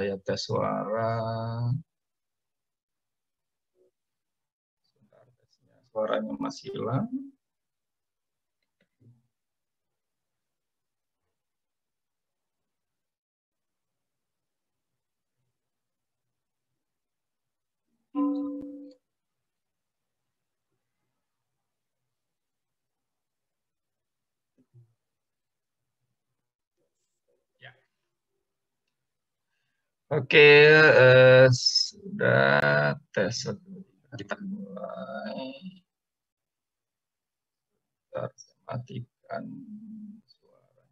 Saya tes suara. Sebentar, tesnya. Suaranya masih hilang. Ya. Oke, sudah tes. Kita mulai. Saya matikan suara.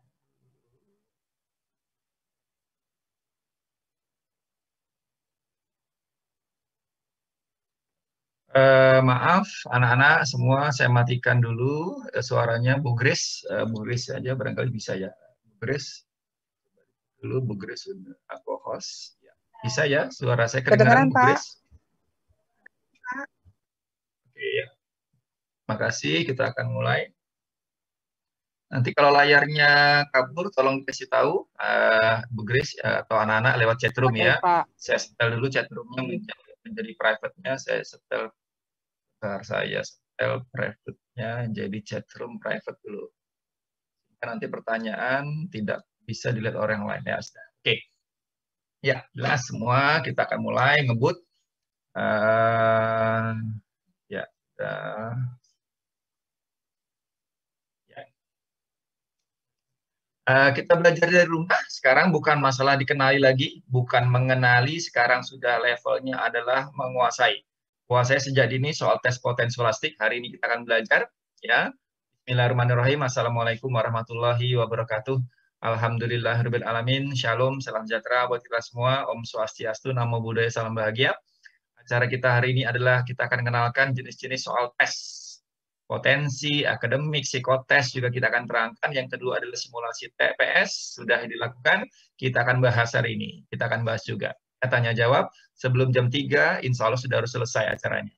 Maaf, anak-anak semua saya matikan dulu suaranya. Bu Grace, Bu Grace aja barangkali bisa ya. Bu Grace dulu, Bu Grace sudah aku host. Ya. Bisa ya, suara saya kedengaran, Kedengaran, Bu Pak. Grace? Oke, ya. Makasih, kita akan mulai. Nanti kalau layarnya kabur, tolong kasih tahu Bu Grace atau anak-anak lewat chatroom ya. Baik, Pak. Saya setel dulu chatroomnya menjadi private-nya. Saya setel, saya setel private-nya jadi chatroom private dulu. Nanti pertanyaan tidak bisa dilihat orang lain ya. Oke, ya jelas semua. Kita akan mulai ngebut. Ya, kita belajar dari rumah. Sekarang bukan masalah dikenali lagi, bukan mengenali. Sekarang sudah levelnya adalah menguasai. Kuasai sejak dini soal tes potensi scholastic. Hari ini kita akan belajar. Ya, Bismillahirrahmanirrahim. Assalamualaikum warahmatullahi wabarakatuh. Alhamdulillahirabbil alamin. Shalom, salam sejahtera buat kita semua. Om Swastiastu, Namo Buddhaya, salam bahagia. Acara kita hari ini adalah kita akan kenalkan jenis-jenis soal tes. Potensi, akademik, psikotes juga kita akan terangkan. Yang kedua adalah simulasi TPS, sudah dilakukan. Kita akan bahas hari ini. Kita akan bahas juga. Tanya jawab sebelum jam 3, insya Allah sudah harus selesai acaranya.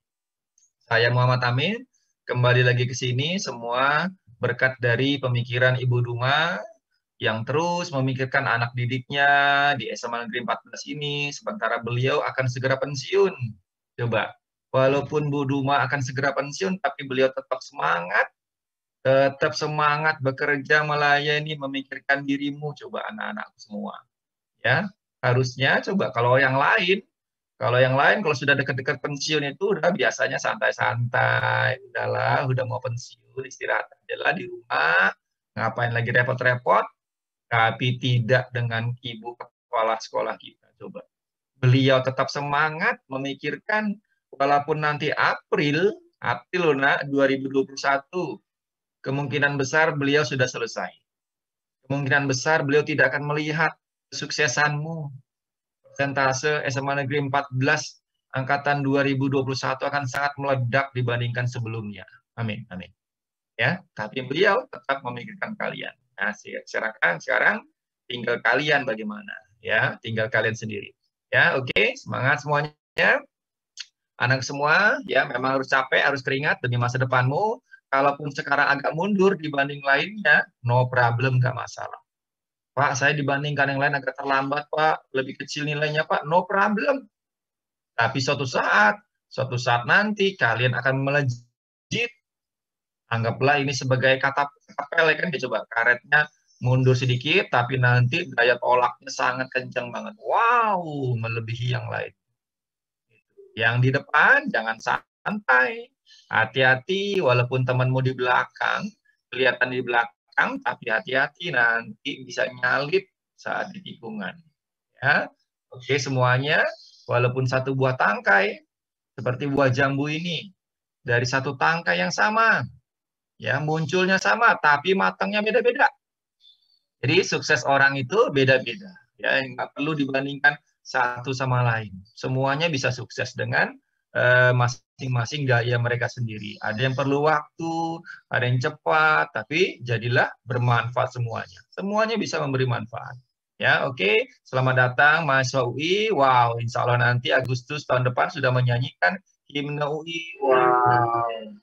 Saya Muhammad Amin, kembali lagi ke sini semua berkat dari pemikiran Ibu Duma yang terus memikirkan anak didiknya di SMA Negeri 14 ini, sementara beliau akan segera pensiun. Coba, walaupun Bu Duma akan segera pensiun, tapi beliau tetap semangat bekerja, melayani, memikirkan dirimu. Coba anak-anakku semua. Ya, harusnya coba kalau yang lain kalau sudah dekat-dekat pensiun itu udah biasanya santai-santai, udahlah, udah mau pensiun, istirahat aja lah di rumah, ngapain lagi repot-repot, tapi tidak dengan ibu kepala sekolah kita. Coba. Beliau tetap semangat memikirkan walaupun nanti April nak 2021 kemungkinan besar beliau sudah selesai. Kemungkinan besar beliau tidak akan melihat kesuksesanmu. Persentase SMA Negeri 14 angkatan 2021 akan sangat meledak dibandingkan sebelumnya. Amin, amin. Ya, tapi beliau tetap memikirkan kalian. Nah, sekarang tinggal kalian bagaimana, ya, tinggal kalian sendiri. Ya, oke, semangat semuanya. Anak semua, ya, memang harus capek, harus keringat demi masa depanmu. Kalaupun sekarang agak mundur dibanding lainnya, no problem, nggak masalah. Pak, saya dibandingkan yang lain agak terlambat, Pak. Lebih kecil nilainya, Pak. No problem. Tapi suatu saat nanti kalian akan melejit. Anggaplah ini sebagai kata kapel, ya kan? Coba karetnya mundur sedikit, tapi nanti daya tolaknya sangat kencang banget. Wow, melebihi yang lain. Yang di depan jangan santai. Hati-hati, walaupun temanmu di belakang, kelihatan di belakang, tapi hati-hati nanti bisa nyalip saat di tikungan. Ya, oke semuanya, walaupun satu buah tangkai, seperti buah jambu ini, dari satu tangkai yang sama, ya munculnya sama, tapi matangnya beda-beda. Jadi sukses orang itu beda-beda, ya nggak perlu dibandingkan satu sama lain. Semuanya bisa sukses dengan masing-masing gaya mereka sendiri. Ada yang perlu waktu, ada yang cepat, tapi jadilah bermanfaat semuanya. Semuanya bisa memberi manfaat. Ya, oke. Selamat datang mahasiswa UI. Wow, insya Allah nanti Agustus tahun depan sudah menyanyikan himne UI. Wow.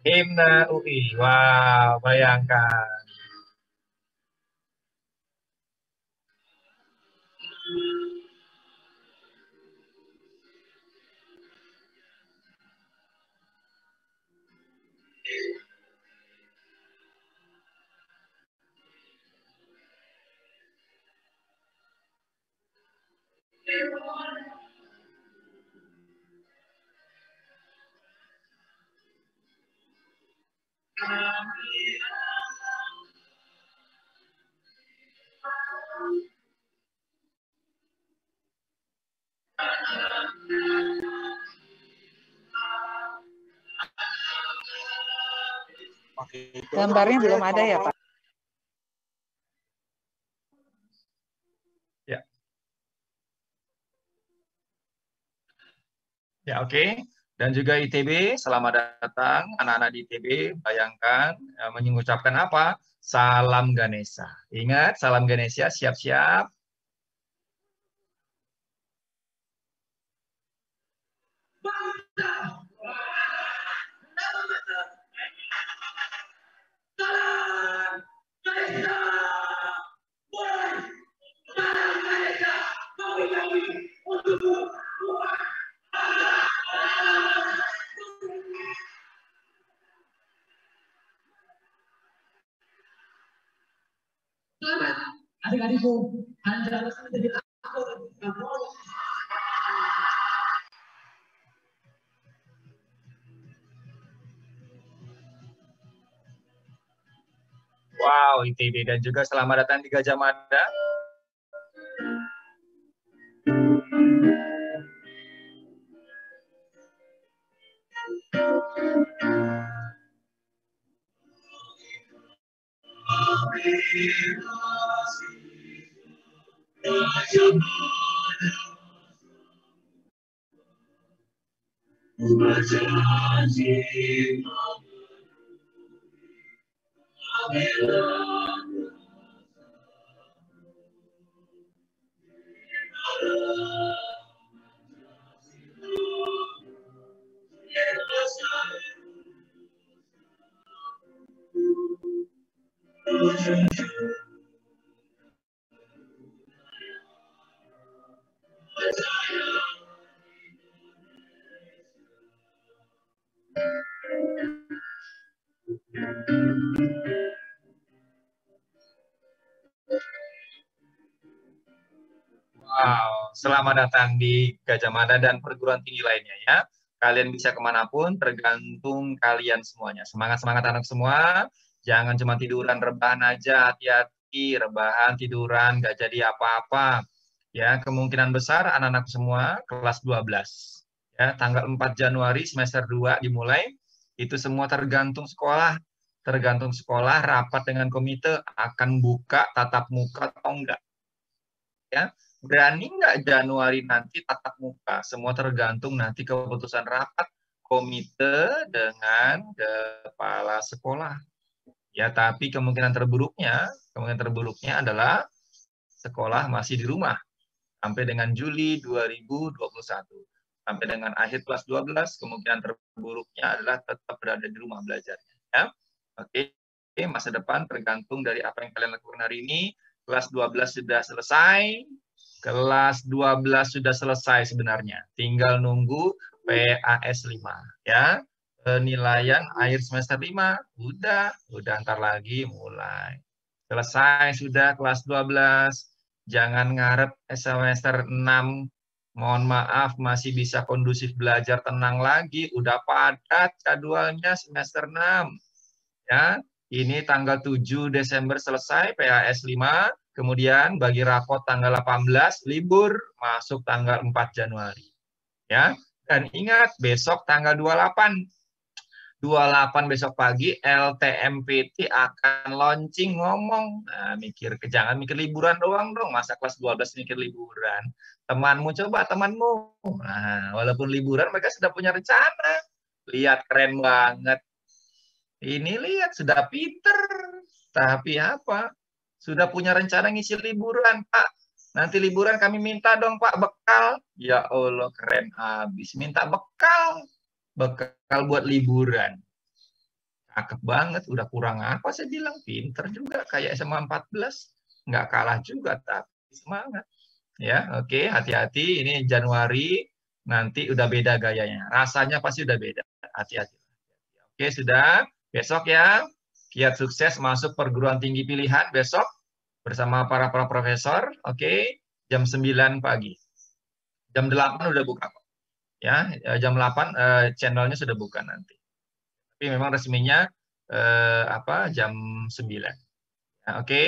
Himne UI. Wow, bayangkan. Gambarnya belum ada ya, Pak? Ya. Ya, oke. Dan juga ITB, selamat datang anak-anak di ITB. Bayangkan mengucapkan apa? Salam Ganesha. Ingat, salam Ganesha, siap-siap. Adik-adikku, Anda harus menjadi aktor. Wow, ITB. Dan juga selamat datang di Gajah Mada. Wow, selamat datang di Gajah Mada dan perguruan tinggi lainnya ya. Kalian bisa kemanapun, tergantung kalian semuanya. Semangat-semangat anak semua. Jangan cuma tiduran, rebahan aja. Hati-hati, rebahan, tiduran, nggak jadi apa-apa. Ya, kemungkinan besar anak-anak semua kelas 12. Ya, tanggal 4 Januari semester 2 dimulai. Itu semua tergantung sekolah. Tergantung sekolah, rapat dengan komite akan buka tatap muka atau enggak. Ya, berani nggak Januari nanti tatap muka? Semua tergantung nanti keputusan rapat komite dengan kepala sekolah. Ya, tapi kemungkinan terburuknya adalah sekolah masih di rumah sampai dengan Juli 2021. Sampai dengan akhir kelas 12, kemungkinan terburuknya adalah tetap berada di rumah belajarnya. Ya. Oke, masa depan tergantung dari apa yang kalian lakukan hari ini. Kelas 12 sudah selesai. Kelas 12 sudah selesai sebenarnya. Tinggal nunggu PAS 5. Ya. Penilaian akhir semester 5. Udah ntar lagi mulai. Selesai sudah kelas 12. Jangan ngarep semester 6. Mohon maaf, masih bisa kondusif belajar tenang lagi. Udah padat jadwalnya semester 6. Ya, ini tanggal 7 Desember selesai PAS 5, kemudian bagi rapot tanggal 18 libur masuk tanggal 4 Januari. Ya. Dan ingat besok tanggal 28 besok pagi LTMPT akan launching ngomong. Nah, jangan mikir liburan doang dong, masa kelas 12 mikir liburan. Temanmu. Nah, walaupun liburan mereka sudah punya rencana. Lihat keren banget. Ini lihat, sudah pinter. Tapi apa? Sudah punya rencana ngisi liburan, Pak. Nanti liburan kami minta dong, Pak, bekal. Ya Allah, keren habis. Minta bekal. Bekal buat liburan. Cakep banget. Udah kurang apa saya bilang. Pinter juga, kayak SMA 14. Nggak kalah juga, tapi semangat. Ya, oke, hati-hati. Ini Januari, nanti udah beda gayanya. Rasanya pasti udah beda. Hati-hati. Oke, sudah. Besok ya, kiat sukses masuk perguruan tinggi pilihan besok bersama para profesor. Oke, jam 9 pagi. Jam 8 udah buka kok. Ya, jam 8 channelnya sudah buka nanti. Tapi memang resminya jam 9. Nah, oke.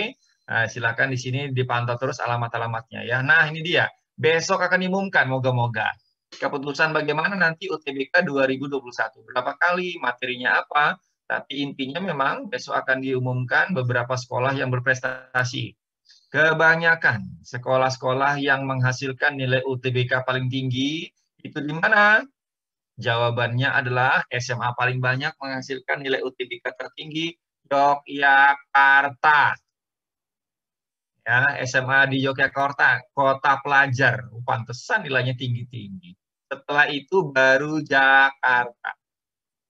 Nah, silakan di sini dipantau terus alamat-alamatnya ya. Nah, ini dia. Besok akan diumumkan moga-moga. Keputusan bagaimana nanti UTBK 2021. Berapa kali, materinya apa. Tapi intinya memang besok akan diumumkan beberapa sekolah yang berprestasi. Kebanyakan sekolah-sekolah yang menghasilkan nilai UTBK paling tinggi itu di mana? Jawabannya adalah SMA paling banyak menghasilkan nilai UTBK tertinggi Yogyakarta. Ya, SMA di Yogyakarta, kota pelajar. Pantesan nilainya tinggi-tinggi. Setelah itu baru Jakarta.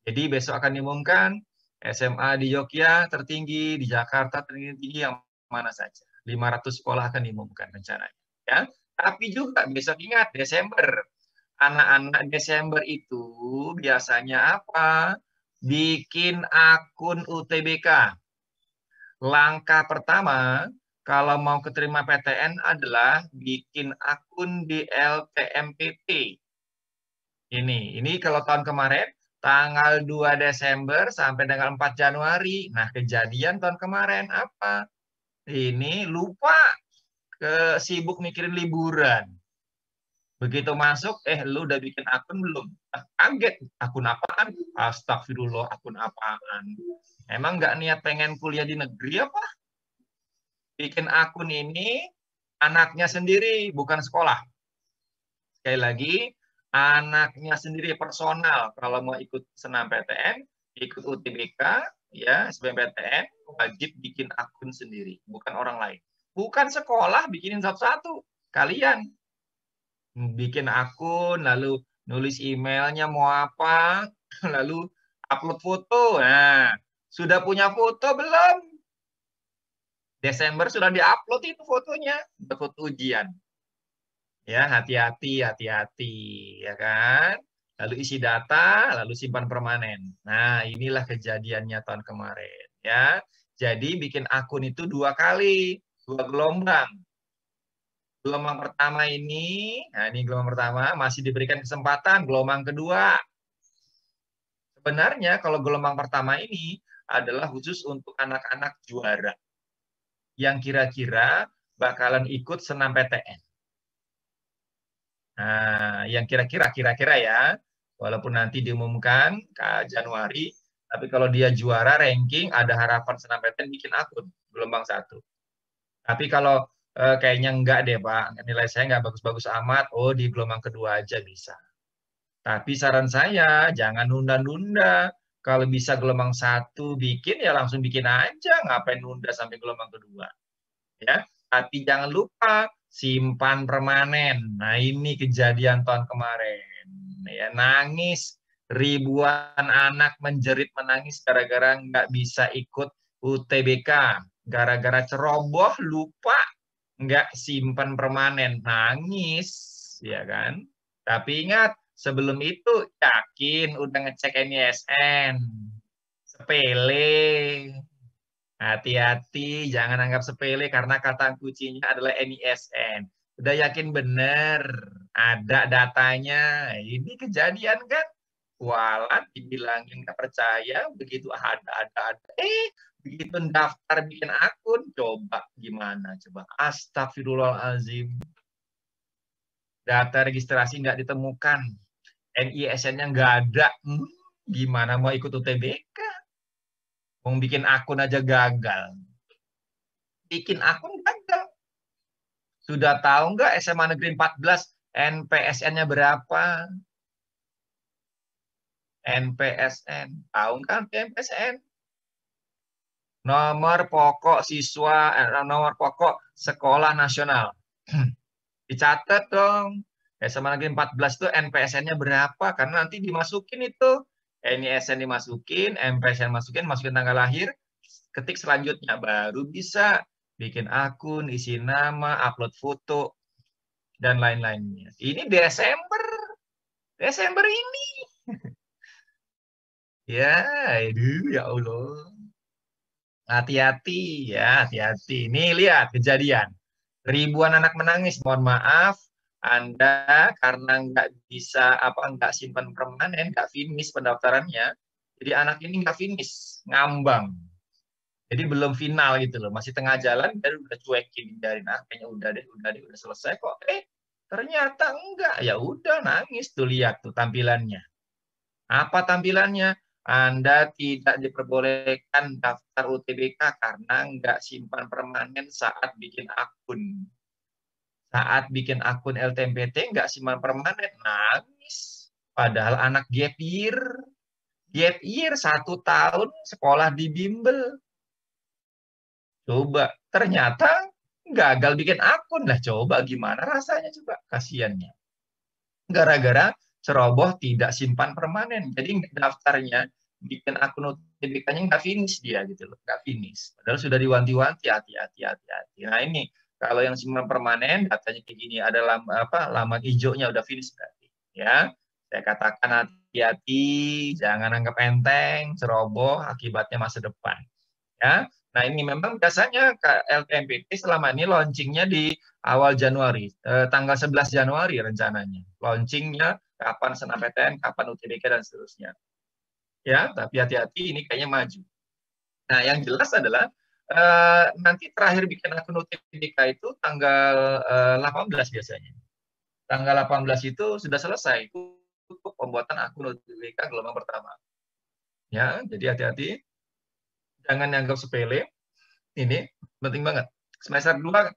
Jadi besok akan diumumkan SMA di Yogyakarta tertinggi, di Jakarta tertinggi yang mana saja. 500 sekolah akan diumumkan rencananya. Ya. Tapi juga besok ingat Desember. Anak-anak Desember itu biasanya apa? Bikin akun UTBK. Langkah pertama, kalau mau keterima PTN adalah bikin akun di LTMPT. Ini kalau tahun kemarin, tanggal 2 Desember sampai tanggal 4 Januari. Nah, kejadian tahun kemarin apa? Ini lupa, sibuk mikirin liburan. Begitu masuk, lu udah bikin akun belum? Kaget, akun apaan? Astagfirullah, akun apaan? Emang nggak niat pengen kuliah di negeri apa? Bikin akun ini anaknya sendiri, bukan sekolah. Sekali lagi, anaknya sendiri personal. Kalau mau ikut senam PTN, ikut UTBK, ya SBMPTN, wajib bikin akun sendiri, bukan orang lain. Bukan sekolah bikinin satu-satu. Kalian bikin akun, lalu nulis emailnya mau apa, lalu upload foto. Nah, sudah punya foto belum? Desember sudah diupload itu fotonya, foto ujian. Ya, hati-hati, hati-hati, ya kan? Lalu isi data, lalu simpan permanen. Nah, inilah kejadiannya tahun kemarin, ya. Jadi bikin akun itu 2 kali, 2 gelombang. Gelombang pertama ini, nah ini gelombang pertama, masih diberikan kesempatan. Gelombang kedua, sebenarnya kalau gelombang pertama ini adalah khusus untuk anak-anak juara yang kira-kira bakalan ikut senam PTN. Nah, yang kira-kira ya, walaupun nanti diumumkan ke Januari, tapi kalau dia juara ranking, ada harapan senam PTN bikin akun, gelombang 1. Tapi kalau kayaknya enggak deh Pak, nilai saya nggak bagus-bagus amat, oh di gelombang kedua aja bisa. Tapi saran saya, jangan nunda-nunda. Kalau bisa gelombang 1 bikin, ya langsung bikin aja, ngapain nunda sampai gelombang kedua. Ya, tapi jangan lupa simpan permanen. Nah, ini kejadian tahun kemarin. Ya, nangis ribuan anak menjerit menangis gara-gara nggak bisa ikut UTBK, gara-gara ceroboh lupa nggak simpan permanen, nangis, ya kan? Tapi ingat, sebelum itu yakin udah ngecek NISN, sepele. Hati-hati, jangan anggap sepele karena kata kuncinya adalah NISN. Udah yakin bener, ada datanya. Ini kejadian kan? Walat dibilangin nggak percaya, begitu ada. Begitu daftar bikin akun, coba gimana? Coba astagfirullahalazim. Data registrasi nggak ditemukan. NISN-nya nggak ada. Gimana mau ikut UTBK? Mau bikin akun aja gagal. Bikin akun gagal. Sudah tahu nggak SMA Negeri 14 NPSN-nya berapa? NPSN. Tahu kan NPSN? Nomor pokok siswa, nomor pokok sekolah nasional. Dicatat dong. SMA Negeri 14 itu NPSN-nya berapa? Karena nanti dimasukin itu. NISN dimasukin, MPSN masukin tanggal lahir, ketik selanjutnya baru bisa bikin akun, isi nama, upload foto. dan lain-lainnya. Ini Desember ini. Ya, aduh, ya Allah. Hati-hati ya, hati-hati. Nih lihat kejadian. Ribuan anak menangis. Mohon maaf, Anda karena nggak simpan permanen, nggak finish pendaftarannya. Jadi anak ini nggak finish, ngambang. Jadi belum final gitu loh, masih tengah jalan, dan udah cuekin dari kayaknya udah selesai kok. Ternyata enggak, ya udah nangis tuh, lihat tuh tampilannya. Apa tampilannya? Anda tidak diperbolehkan daftar UTBK karena nggak simpan permanen saat bikin akun. Saat bikin akun LTMPT nggak simpan permanen, nangis. Padahal anak gap year 1 tahun sekolah di bimbel. Coba, ternyata gagal bikin akun lah. Coba gimana rasanya coba, kasihannya. Gara-gara ceroboh tidak simpan permanen. Jadi daftarnya, bikin akun UTBK-nya nggak finish dia gitu loh, nggak finish. Padahal sudah diwanti-wanti, hati-hati. Nah ini, kalau yang simpan permanen, datanya kayak gini, ada laman hijaunya udah finish berarti. Ya, saya katakan hati-hati, jangan anggap enteng, ceroboh, akibatnya masa depan. Ya, nah ini memang biasanya LTMPT selama ini launchingnya di awal Januari, tanggal 11 Januari rencananya. Launchingnya kapan SNMPTN, kapan UTBK, dan seterusnya. Ya, tapi hati-hati, ini kayaknya maju. Nah, yang jelas adalah nanti terakhir bikin akun UTBK itu tanggal 18 biasanya. Tanggal 18 itu sudah selesai untuk pembuatan akun UTBK gelombang pertama. Ya, jadi hati-hati. Jangan dianggap sepele. Ini penting banget. Semester 2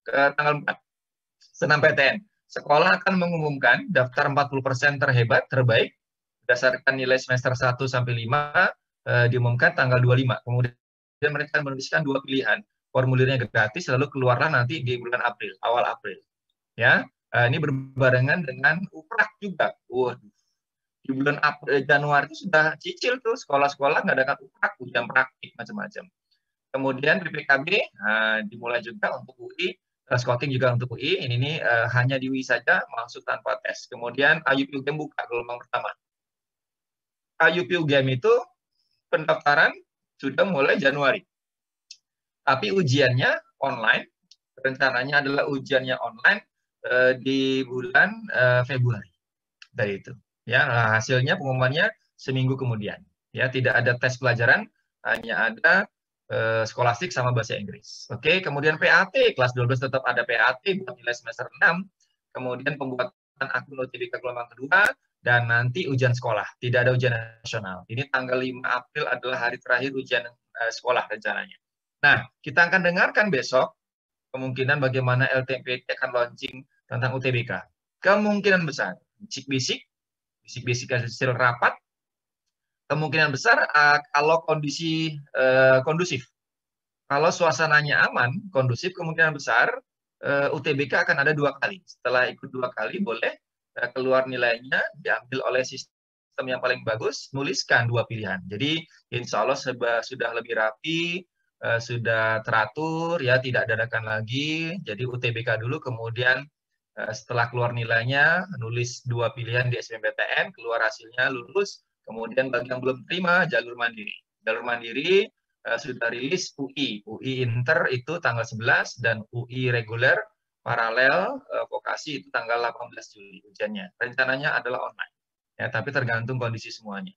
ke tanggal 4. SNMPTN. Sekolah akan mengumumkan daftar 40% terhebat terbaik berdasarkan nilai semester 1 sampai 5, diumumkan tanggal 25. Kemudian mereka menuliskan 2 pilihan. Formulirnya gratis, lalu keluarlah nanti di bulan April, awal April. Ya, ini berbarengan dengan UPRAK juga. Waduh, di bulan Januari itu sudah cicil tuh, sekolah-sekolah nggak ada UPRAK, ujian praktik macam-macam. Kemudian PPKB dimulai juga untuk UI, scouting juga untuk UI. Ini hanya di UI saja, masuk tanpa tes. Kemudian IUP-UGM buka gelombang pertama. IUP-UGM itu pendaftaran sudah mulai Januari. Tapi ujiannya online, rencananya adalah ujiannya online di bulan Februari. Dari itu. Ya, hasilnya pengumumannya seminggu kemudian. Ya, tidak ada tes pelajaran, hanya ada skolastik sama bahasa Inggris. Oke, kemudian PAT, kelas 12 tetap ada PAT buat nilai semester 6. Kemudian pembuatan akun UTBK gelombang kedua, dan nanti ujian sekolah. Tidak ada ujian nasional. Ini tanggal 5 April adalah hari terakhir ujian sekolah rencananya. Nah, kita akan dengarkan besok kemungkinan bagaimana LTMPT akan launching tentang UTBK. Kemungkinan besar, bisik-bisik hasil rapat, kemungkinan besar kalau kondisi kondusif. Kalau suasananya aman, kondusif, kemungkinan besar UTBK akan ada 2 kali. Setelah ikut 2 kali, boleh keluar nilainya, diambil oleh sistem yang paling bagus, nuliskan 2 pilihan. Jadi insya Allah sudah lebih rapi, sudah teratur, ya tidak dadakan lagi. Jadi UTBK dulu, kemudian setelah keluar nilainya, nulis 2 pilihan di SBMPTN, keluar hasilnya, lulus. Kemudian bagi yang belum terima, jalur mandiri. Jalur mandiri sudah rilis UI. UI Inter itu tanggal 11, dan UI reguler paralel vokasi itu tanggal 18 Juli ujiannya. Rencananya adalah online. Ya, tapi tergantung kondisi semuanya.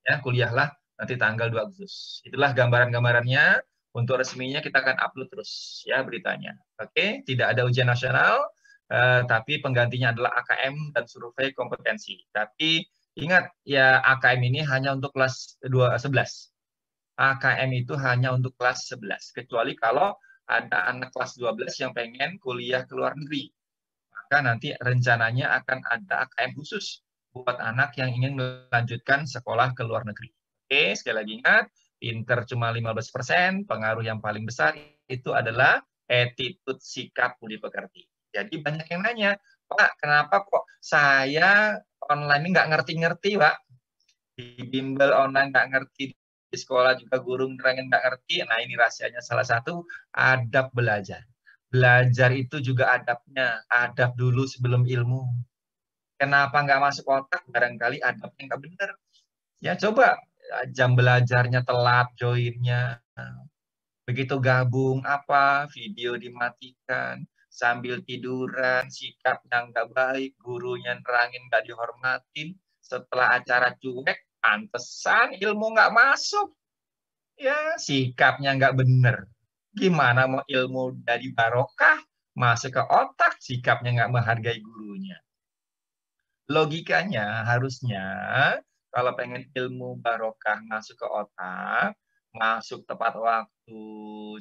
Ya, kuliahlah nanti tanggal 2 Agustus. Itulah gambaran-gambarannya. Untuk resminya kita akan upload terus ya beritanya. Oke, tidak ada ujian nasional, tapi penggantinya adalah AKM dan survei kompetensi. Tapi ingat ya, AKM ini hanya untuk kelas 11. AKM itu hanya untuk kelas 11, kecuali kalau ada anak kelas 12 yang pengen kuliah ke luar negeri. Maka nanti rencananya akan ada AKM khusus buat anak yang ingin melanjutkan sekolah ke luar negeri. Oke, sekali lagi ingat, pinter cuma 15%, pengaruh yang paling besar itu adalah attitude, sikap budi pekerti. Jadi banyak yang nanya, Pak, kenapa kok saya online ini nggak ngerti-ngerti, Pak? Di bimbel online nggak ngerti, di sekolah juga guru nerangin nggak ngerti. Nah, ini rahasianya salah satu, adab belajar. Belajar itu juga adabnya. Adab dulu sebelum ilmu. Kenapa nggak masuk otak? Barangkali adabnya nggak benar. Ya coba jam belajarnya telat, joinnya. Begitu gabung apa, video dimatikan, sambil tiduran, sikap yang nggak baik, gurunya nerangin nggak dihormatin, setelah acara cuek, pantesan ilmu nggak masuk. Ya, sikapnya nggak bener. Gimana mau ilmu dari barokah, masuk ke otak, sikapnya nggak menghargai gurunya. Logikanya harusnya kalau pengen ilmu barokah masuk ke otak, masuk tepat waktu,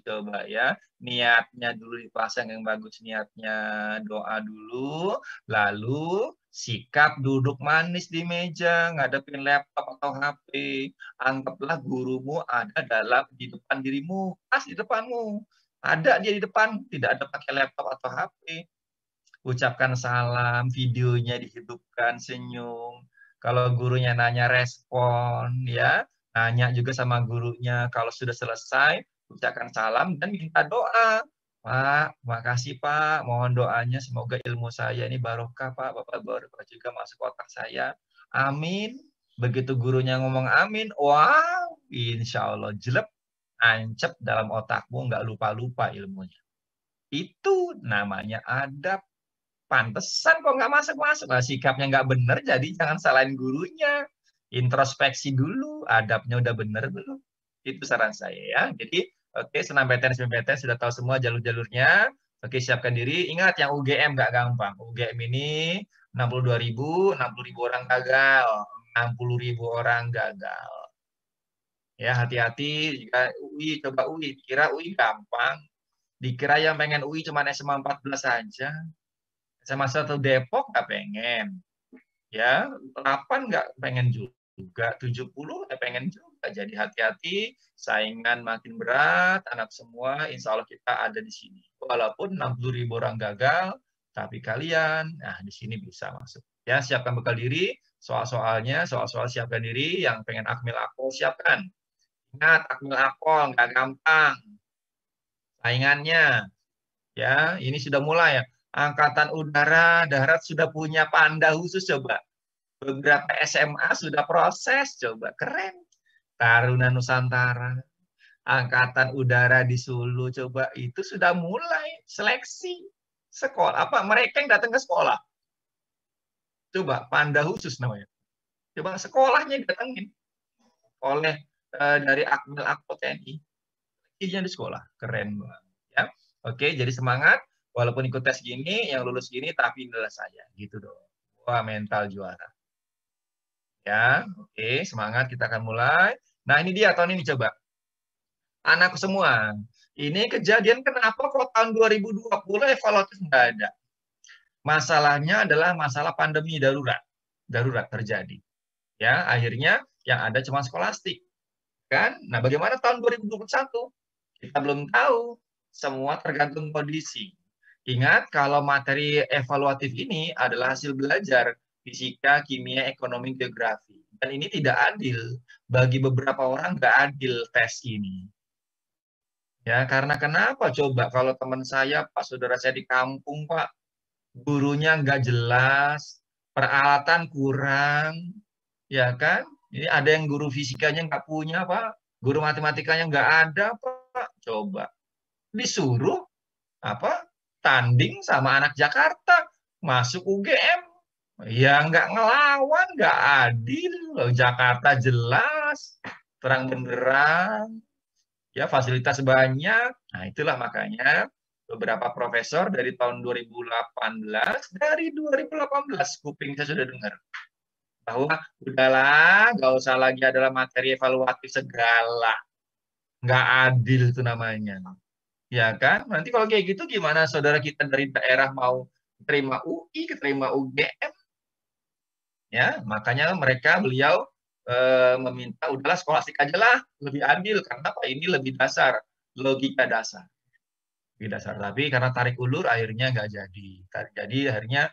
coba ya, niatnya dulu dipasang yang bagus, niatnya doa dulu, lalu sikap duduk manis di meja, ngadepin laptop atau HP, anggaplah gurumu ada di depan dirimu, pas di depanmu, ada dia di depan, tidak ada pakai laptop atau HP. Ucapkan salam, videonya dihidupkan, senyum. Kalau gurunya nanya, respon, ya. Nanya juga sama gurunya. Kalau sudah selesai, ucapkan salam dan minta doa. Pak, makasih Pak. Mohon doanya semoga ilmu saya ini barokah Pak. Bapak barokah juga masuk otak saya. Amin. Begitu gurunya ngomong amin, wow, insya Allah jelek, ancep dalam otakmu, nggak lupa-lupa ilmunya. Itu namanya adab. Pantesan kok nggak masuk-masuk. Nah, sikapnya nggak bener, jadi jangan salahin gurunya. Introspeksi dulu, adabnya udah bener belum? Itu saran saya ya. Jadi, oke, senam PTN, SBMPTN sudah tahu semua jalur-jalurnya. Oke, siapkan diri. Ingat, yang UGM nggak gampang. UGM ini 62.000, 60.000 orang gagal. 60.000 orang gagal. Ya, hati-hati. Jika UI, coba UI. Dikira UI gampang. Dikira yang pengen UI cuma SMA 14 saja. SMA 1 Depok nggak pengen. Ya, 8 nggak pengen juga. 70 nggak pengen juga. Jadi hati-hati, saingan makin berat, anak semua, insya Allah kita ada di sini. Walaupun 60.000 orang gagal, tapi kalian, nah di sini bisa masuk. Ya, siapkan bekal diri, soal-soalnya, soal-soal siapkan diri, yang pengen akmil akpol siapkan. Ingat, akmil akpol nggak gampang. Saingannya, ya, ini sudah mulai ya. Angkatan Udara Darat sudah punya panda khusus coba. Beberapa SMA sudah proses coba. Keren. Taruna Nusantara, Angkatan Udara di Sulu coba itu sudah mulai seleksi sekolah. Apa mereka yang datang ke sekolah? Coba panda khusus namanya. Coba sekolahnya datangin oleh dari Akmil Akpo TNI. Ini di sekolah. Keren banget. Ya. Oke, jadi semangat. Walaupun ikut tes gini, yang lulus gini, tapi inilah saya. Gitu dong. Wah, mental juara. Ya, oke, semangat. Kita akan mulai. Nah, ini dia tahun ini coba. Anakku semua, ini kejadian kenapa kok tahun 2020 evaluatif nggak ada? Masalahnya adalah masalah pandemi darurat. Darurat terjadi. Ya, akhirnya yang ada cuma skolastik. Kan? Nah, bagaimana tahun 2021? Kita belum tahu. Semua tergantung kondisi. Ingat, kalau materi evaluatif ini adalah hasil belajar fisika, kimia, ekonomi, geografi. Dan ini tidak adil. Bagi beberapa orang nggak adil tes ini. Ya, karena kenapa coba kalau teman saya, Pak, saudara saya di kampung, Pak, gurunya nggak jelas, peralatan kurang, ya kan? Ini ada yang guru fisikanya nggak punya, Pak. Guru matematikanya nggak ada, Pak. Coba disuruh apa tanding sama anak Jakarta masuk UGM, ya nggak ngelawan, nggak adil. Loh, Jakarta jelas terang benderang, ya fasilitas banyak. Nah itulah makanya beberapa profesor dari tahun 2018, kuping saya sudah dengar bahwa udahlah nggak usah lagi adalah materi evaluatif segala, nggak adil itu namanya. Ya kan? Nanti kalau kayak gitu gimana saudara kita dari daerah mau terima UI, terima UGM? Ya, makanya beliau meminta udahlah skolastik aja lah, lebih adil karena apa? Ini lebih dasar, logika dasar. Lebih dasar. Tapi karena tarik ulur akhirnya nggak jadi. Jadi akhirnya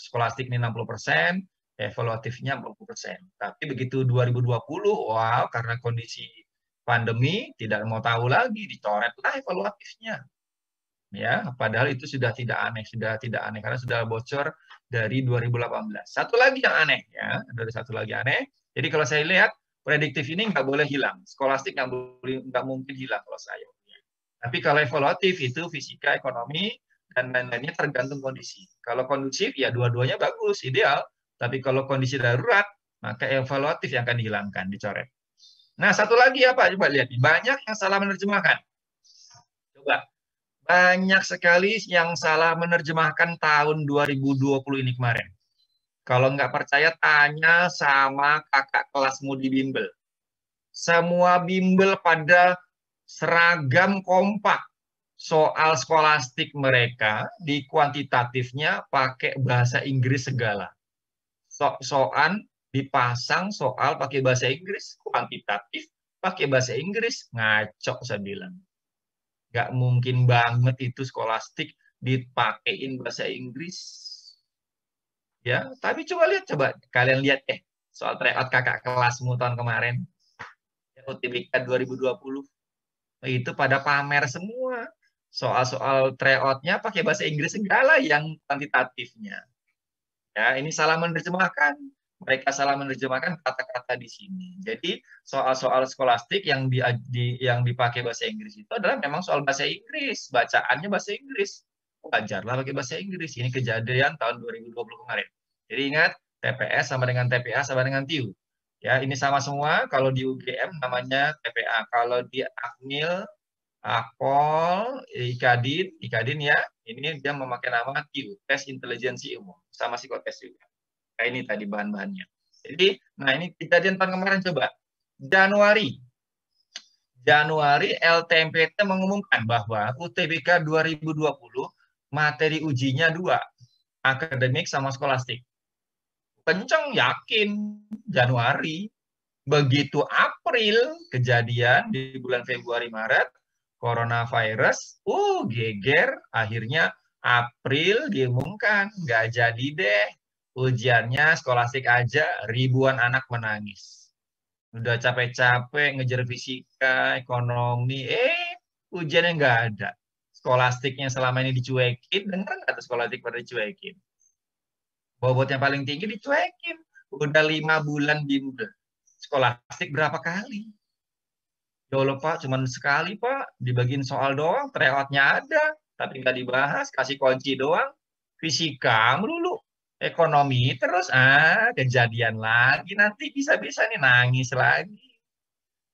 skolastik ini 60%, evaluatifnya 40%. Tapi begitu 2020, wow, karena kondisi pandemi tidak mau tahu lagi, dicoretlah evaluatifnya. Ya, padahal itu sudah tidak aneh karena sudah bocor dari 2018. Satu lagi yang aneh ya, dari satu lagi aneh. Jadi kalau saya lihat prediktif ini nggak boleh hilang, skolastik nggak mungkin hilang kalau saya. Tapi kalau evaluatif itu fisika, ekonomi dan lain-lainnya tergantung kondisi. Kalau kondusif ya dua-duanya bagus, ideal. Tapi kalau kondisi darurat maka evaluatif yang akan dihilangkan, dicoret. Nah satu lagi apa? Coba lihat, banyak yang salah menerjemahkan. Coba. Banyak sekali yang salah menerjemahkan tahun 2020 ini kemarin. Kalau nggak percaya, tanya sama kakak kelasmu di bimbel. Semua bimbel pada seragam kompak. Soal skolastik mereka di kuantitatifnya pakai bahasa Inggris segala. Sok-sokan dipasang soal pakai bahasa Inggris, kuantitatif pakai bahasa Inggris. Ngaco saya bilang. Nggak mungkin banget itu skolastik dipakein bahasa Inggris. Ya, tapi coba kalian lihat soal tryout kakak kelasmu tahun kemarin. UTBK 2020. Itu pada pamer semua. Soal-soal tryout-nya pakai bahasa Inggris segala yang kuantitatifnya. Ya, ini salah menerjemahkan. Mereka salah menerjemahkan kata-kata di sini. Jadi soal-soal skolastik yang dipakai bahasa Inggris itu adalah memang soal bahasa Inggris, bacaannya bahasa Inggris. Wajarlah pakai bahasa Inggris. Ini kejadian tahun 2020 kemarin. Jadi ingat, TPS sama dengan TPA sama dengan TIU. Ya, ini sama semua. Kalau di UGM namanya TPA. Kalau di Akmil, Akpol, Ikadin ya, ini dia memakai nama TIU, tes intelijensi umum, sama psikotes juga. Kayak ini tadi bahan-bahannya. Jadi, nah ini kejadian tahun kemarin coba. Januari LTMPT mengumumkan bahwa UTBK 2020 materi ujinya 2, akademik sama skolastik. Kenceng yakin Januari. Begitu April kejadian di bulan Februari Maret coronavirus, geger, akhirnya April diumumkan nggak jadi deh ujiannya skolastik aja, ribuan anak menangis. Udah capek-capek ngejar fisika, ekonomi, ujiannya nggak ada. Skolastiknya selama ini dicuekin, denger nggak tuh skolastik pada dicuekin? Bobotnya paling tinggi dicuekin. Udah 5 bulan bimbel. Skolastik berapa kali? Ya Allah Pak, cuma sekali Pak, dibagiin soal doang, tryout-nya ada, tapi nggak dibahas, kasih kunci doang. Fisika melulu, ekonomi terus, kejadian lagi, nanti bisa-bisa nih nangis lagi.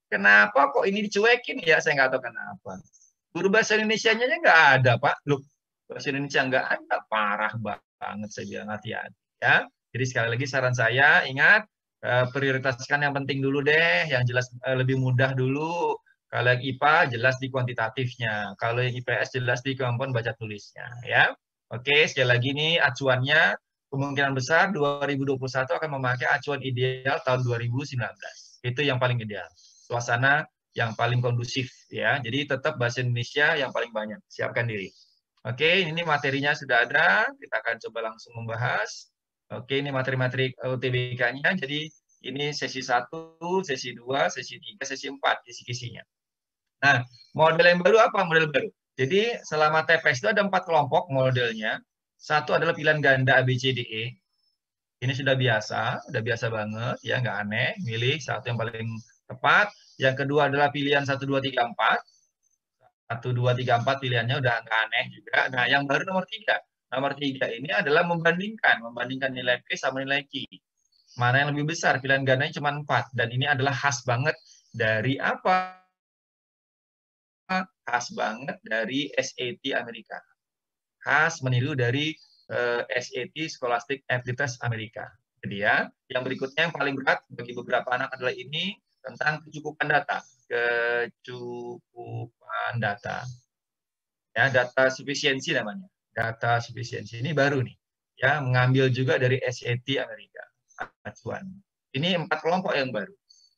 Kenapa kok ini dicuekin? Ya saya nggak tahu kenapa. Guru bahasa Indonesianya nggak ada Pak. Loh, bahasa Indonesia nggak ada, parah banget saya bilang, hati-hati ya. Jadi sekali lagi saran saya, ingat, prioritaskan yang penting dulu deh, yang jelas lebih mudah dulu. Kalau yang IPA jelas di kuantitatifnya, kalau yang IPS jelas di kemampuan baca tulisnya, ya. Oke, sekali lagi nih acuannya kemungkinan besar 2021 akan memakai acuan ideal tahun 2019. Itu yang paling ideal. Suasana yang paling kondusif ya. Jadi tetap bahasa Indonesia yang paling banyak. Siapkan diri. Oke, ini materinya sudah ada. Kita akan coba langsung membahas. Oke, ini materi-materi UTBK-nya. Jadi ini sesi 1, sesi 2, sesi 3, sesi 4 kisi-kisinya. Nah, model yang baru apa? Model baru. Jadi selama TPS itu ada 4 kelompok modelnya. Satu adalah pilihan ganda ABCDE. Ini sudah biasa banget, ya nggak aneh. Milih satu yang paling tepat. Yang kedua adalah pilihan 1, 2, 3, 4. 1, 2, 3, 4 pilihannya udah nggak aneh juga. Nah, yang baru nomor 3. Nomor 3 ini adalah membandingkan nilai P sama nilai Q. Mana yang lebih besar? Pilihan gandanya cuma 4. Dan ini adalah khas banget dari apa? Khas banget dari SAT Amerika. Khas meniru dari SAT Scholastic Aptitude Amerika. Jadi ya, yang berikutnya yang paling berat bagi beberapa anak adalah ini tentang kecukupan data. Kecukupan data. Ya, data sufisiensi namanya. Data sufisiensi ini baru nih. Ya, mengambil juga dari SAT Amerika. Acuan. Ini 4 kelompok yang baru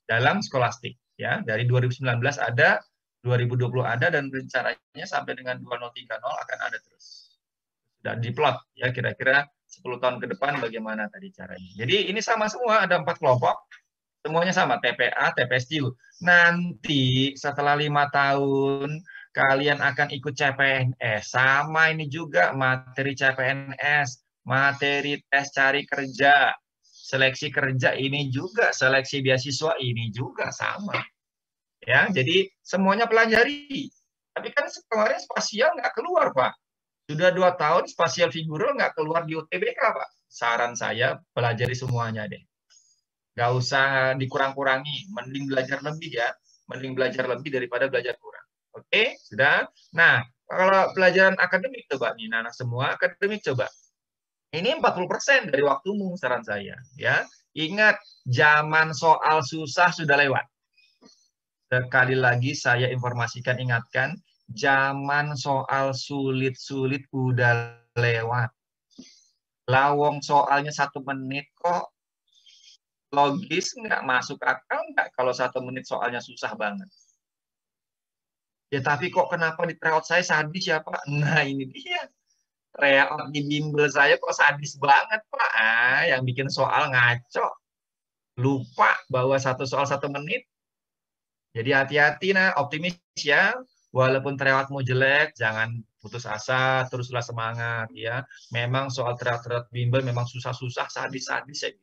dalam skolastik. Ya, dari 2019 ada, 2020 ada, dan rencananya sampai dengan 2030 akan ada terus. Dan diplot ya kira-kira 10 tahun ke depan bagaimana tadi caranya. Jadi ini sama semua, ada 4 kelompok, semuanya sama, TPA, TPS TIU. Nanti setelah 5 tahun kalian akan ikut CPNS. Sama ini juga materi CPNS, materi tes cari kerja, seleksi kerja ini juga, seleksi beasiswa ini juga sama. Ya, jadi semuanya pelajari. Tapi kan kemarin spasial nggak keluar, Pak. Sudah 2 tahun spasial figural nggak keluar di UTBK, Pak. Saran saya pelajari semuanya deh. Nggak usah dikurang-kurangi, mending belajar lebih ya. Mending belajar lebih daripada belajar kurang. Oke, sudah. Nah, kalau pelajaran akademik coba nih, anak semua akademik coba. Ini 40% dari waktumu saran saya, ya. Ingat, zaman soal susah sudah lewat. Sekali lagi saya informasikan, ingatkan, zaman soal sulit-sulit udah lewat. Lawong soalnya 1 menit kok. Logis nggak, masuk akal nggak kalau 1 menit soalnya susah banget. Ya tapi kok kenapa di tryout saya sadis ya Pak? Nah ini dia. Tryout di bimbel saya kok sadis banget Pak. Yang bikin soal ngaco. Lupa bahwa 1 soal 1 menit. Jadi hati-hati nah, optimis ya. Walaupun tryoutmu jelek, jangan putus asa, teruslah semangat ya. Memang soal tryout bimbel memang susah-susah, sadis-sadis ya.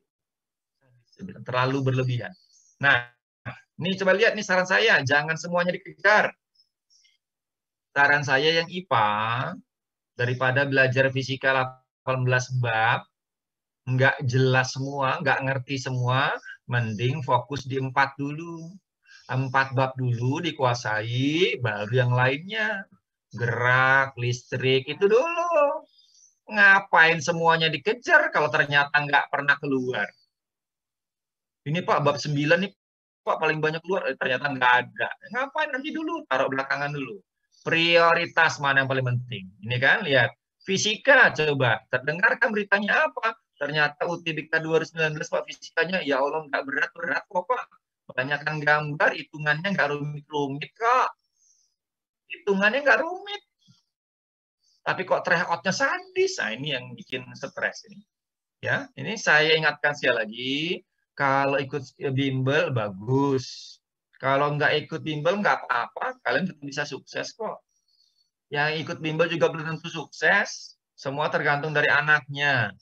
Terlalu berlebihan. Nah, ini coba lihat nih saran saya, jangan semuanya dikejar. Saran saya yang IPA, daripada belajar fisika 18 bab, nggak jelas semua, nggak ngerti semua, mending fokus di 4 dulu. 4 bab dulu dikuasai, baru yang lainnya. Gerak, listrik, itu dulu. Ngapain semuanya dikejar kalau ternyata nggak pernah keluar? Ini Pak, bab 9 nih, Pak, paling banyak keluar, ternyata nggak ada. Ngapain nanti dulu, taruh belakangan dulu. Prioritas mana yang paling penting? Ini kan, lihat. Fisika, coba. Terdengarkan beritanya apa? Ternyata UTBK 2019, Pak, fisikanya, ya Allah, nggak berat-berat kok, Pak. Kebanyakan gambar, hitungannya nggak rumit-rumit, Kak. Hitungannya nggak rumit. Tapi kok tryout-nya sadis? Nah, ini yang bikin stres ini. Ya, ini saya ingatkan sekali lagi, kalau ikut bimbel bagus. Kalau nggak ikut bimbel nggak apa-apa, kalian tetap bisa sukses kok. Yang ikut bimbel juga belum tentu sukses, semua tergantung dari anaknya.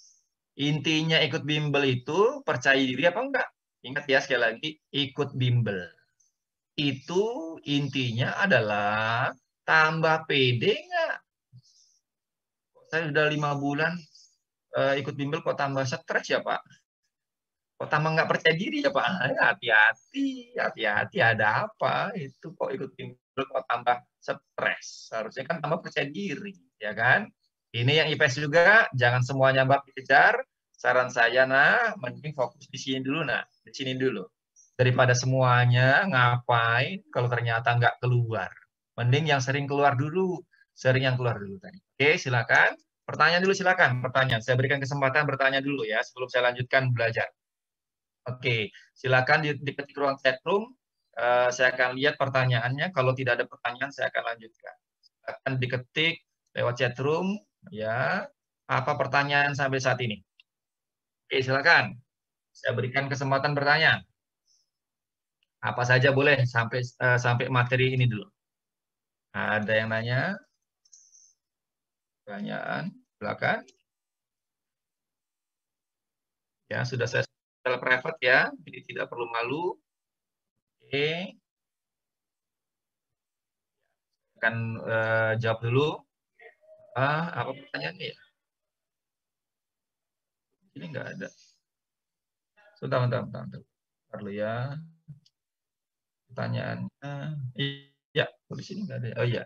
Intinya ikut bimbel itu percaya diri apa enggak? Ingat ya sekali lagi, ikut bimbel. Itu intinya adalah tambah pede nggak? Saya sudah 5 bulan ikut bimbel kok tambah stres ya Pak? Kok tambah nggak percaya diri ya Pak? Hati-hati, hati-hati ada apa? Itu kok ikut bimbel kok tambah stres? Harusnya kan tambah percaya diri, ya kan? Ini yang IPS juga, jangan semuanya bab dikejar. Saran saya, nah, mending fokus di sini dulu, nah, di sini dulu. Daripada semuanya ngapain kalau ternyata nggak keluar. Mending yang sering keluar dulu, sering yang keluar dulu tadi. Oke, silakan. Pertanyaan dulu silakan. Pertanyaan. Saya berikan kesempatan bertanya dulu ya sebelum saya lanjutkan belajar. Oke, silakan diketik ruang chatroom. Saya akan lihat pertanyaannya. Kalau tidak ada pertanyaan, saya akan lanjutkan. Silakan diketik lewat chatroom. Ya, apa pertanyaan sampai saat ini? Oke, silakan. Saya berikan kesempatan bertanya. Apa saja boleh sampai materi ini dulu. Ada yang nanya? Pertanyaan, silakan. Ya, sudah saya secara private ya, jadi tidak perlu malu. Oke. Akan jawab dulu. Apa pertanyaannya ya? Ini nggak ada. Bentar. Bentar dulu ya. Pertanyaannya. Iya, di sini nggak ada. Oh iya.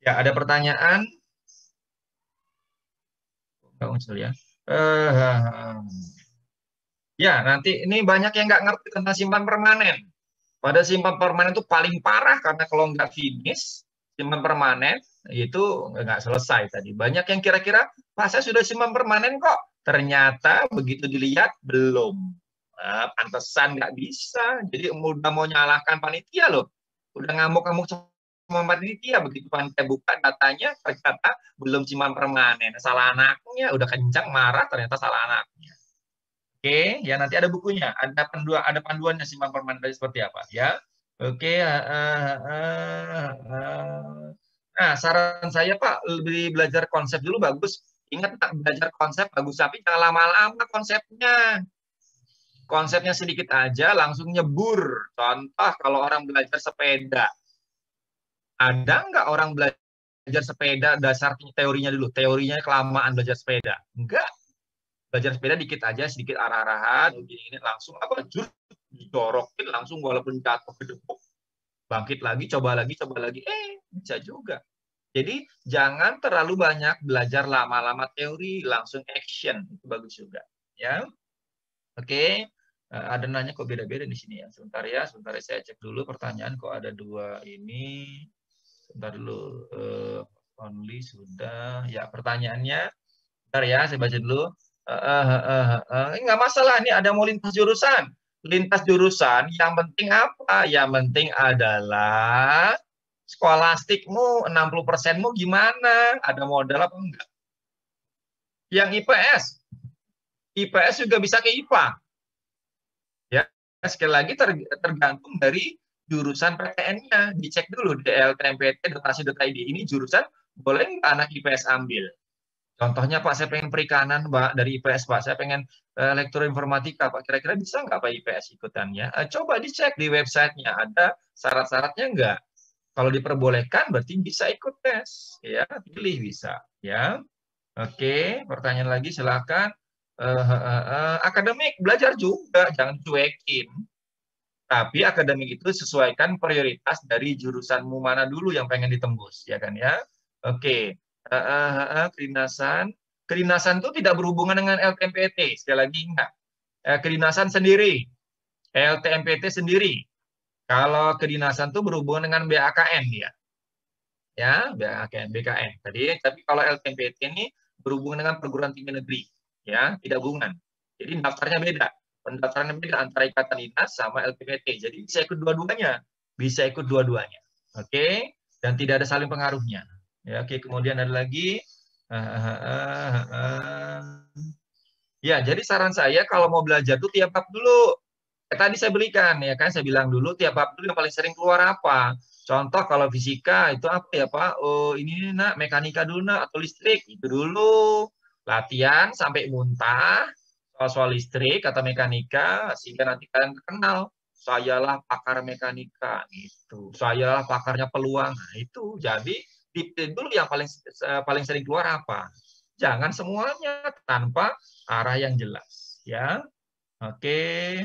Ya, ada pertanyaan. Nggak muncul ya. Ya, nanti ini banyak yang nggak ngerti tentang simpan permanen. Pada simpan permanen itu paling parah karena kalau nggak finish, simpan permanen itu nggak selesai tadi. Banyak yang kira-kira, Pak saya sudah simpan permanen kok. Ternyata begitu dilihat, belum. Nah, pantesan nggak bisa. Jadi udah mau nyalahkan panitia loh. Udah ngamuk-ngamuk sama panitia. Begitu panitia buka datanya, ternyata belum simpan permanen. Salah anaknya, udah kencang marah, ternyata salah anaknya. Oke, ya nanti ada bukunya, ada panduannya simpan permanen seperti apa ya. Oke. Nah, saran saya Pak, lebih belajar konsep dulu bagus. Ingat Pak, belajar konsep bagus, tapi jangan lama-lama konsepnya. Konsepnya sedikit aja, langsung nyebur. Contoh, kalau orang belajar sepeda. Ada nggak orang belajar sepeda dasar teorinya dulu? Teorinya kelamaan belajar sepeda. Enggak. Belajar sepeda dikit aja, sedikit arah-arahan, ini langsung apa? Didorokin langsung walaupun jatuh ke depok. Bangkit lagi, coba lagi, bisa juga. Jadi jangan terlalu banyak belajar lama-lama teori, langsung action, itu bagus juga. Ya, oke. Ada nanya kok beda-beda di sini ya. Sebentar ya, saya cek dulu pertanyaan kok ada dua ini. Sebentar dulu. Only sudah. Ya, pertanyaannya. Bentar ya, saya baca dulu. Nggak masalah, ini ada mau lintas jurusan. Lintas jurusan, yang penting apa? Yang penting adalah skolastikmu, 60%mu gimana? Ada modal apa enggak? Yang IPS juga bisa ke IPA. Ya, sekali lagi tergantung dari jurusan PTN-nya. Dicek dulu di ltmpt.ac.id. Ini jurusan boleh nggak anak IPS ambil? Contohnya Pak, saya pengen perikanan Pak dari IPS Pak, saya pengen lektur informatika Pak, kira-kira bisa nggak Pak IPS ikutannya? Coba dicek di websitenya, ada syarat-syaratnya nggak? Kalau diperbolehkan berarti bisa ikut tes, ya pilih bisa, ya. Oke, pertanyaan lagi silakan. Akademik belajar juga, jangan cuekin. Tapi akademik itu sesuaikan prioritas dari jurusanmu mana dulu yang pengen ditembus, ya kan ya? Oke. Kedinasan. Kedinasan itu tidak berhubungan dengan LTMPT. Sekali lagi enggak. Kedinasan sendiri. LTMPT sendiri. Kalau kedinasan itu berhubungan dengan BAKN dia. Ya, BKN. Tapi kalau LTMPT ini berhubungan dengan perguruan tinggi negeri. Ya, tidak hubungan. Jadi daftarnya beda. Pendaftarannya beda antara ikatan dinas sama LTMPT. Jadi bisa ikut dua-duanya. Oke? Dan tidak ada saling pengaruhnya. Ya, oke, kemudian ada lagi. Ya, jadi saran saya kalau mau belajar tuh tiap bab dulu. Tadi saya belikan ya kan, saya bilang dulu tiap bab dulu yang paling sering keluar apa. Contoh kalau fisika itu apa ya Pak? Oh ini nak mekanika dulu nak atau listrik itu dulu. Latihan sampai muntah soal listrik atau mekanika sehingga nanti kalian kenal. Sayalah pakar mekanika itu. Sayalah pakarnya peluang. Nah, itu. Jadi dipilih dulu yang paling sering keluar apa. Jangan semuanya tanpa arah yang jelas ya. Oke.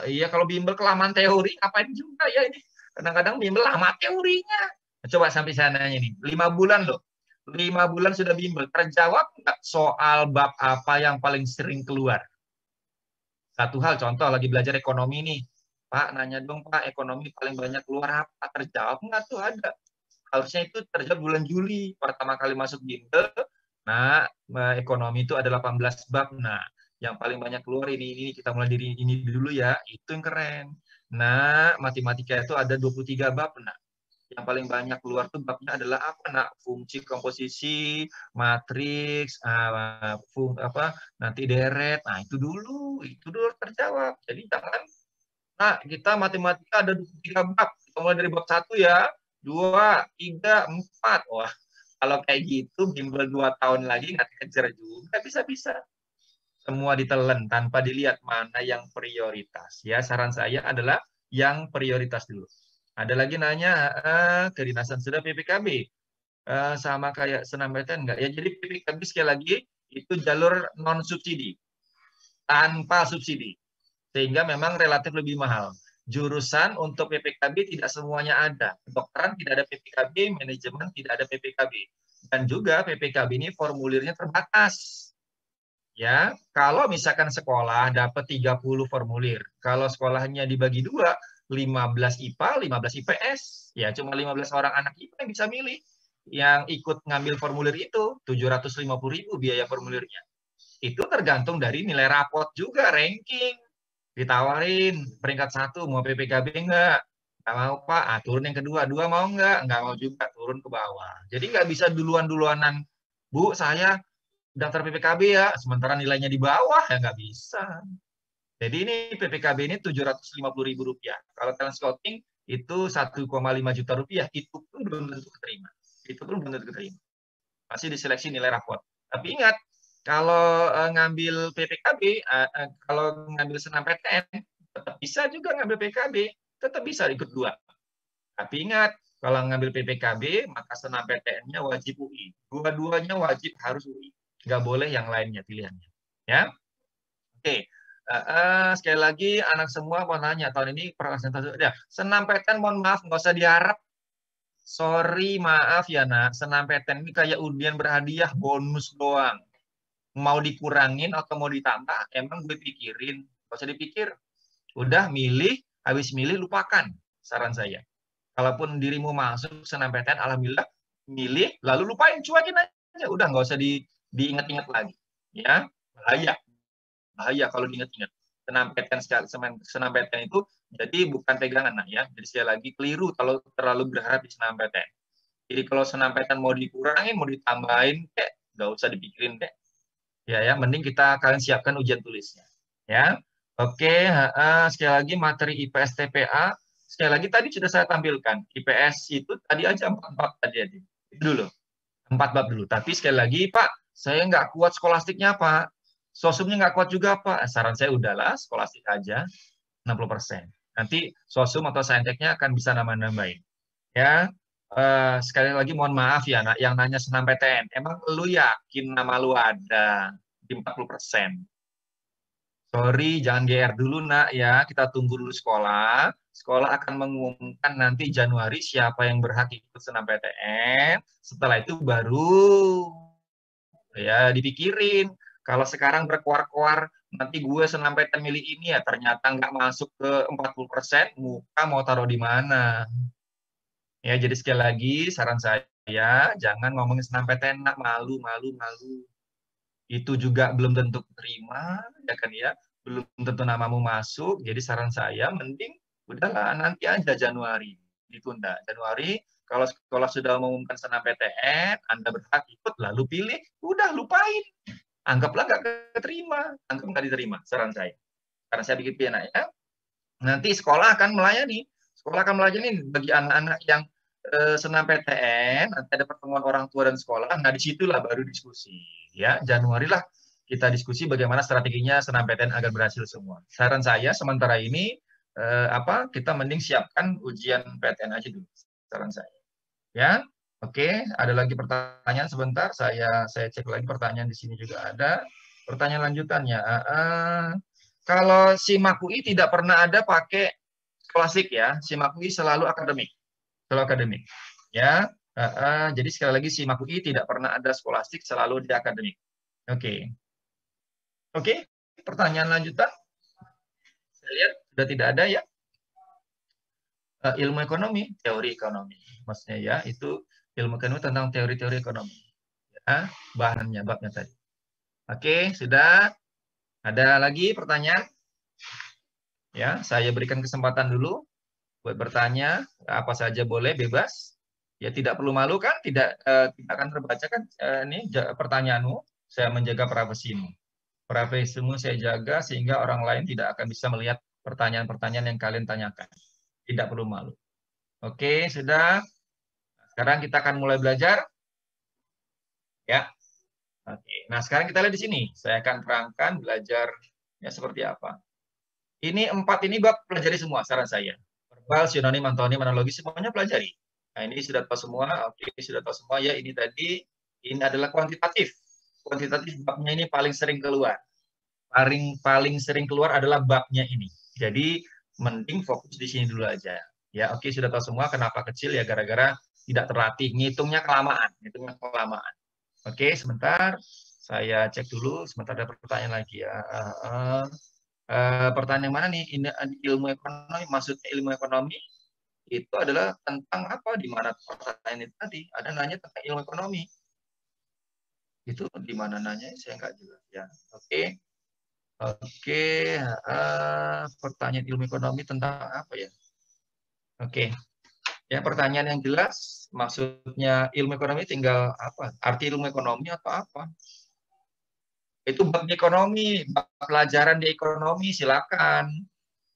Iya kalau bimbel kelamaan teori ngapain juga ya ini. Kadang-kadang bimbel lama teorinya. Coba sampai sana ini 5 bulan loh. 5 bulan sudah bimbel. Terjawab nggak soal bab apa yang paling sering keluar? Satu hal contoh lagi belajar ekonomi nih. Pak nanya dong Pak ekonomi paling banyak keluar apa? Terjawab nggak tuh ada. Harusnya itu terjawab bulan Juli. Pertama kali masuk bimbel. Nah ekonomi itu ada 18 bab. Nah yang paling banyak keluar ini kita mulai dari ini dulu ya, itu yang keren. Nah, matematika itu ada 23 bab. Nah, yang paling banyak keluar tuh babnya adalah apa? Nah, fungsi komposisi, matriks, nanti deret. Nah, itu dulu terjawab. Jadi jangan kita matematika ada 23 bab. Kita mulai dari bab 1 ya. 2, 3, 4. Wah, kalau kayak gitu bimbel 2 tahun lagi nggak kejar juga bisa-bisa. Semua ditelan tanpa dilihat mana yang prioritas. Ya, saran saya adalah yang prioritas dulu. Ada lagi nanya, kedinasan sudah PPKB sama kayak senam PTN enggak? Ya, jadi PPKB sekali lagi itu jalur non subsidi, tanpa subsidi, sehingga memang relatif lebih mahal. Jurusan untuk PPKB tidak semuanya ada. Kedokteran tidak ada PPKB, manajemen tidak ada PPKB. Dan juga PPKB ini formulirnya terbatas. Ya, kalau misalkan sekolah dapat 30 formulir, kalau sekolahnya dibagi 2, 15 IPA, 15 IPS, ya cuma 15 orang anak IPA yang bisa milih. Yang ikut ngambil formulir itu 750.000 biaya formulirnya. Itu tergantung dari nilai rapot juga, ranking. Ditawarin peringkat 1 mau PPKB enggak? Enggak mau Pak, turun yang kedua, 2 mau enggak? Enggak mau juga, turun ke bawah. Jadi enggak bisa duluan-duluanan. Bu, saya daftar PPKB ya, sementara nilainya di bawah ya nggak bisa. Jadi ini PPKB ini Rp750.000. Kalau talent scouting itu 1,5 juta rupiah, itu pun belum tentu keterima. Itu pun belum tentu keterima. Masih diseleksi nilai raport. Tapi ingat, kalau ngambil PPKB, kalau ngambil SNMPTN, tetap bisa juga ngambil PKB, tetap bisa ikut 2. Tapi ingat, kalau ngambil PPKB, maka SNMPTN-nya wajib UI. Dua-duanya wajib harus UI. Nggak boleh yang lainnya pilihannya. Ya, oke. Sekali lagi, anak semua mau nanya, tahun ini persentase ya. SNMPTN, mohon maaf, nggak usah diharap. Sorry, maaf ya nak, SNMPTN ini kayak undian berhadiah, bonus doang. Mau dikurangin atau mau ditambah, emang gue pikirin. Nggak usah dipikir. Udah milih, habis milih lupakan, saran saya. Kalaupun dirimu masuk SNMPTN, alhamdulillah, milih, lalu lupain, cuekin aja. Udah, nggak usah diingat-ingat lagi. Ya, bahaya. Bahaya kalau diingat-ingat. SNMPTN itu jadi bukan pegangan, nah ya. Jadi sekali lagi keliru kalau terlalu berharap di SNMPTN. Jadi kalau SNMPTN mau dikurangin, mau ditambahin, kayak nggak usah dipikirin deh. Ya, mending kalian siapkan ujian tulisnya. Ya, oke. Sekali lagi materi IPS TPA. Sekali lagi tadi sudah saya tampilkan. IPS itu tadi aja 4 bab tadi. Itu dulu. 4 bab dulu. Tapi sekali lagi, Pak, saya nggak kuat skolastiknya, Pak. Sosumnya nggak kuat juga, Pak. Saran saya udahlah, skolastik aja 60%. Nanti sosum atau sainteknya akan bisa nambah-nambahin. Ya, sekali lagi mohon maaf ya, nak, yang nanya SNMPTN. Emang lu yakin nama lu ada di 40%? Sorry, jangan GR dulu, nak, ya. Kita tunggu dulu sekolah. Sekolah akan mengumumkan nanti Januari siapa yang berhak ikut SNMPTN. Setelah itu baru ya dipikirin. Kalau sekarang berkoar-koar, nanti gue SNMPTN milih ini ya, ternyata nggak masuk ke 40%, muka mau taruh di mana? Ya, jadi sekali lagi saran saya, jangan ngomongin SNMPTN, nak, malu. Itu juga belum tentu terima, ya kan ya, belum tentu namamu masuk. Jadi saran saya, mending udahlah nanti aja Januari ditunda. Januari kalau sekolah sudah mengumumkan SNMPTN, Anda berhak ikut, lalu pilih, udah lupain. Anggaplah nggak keterima, anggap nggak diterima, saran saya. Karena saya bikin pilihan ya, nanti sekolah akan melayani bagi anak-anak yang SNMPTN, nanti ada pertemuan orang tua dan sekolah, nah disitulah baru diskusi. Ya, Januari lah kita diskusi bagaimana strateginya SNMPTN agar berhasil semua. Saran saya sementara ini kita mending siapkan ujian PTN aja dulu. Saran saya. Ya, oke. Ada lagi pertanyaan sebentar. Saya cek lagi pertanyaan di sini juga ada. Pertanyaan lanjutannya. Kalau SIMAK UI tidak pernah ada pakai klasik ya. SIMAK UI selalu akademik. Selalu akademik. Ya. Jadi sekali lagi SIMAK UI tidak pernah ada skolastik, selalu di akademik. Oke. Oke. Pertanyaan lanjutan. Saya lihat sudah tidak ada ya. Ilmu ekonomi, teori ekonomi. Maksudnya ya, itu ilmu ekonomi tentang teori-teori ekonomi. Ya, bahannya, babnya tadi. Oke, sudah. Ada lagi pertanyaan? Ya, saya berikan kesempatan dulu buat bertanya, apa saja boleh, bebas. Ya, tidak perlu malu kan? Tidak akan terbaca kan ini pertanyaanmu. Saya menjaga privasimu. Privasimu saya jaga sehingga orang lain tidak akan bisa melihat pertanyaan-pertanyaan yang kalian tanyakan. Tidak perlu malu. Oke, sudah. Sekarang kita akan mulai belajar. Ya. Oke. Nah, sekarang kita lihat di sini. Saya akan terangkan belajarnya seperti apa. Ini 4 ini bab pelajari semua, saran saya. Verbal, sinonim, antonim, analogi, semuanya pelajari. Nah, ini sudah tahu semua. Oke, sudah tahu semua ya. Ini tadi, ini adalah kuantitatif. Kuantitatif babnya ini paling sering keluar. Paling sering keluar adalah babnya ini. Jadi, mending fokus di sini dulu aja. Ya, oke, sudah tahu semua kenapa kecil ya, gara-gara tidak terlatih. Ngitungnya kelamaan. Oke, sebentar. Saya cek dulu. Sebentar ada pertanyaan lagi ya. Pertanyaan yang mana nih? Ini ilmu ekonomi. Maksudnya ilmu ekonomi itu adalah tentang apa? Di mana pertanyaan itu tadi? Ada nanya tentang ilmu ekonomi. Itu di mana nanya? Saya nggak jelas ya. Oke. Pertanyaan ilmu ekonomi tentang apa ya? Oke. Ya, pertanyaan yang jelas, maksudnya ilmu ekonomi tinggal apa? Arti ilmu ekonomi atau apa? Itu bab di ekonomi, bab pelajaran di ekonomi, silakan.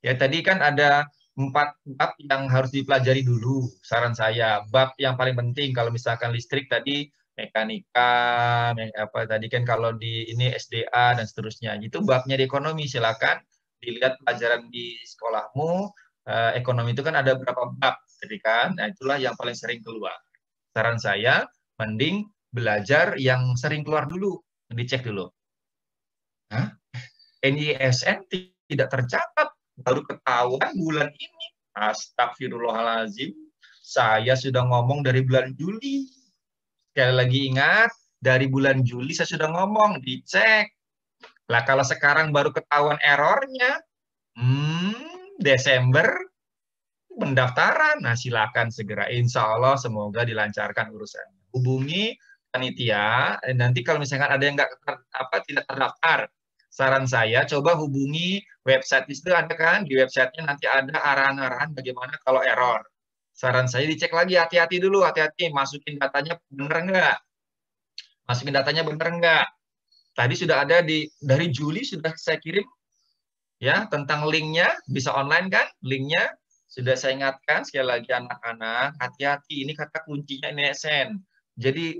Ya tadi kan ada 4 bab yang harus dipelajari dulu, saran saya. Bab yang paling penting kalau misalkan listrik tadi mekanika, apa tadi kan kalau di ini SDA dan seterusnya. Itu babnya di ekonomi, silakan dilihat pelajaran di sekolahmu. Ekonomi itu kan ada berapa bab, jadi kan? Nah, itulah yang paling sering keluar. Saran saya, mending belajar yang sering keluar dulu, dicek dulu. Hah? NISN tidak tercatat, baru ketahuan bulan ini. Astagfirullahaladzim, saya sudah ngomong dari bulan Juli. Sekali lagi ingat, dari bulan Juli saya sudah ngomong, dicek. Lah kalau sekarang baru ketahuan errornya, Desember pendaftaran. Nah silakan segera. Insya Allah semoga dilancarkan urusannya. Hubungi panitia. Nanti kalau misalkan ada yang tidak terdaftar, saran saya coba hubungi website itu ada kan, di websitenya nanti ada arahan-arahan bagaimana kalau error. Saran saya dicek lagi, hati-hati dulu, hati-hati masukin datanya bener nggak, masukin datanya bener nggak. Tadi sudah ada dari Juli sudah saya kirim ya tentang linknya, bisa online kan linknya. Sudah saya ingatkan sekali lagi anak-anak, hati-hati ini kata kuncinya NISN. Jadi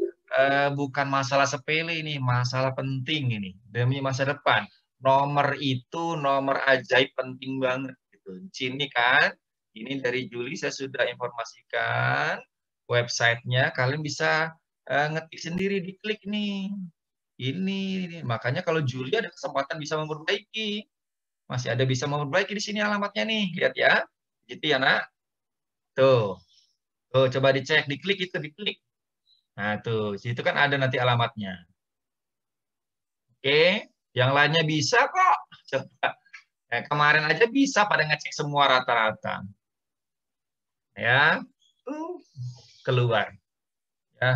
bukan masalah sepele ini, masalah penting ini demi masa depan. Nomor itu nomor ajaib penting banget gitu. Sini kan, ini dari Juli saya sudah informasikan websitenya, kalian bisa ngetik sendiri, diklik nih. Ini makanya kalau Juli ada kesempatan bisa memperbaiki. Masih ada bisa memperbaiki di sini alamatnya nih, lihat ya. Gitu ya, Nak. Tuh. Tuh, coba dicek, diklik itu, diklik. Nah, tuh, situ kan ada nanti alamatnya. Oke, yang lainnya bisa kok. Coba. Kemarin aja bisa pada ngecek semua rata-rata. Ya, tuh, keluar. Ya,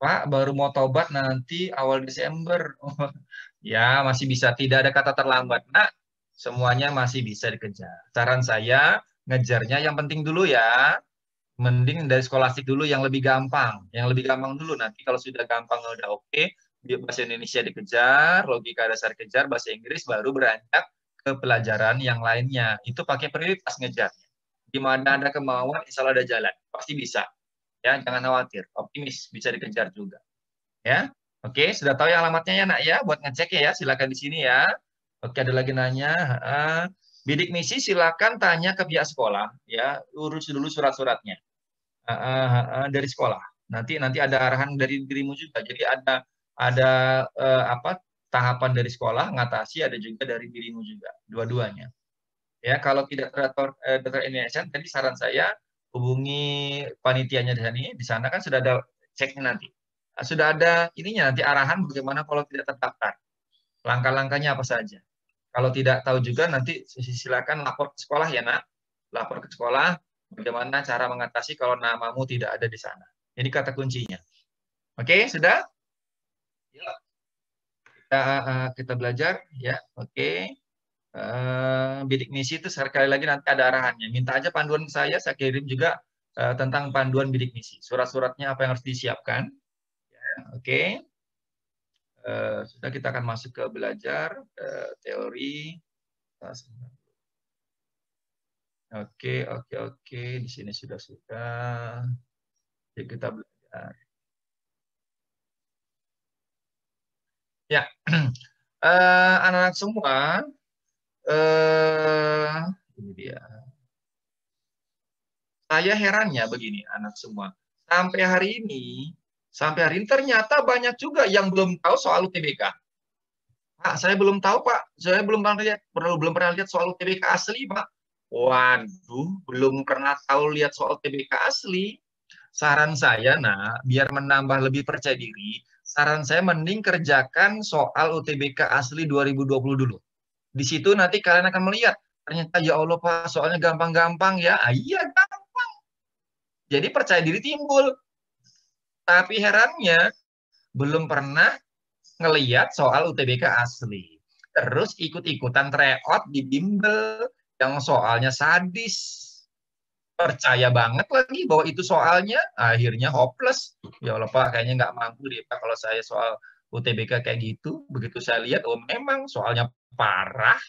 Pak, baru mau tobat nanti awal Desember. Ya, masih bisa. Tidak ada kata terlambat, Nak. Semuanya masih bisa dikejar. Saran saya, ngejarnya yang penting dulu ya. Mending dari skolastik dulu yang lebih gampang. Yang lebih gampang dulu. Nanti kalau sudah gampang, udah oke. Bahasa Indonesia dikejar, logika dasar kejar, bahasa Inggris baru beranjak ke pelajaran yang lainnya. Itu pakai prioritas ngejarnya. Di mana ada kemauan, insya Allah ada jalan. Pasti bisa. Ya, jangan khawatir. Optimis, bisa dikejar juga. Ya, oke, sudah tahu ya alamatnya ya, Nak ya, buat ngecek ya. Silakan di sini ya. Oke, ada lagi nanya. Bidik misi silakan tanya ke pihak sekolah ya, urus dulu surat-suratnya dari sekolah. Nanti ada arahan dari dirimu juga. Jadi ada tahapan dari sekolah ngatasi, ada juga dari dirimu juga, dua-duanya. Ya, kalau tidak terdaftar NISN, tadi saran saya hubungi panitianya di sana kan sudah ada ceknya nanti. Sudah ada ininya nanti arahan bagaimana kalau tidak terdaftar. Langkah-langkahnya apa saja. Kalau tidak tahu juga nanti silakan lapor ke sekolah ya, Nak. Lapor ke sekolah bagaimana cara mengatasi kalau namamu tidak ada di sana. Ini kata kuncinya. Oke, sudah? Yuk. Kita belajar ya. Oke. Bidik misi itu sekali lagi nanti ada arahannya. Minta aja panduan ke saya kirim juga tentang panduan bidik misi. Surat-suratnya apa yang harus disiapkan. Ya, oke. Sudah kita akan masuk ke belajar teori. Oke. Di sini sudah. Jadi kita belajar. Ya, anak-anak semua, ini dia. Saya herannya begini, anak semua. Sampai hari ini ternyata banyak juga yang belum tahu soal UTBK. Pak, saya belum tahu, Pak. Saya belum pernah lihat soal UTBK asli, Pak. Waduh, belum pernah tahu lihat soal UTBK asli. Saran saya, biar menambah lebih percaya diri, saran saya mending kerjakan soal UTBK asli 2020 dulu. Di situ nanti kalian akan melihat, ternyata ya Allah Pak, soalnya gampang-gampang ya. Iya, gampang. Jadi percaya diri timbul. Tapi herannya, belum pernah ngeliat soal UTBK asli. Terus ikut-ikutan tryout di bimbel yang soalnya sadis. percaya banget lagi bahwa itu soalnya, akhirnya hopeless. Ya Allah Pak, kayaknya nggak mampu deh Pak kalau saya soal UTBK kayak gitu. Begitu saya lihat, oh memang soalnya parah,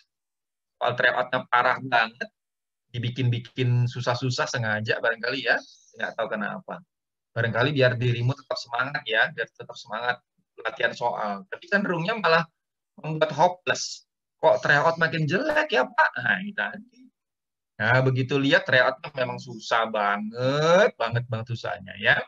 soal tryout-nya parah banget, dibikin-bikin susah-susah sengaja barangkali ya, nggak tahu kenapa. Barangkali biar dirimu tetap semangat ya, biar tetap semangat latihan soal. Tapi cenderungnya malah membuat hopeless. Kok tryout makin jelek ya Pak? Nah, ini tadi. Nah, begitu lihat tryout memang susah banget, banget susahnya ya.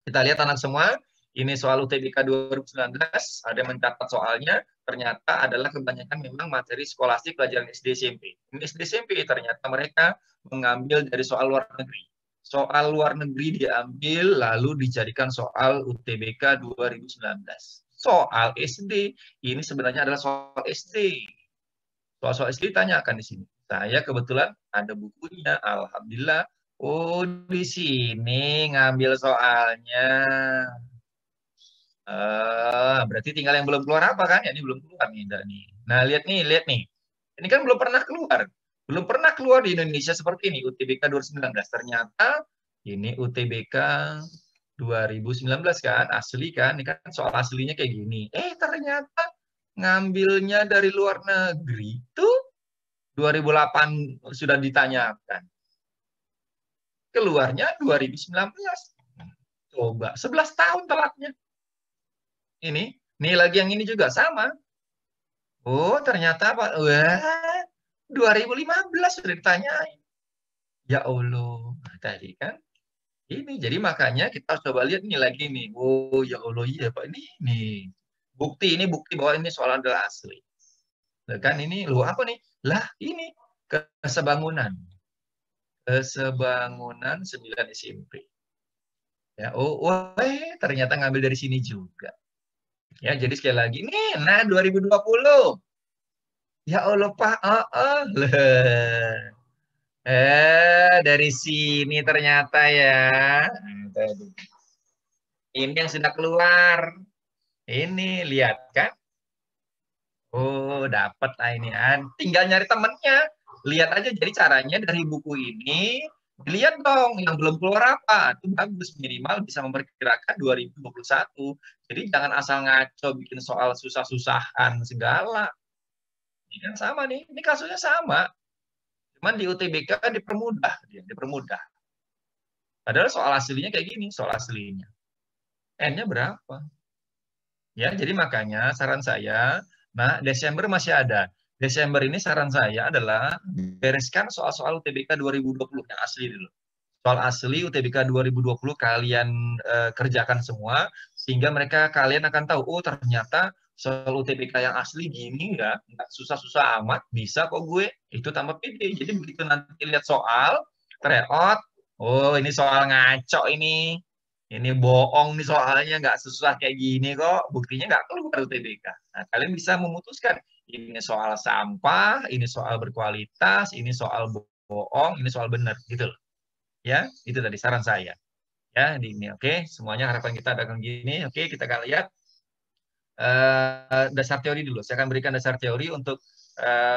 Kita lihat anak semua, ini soal UTBK 2019, ada yang mencatat soalnya, ternyata adalah kebanyakan memang materi skolastik pelajaran SD SMP. Ini SD SMP ternyata mereka mengambil dari soal luar negeri. Soal luar negeri diambil, lalu dijadikan soal UTBK 2019. Soal SD, ini sebenarnya adalah soal SD. Soal-soal SD ditanyakan di sini. Saya kebetulan ada bukunya, alhamdulillah. Oh, di sini ngambil soalnya. Berarti tinggal yang belum keluar apa kan? Ya, ini belum keluar nih, nih. Nah, lihat nih. Ini kan belum pernah keluar. Belum pernah keluar di Indonesia seperti ini, UTBK 2019. Ternyata ini UTBK 2019 kan, asli kan. Ini kan soal aslinya kayak gini. Ternyata ngambilnya dari luar negeri tuh 2008 sudah ditanyakan. Keluarnya 2019. Coba, 11 tahun telatnya. Ini lagi yang ini juga sama. Oh, ternyata Pak, wah, 2015 sudah ditanyain. Ya Allah, tadi kan ini. Jadi makanya kita harus coba lihat nih lagi nih. Oh, ya Allah, iya Pak, ini. Ini bukti bahwa ini soal adalah asli. Kan ini lu apa nih? Lah, ini kesebangunan. Kesebangunan 9 SMP. Ya, ternyata ngambil dari sini juga. Ya, jadi sekali lagi nih, nah 2020. Ya Allah Pak, dari sini ternyata ya. Ini yang sudah keluar. Ini lihat kan? Oh, dapat lah ini. Tinggal nyari temennya. Lihat aja jadi caranya dari buku ini. Lihat dong yang belum keluar apa. Itu bagus, minimal bisa memperkirakan 2021. Jadi jangan asal ngaco bikin soal susah-susahan segala. Ini kan sama nih. Ini kasusnya sama. Cuman di UTBK dipermudah. Padahal soal aslinya kayak gini, soal aslinya. N-nya berapa? Ya, jadi makanya saran saya, nah Desember masih ada. Desember ini saran saya adalah bereskan soal-soal UTBK 2020 yang asli dulu. Soal asli UTBK 2020 kalian kerjakan semua, sehingga kalian akan tahu, oh ternyata soal UTBK yang asli gini ya, nggak susah-susah amat, bisa kok gue, itu tambah pede. Jadi begitu nanti lihat soal, tryout, oh ini soal ngaco ini bohong nih soalnya, nggak susah kayak gini kok, buktinya nggak keluar UTBK. Nah, kalian bisa memutuskan, ini soal sampah, ini soal berkualitas, ini soal bohong, ini soal benar, gitu loh. Ya, itu tadi saran saya. Ya, di ini oke, semuanya harapan kita akan gini. Oke, kita akan lihat dasar teori dulu. Saya akan berikan dasar teori untuk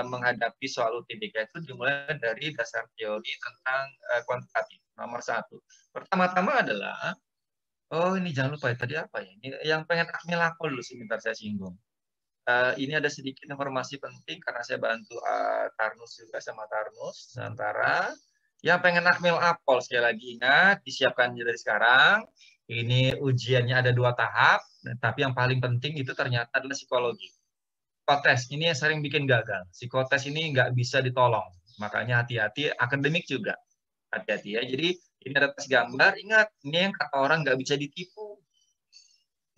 menghadapi soal UTBK itu dimulai dari dasar teori tentang kuantitatif. Nomor 1. Pertama-tama adalah, oh ini jangan lupa ya, tadi apa ya? Ini yang pengen akmil aku dulu sebentar saya singgung. Ini ada sedikit informasi penting karena saya bantu Tarnus juga sama Tarnus Nusantara. Yang pengen akmil apol sekali lagi ingat, disiapkan dari sekarang. Ini ujiannya ada 2 tahap, tapi yang paling penting itu ternyata adalah psikologi. Psikotes ini yang sering bikin gagal. Psikotes ini nggak bisa ditolong, makanya hati-hati. Akademik juga hati-hati ya. Jadi ini ada tes gambar. Ingat, ini yang kata orang nggak bisa ditipu.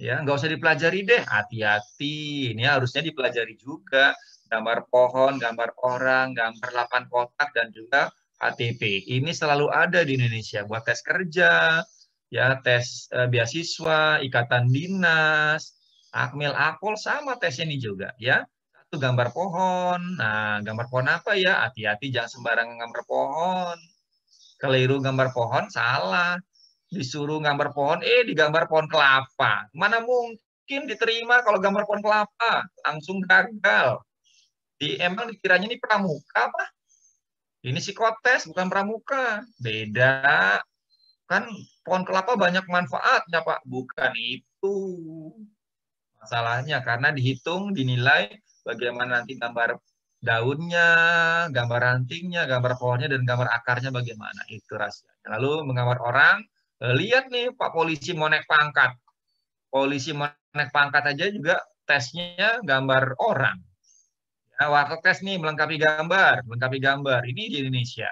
Ya, nggak usah dipelajari deh, hati-hati. Ini harusnya dipelajari juga. Gambar pohon, gambar orang, gambar 8 kotak, dan juga KTP. Ini selalu ada di Indonesia buat tes kerja, ya tes beasiswa, ikatan dinas, akmil akpol sama tes ini juga, ya. Satu gambar pohon. Nah, gambar pohon apa ya? Hati-hati, jangan sembarangan gambar pohon. Keliru gambar pohon, salah. Disuruh gambar pohon, digambar pohon kelapa. Mana mungkin diterima kalau gambar pohon kelapa? Langsung gagal. Emang dikiranya ini pramuka apa? Ini psikotes, bukan pramuka. Beda. Kan pohon kelapa banyak manfaatnya, Pak. Bukan itu masalahnya, karena dihitung, dinilai bagaimana nanti gambar daunnya, gambar rantingnya, gambar pohonnya, dan gambar akarnya bagaimana. Itu rahasianya. Lalu menggambar orang, lihat nih Pak polisi mau naik pangkat. Polisi mau naik pangkat aja juga tesnya gambar orang. Ya, warteg tes nih melengkapi gambar. Ini di Indonesia.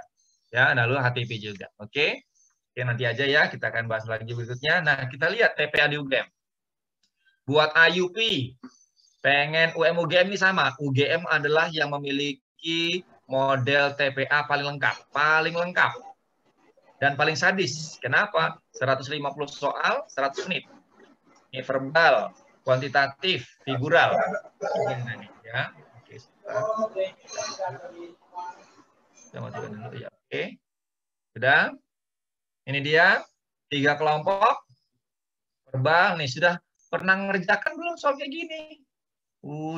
Ya, lalu HTP juga. Oke. Oke, nanti aja ya, kita akan bahas lagi berikutnya. Nah, kita lihat TPA di UGM. Buat IUP, pengen UGM ini sama. UGM adalah yang memiliki model TPA paling lengkap. Dan paling sadis. Kenapa? 150 soal, 100 menit. Ini verbal, kuantitatif, figural. Ya. Oke. Kita matikan dulu ya. Oke. Sudah. Ini dia 3 kelompok. Verbal nih, sudah pernah ngerjakan belum soal kayak gini?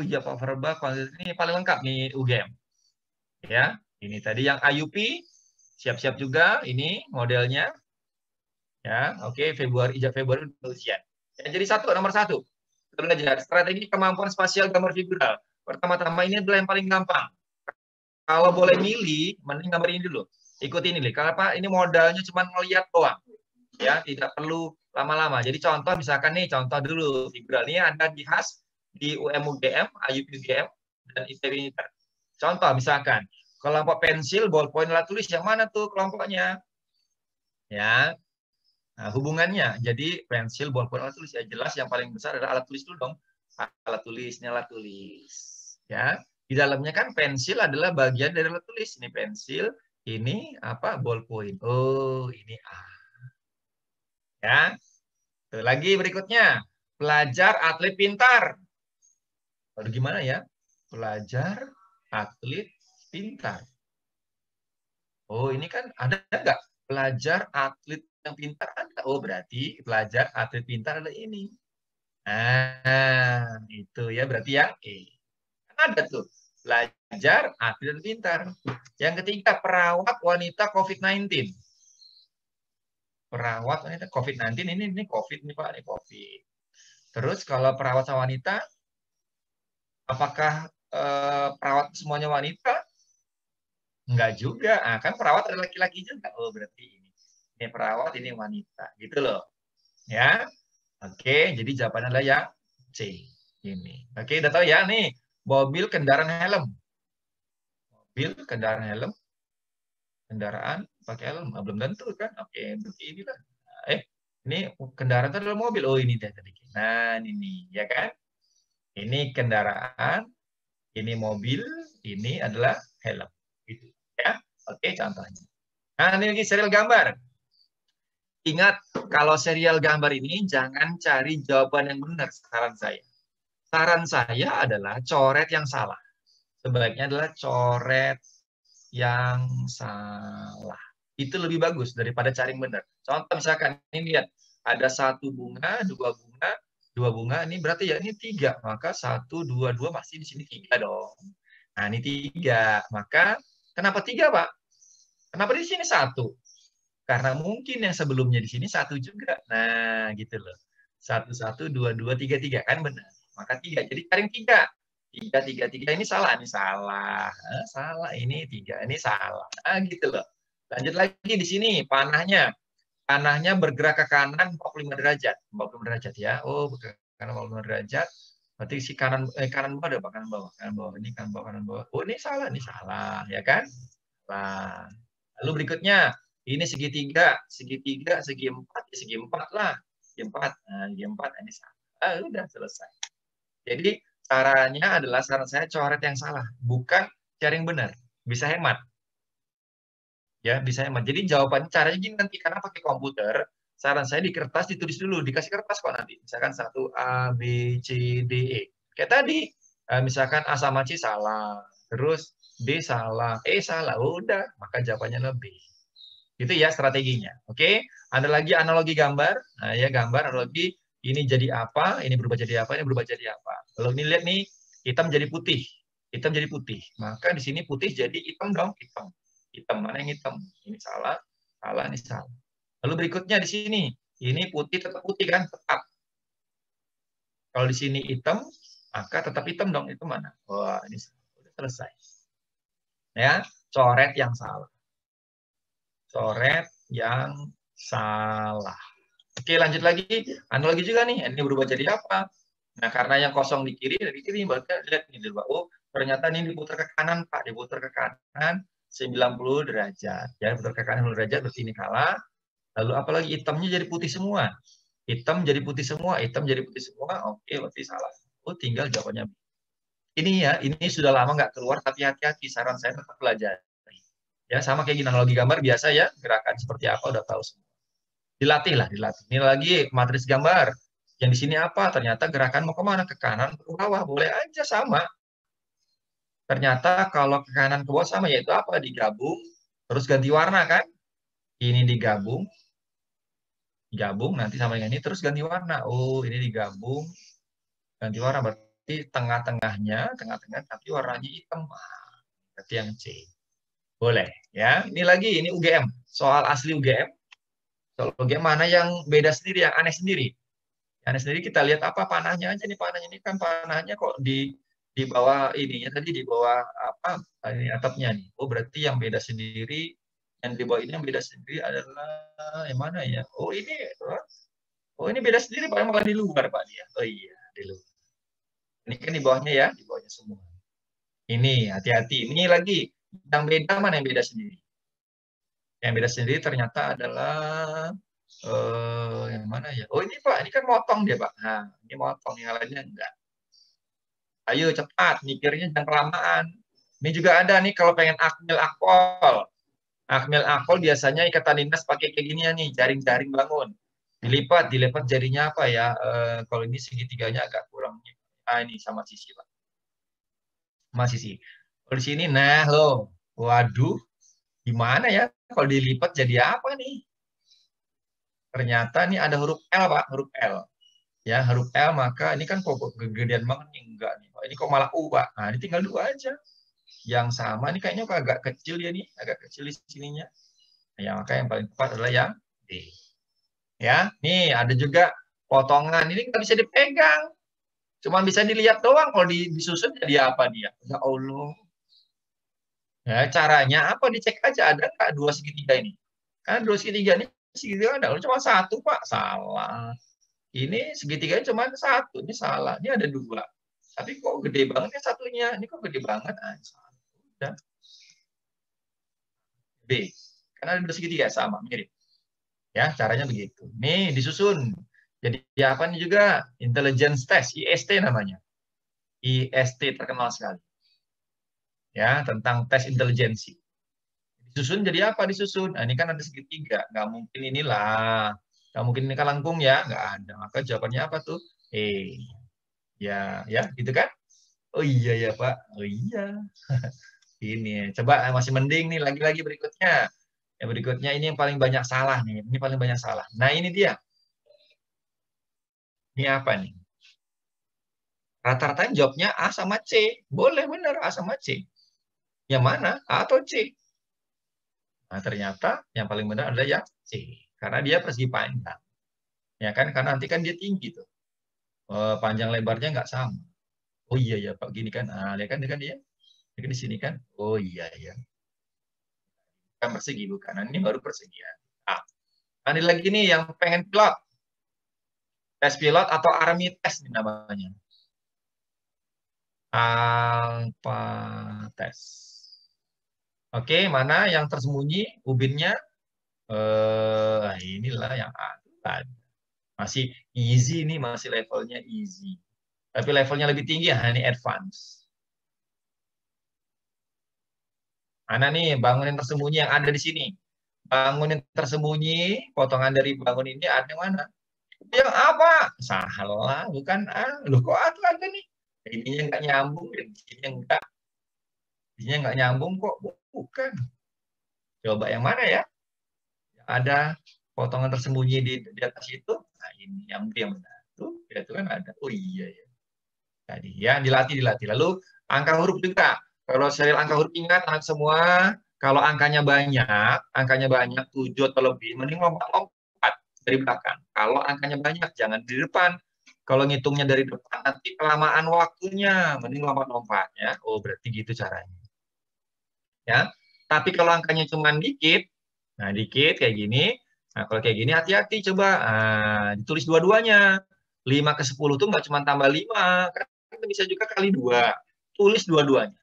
Ya Pak, verbal ini paling lengkap nih UGM. Ya, ini tadi yang IUP, siap-siap juga ini modelnya. Ya, oke, Februari ujian. Ya, jadi nomor satu. Kita belajar strategi kemampuan spasial gambar figural. Pertama-tama ini adalah yang paling gampang. Kalau boleh milih, mending gambar ini dulu. Ikuti ini, karena ini modalnya cuma ngeliat doang. Ya, tidak perlu lama-lama. Jadi contoh misalkan nih, contoh dulu figural ini ada di khas di UGM, IUP UGM, dan ITB. Contoh misalkan kelompok pensil, ballpoint, alat tulis, yang mana tuh kelompoknya? Ya, nah, hubungannya. Jadi pensil, ballpoint, alat tulis ya jelas yang paling besar adalah alat tulis dulu dong. Alat tulis. Ya, di dalamnya kan pensil adalah bagian dari alat tulis. Ini pensil, ini apa? Ballpoint. Oh, ini A. Ya. Tuh, lagi berikutnya, pelajar atlet pintar. Lalu gimana ya? Pelajar atlet pintar. Oh, ini kan ada nggak? Pelajar atlet yang pintar ada. Oh, berarti pelajar atlet pintar adalah ini. Nah, itu ya berarti yang E. Ada tuh. Pelajar atlet pintar. Yang ketiga, perawat wanita COVID-19. Perawat wanita COVID-19 ini COVID nih Pak, ini COVID. Terus kalau perawat wanita, apakah perawat semuanya wanita? Enggak juga. Nah, kan perawat ada laki-laki juga. Oh, berarti ini. Ini perawat, ini wanita. Gitu loh. Ya. Oke, jadi jawabannya adalah yang C. Ini. Oke, udah tahu ya nih. Mobil, kendaraan, helm. Mobil, kendaraan, helm. Kendaraan, pakai helm. Belum tentu kan. Oke, berarti inilah. Ini kendaraan itu adalah mobil. Oh, ini dia tadi. Nah, ini. Ya kan? Ini kendaraan. Ini mobil. Ini adalah helm. Gitu. Ya. Oke, contohnya. Nah, ini lagi serial gambar. Ingat, kalau serial gambar ini jangan cari jawaban yang benar, saran saya. Saran saya adalah coret yang salah. Sebaiknya adalah coret yang salah. Itu lebih bagus daripada cari yang benar. Contoh misalkan, ini lihat. Ada 1 bunga, 2 bunga, 2 bunga. Ini berarti ya ini 3. Maka 1, 2, 2 pasti di sini 3 dong. Nah, ini 3. Maka kenapa 3, Pak? Kenapa di sini 1? Karena mungkin yang sebelumnya di sini 1 juga. Nah, gitu loh. 1, 1, 2, 2, 3, 3. Kan benar. Maka 3. Jadi cari 3. 3, 3, 3. Ini salah. Ini salah. Salah. Ini 3. Ini salah. Nah, gitu loh. Lanjut lagi di sini. Panahnya. Panahnya bergerak ke kanan 45 derajat. 45 derajat ya. Oh, bergerak ke kanan 45 derajat. Berarti si kanan bawah ada apa? Kanan bawah. Kanan bawah. Ini kanan bawah, kanan bawah. Oh, ini salah. Ini salah. Ya kan? Salah. Lalu berikutnya. Ini segitiga, segi 4, segi 4 lah. Segi 4, nah, segi 4 ini salah. Udah selesai. Jadi caranya adalah saran saya coret yang salah, bukan cari yang benar. Bisa hemat. Ya, bisa hemat. Jadi jawabannya caranya gini nanti karena pakai komputer, saran saya di kertas ditulis dulu, dikasih kertas kok nanti. Misalkan 1 A B C D E. Kayak tadi, misalkan A sama C salah, terus D salah, E salah. Udah, maka jawabannya lebih. Itu ya strateginya. Oke, ada lagi analogi gambar. Nah, ya gambar analogi ini jadi apa, ini berubah jadi apa, ini berubah jadi apa. Kalau ini lihat nih, hitam jadi putih. Hitam jadi putih. Maka di sini putih jadi hitam dong, hitam. Hitam, mana yang hitam? Ini salah, ini salah. Lalu berikutnya di sini, ini putih tetap putih kan? Tetap. Kalau di sini hitam, maka tetap hitam dong. Itu mana? Wah, ini sudah selesai. Ya, coret yang salah. Coret yang salah. Oke, lanjut lagi. Analogi juga nih. Ini berubah jadi apa? Nah, karena yang kosong di kiri, berarti lihat nih, oh, ternyata ini diputar ke kanan, Pak. Diputar ke kanan 90 derajat. Ya, diputar ke kanan 90 derajat, berarti ini kalah. Lalu apalagi hitamnya jadi putih semua. Hitam jadi putih semua, hitam jadi putih semua. Oke, berarti salah. Oh, tinggal jawabannya. Ini ya, ini sudah lama nggak keluar, tapi hati-hati. Saran saya tetap pelajari. Ya, sama kayak gini, analogi gambar biasa ya, gerakan seperti apa udah tahu semua. Dilatih lah, dilatih. Ini lagi matris gambar. Yang di sini apa? Ternyata gerakan mau kemana? Ke kanan, ke bawah. Boleh aja sama. Ternyata kalau ke kanan, ke bawah sama, yaitu apa? Digabung, terus ganti warna kan? Ini digabung, nanti sama dengan ini, terus ganti warna. Oh, ini digabung, ganti warna. Berarti tengah-tengahnya, tapi warnanya hitam. Berarti yang C. Boleh. Ya, ini lagi, ini UGM. Soal asli UGM. Soal UGM mana yang beda sendiri, yang aneh sendiri. Aneh sendiri kita lihat apa panahnya aja nih, panahnya ini kan panahnya kok di bawah ininya tadi, di bawah apa ini atapnya nih. Oh, berarti yang beda sendiri, yang di bawah ini yang beda sendiri adalah yang mana ya? Oh ini beda sendiri Pak, malah di luar Pak dia. Oh iya, di luar. Ini kan di bawahnya ya, di bawahnya semua. Ini hati-hati. Ini lagi yang beda, mana yang beda sendiri? Yang beda sendiri ternyata adalah yang mana ya? Oh ini Pak, ini kan motong dia Pak. Nah, ini motong, yang lainnya enggak. Ayo cepat, mikirnya jangan kelamaan. Ini juga ada nih kalau pengen akmil akpol. Akmil akpol biasanya ikatan dinas pakai kayak gini ya nih, jaring-jaring bangun. Dilipat jadinya apa ya? Kalau ini segitiganya agak kurang. Ah ini sama sisi Pak. Sama sisi. Kalau di sini, nah lo, waduh, gimana ya? Kalau dilipat jadi apa nih? Ternyata nih ada huruf L Pak, huruf L. Ya, huruf L, maka ini kan kok kegedean banget nih, enggak nih. Ini kok malah U Pak. Nah ini tinggal 2 aja. Yang sama ini kayaknya kok agak kecil ya nih, agak kecil di sininya. Nah, yang maka yang paling tepat adalah yang D. Ya, nih ada juga potongan ini nggak bisa dipegang, cuma bisa dilihat doang. Kalau disusun jadi apa dia? Ya Allah. Ya, caranya apa? Dicek aja ada nggak 2 segitiga ini? Karena 2 segitiga ini segitiga ada, cuma 1 Pak, salah. Ini segitiganya cuma 1, ini salah. Ini ada 2. Tapi kok gede banget ya satunya? Ini kok gede banget? Ah, salah. Udah. B. Karena ada 2 segitiga sama, mirip. Ya, caranya begitu. Nih, disusun. Jadi apa nih juga? Intelligence Test, IST namanya. IST terkenal sekali. Ya, tentang tes intelijensi. Disusun jadi apa disusun? Nah, ini kan ada segitiga. Nggak mungkin inilah. Nggak mungkin ini kalangkung ya. Nggak ada. Maka jawabannya apa tuh? Ya, gitu kan? Oh iya ya Pak. Oh iya. Ini. Coba masih mending nih. Lagi-lagi berikutnya. Yang berikutnya ini yang paling banyak salah nih. Ini paling banyak salah. Nah, ini dia. Ini apa nih? Rata-rata jawabnya A sama C. Boleh benar A sama C. Yang mana? A atau C? Nah, ternyata yang paling benar adalah yang C. Karena dia persegi panjang. Ya kan? Karena nanti kan dia tinggi tuh. Panjang lebarnya nggak sama. Oh iya ya Pak, gini kan. Nah, lihat kan dia. Dia kan di sini kan. Oh iya ya. Kan persegi bukan. Nah, ini baru persegian. Ah. Nah, ini lagi nih yang pengen pilot. Tes pilot atau army test nih namanya. Alpha test. Oke, mana yang tersembunyi ubinnya? Inilah yang ada. Masih easy nih, masih levelnya easy. Tapi levelnya lebih tinggi ya, ini advance. Mana nih bangun yang tersembunyi yang ada di sini? Bangun yang tersembunyi, potongan dari bangun ini ada yang mana? Yang apa? Salah, bukan A. Loh kok ada nih? Ininya nggak nyambung, ininya nggak nyambung kok. Bukan. Coba yang mana ya? Ada potongan tersembunyi di atas itu. Nah, ini yang benar. Tuh, itu kan ada. Oh iya ya. Tadi ya dilatih. Lalu angka huruf juga. Kalau serial angka huruf ingat anak semua, Kalau angkanya banyak 7 atau lebih, mending lompat-lompat dari belakang. Kalau angkanya banyak, jangan di depan. Kalau ngitungnya dari depan, nanti kelamaan waktunya, mending lompat-lompat ya. Oh, berarti gitu caranya. Ya. Tapi kalau angkanya cuma dikit, nah dikit kayak gini. Nah, kalau kayak gini hati-hati coba ditulis dua-duanya. 5 ke 10 tuh nggak cuma tambah 5, kan bisa juga kali 2. Tulis dua-duanya.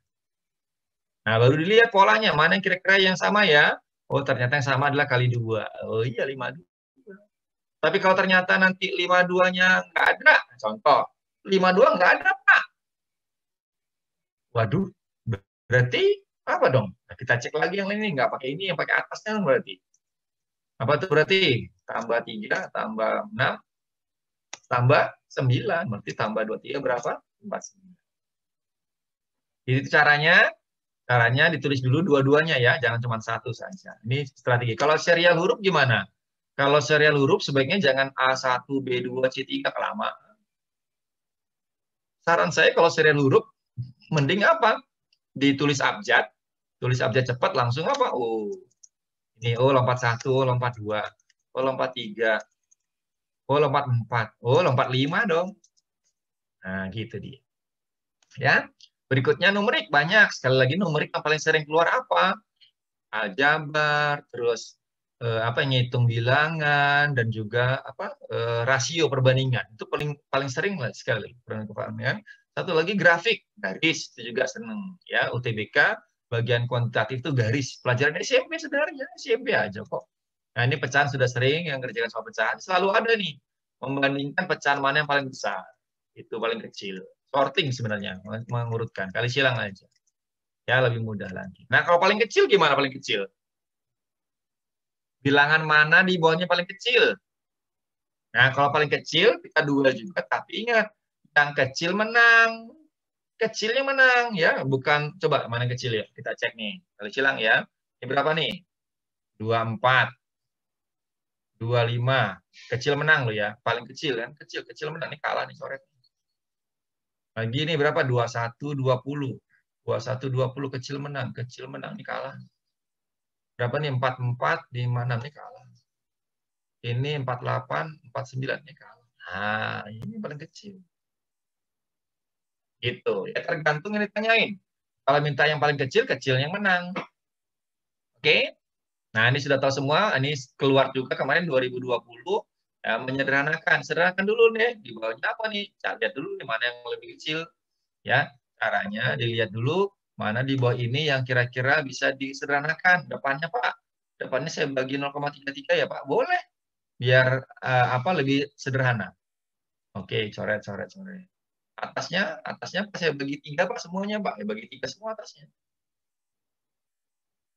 Nah, baru dilihat polanya, mana yang kira-kira yang sama ya. Oh, ternyata yang sama adalah kali 2. Oh iya, 52. Tapi kalau ternyata nanti 52-nya nggak ada, contoh, 52 nggak ada, Pak. Waduh, berarti apa dong? Nah, kita cek lagi yang ini, nggak pakai ini, yang pakai atasnya berarti. Apa tuh berarti? Tambah 3, tambah 6, tambah 9. Berarti tambah 23 berapa? 49. Jadi itu caranya ditulis dulu dua-duanya ya, jangan cuma satu saja. Ini strategi. Kalau serial huruf gimana? Kalau serial huruf sebaiknya jangan A1, B2, C3 kelamaan. Saran saya kalau serial huruf, mending apa? Ditulis abjad. Tulis abjad cepat langsung apa? Oh, ini lompat 1, lompat 2, lompat 3, lompat 4, lompat 5 dong. Nah, gitu dia. Ya. Berikutnya numerik banyak. Sekali lagi numerik yang paling sering keluar apa? Aljabar, terus apa ngitung bilangan dan juga apa rasio perbandingan. Itu paling sering lah sekali perbandingan. Satu lagi grafik, garis itu juga seneng ya. UTBK bagian kuantitatif itu garis. Pelajaran SMP sebenarnya SMP aja kok. Nah, ini pecahan sudah sering yang kerjakan soal pecahan. Selalu ada nih membandingkan pecahan mana yang paling besar. Itu paling kecil. Sorting sebenarnya, mengurutkan. Kali silang aja. Ya, lebih mudah lagi. Nah, kalau paling kecil gimana paling kecil? Bilangan mana di bawahnya paling kecil? Nah, kalau paling kecil, kita 2 juga. Tapi ingat, yang kecil menang. Kecilnya menang, ya. Bukan, coba mana yang kecil ya? Kita cek nih. Kali silang ya. Ini berapa nih? 24. 25. Kecil menang loh ya. Paling kecil kan. Kecil menang. Ini kalah nih, coret. Lagi ini berapa? 21, 20. 21, 20 kecil menang. Kecil menang, ini kalah. Berapa nih? 44, 56 nih kalah. Ini 48, 49 nih kalah. Nah, ini paling kecil. Gitu. Ya tergantung yang ditanyain. Kalau minta yang paling kecil, kecil yang menang. Oke? Nah, ini sudah tahu semua. Ini keluar juga kemarin 2020. Ya, menyederhanakan. Sederhanakan dulu nih. Di bawahnya apa nih? Lihat dulu nih mana yang lebih kecil. Ya, caranya dilihat dulu mana di bawah ini yang kira-kira bisa disederhanakan. Depannya, Pak. Depannya saya bagi 0,33 ya, Pak. Boleh. Biar apa lebih sederhana. Oke, coret. Atasnya saya bagi 3, Pak, semuanya, Pak. Ya, bagi 3 semua atasnya.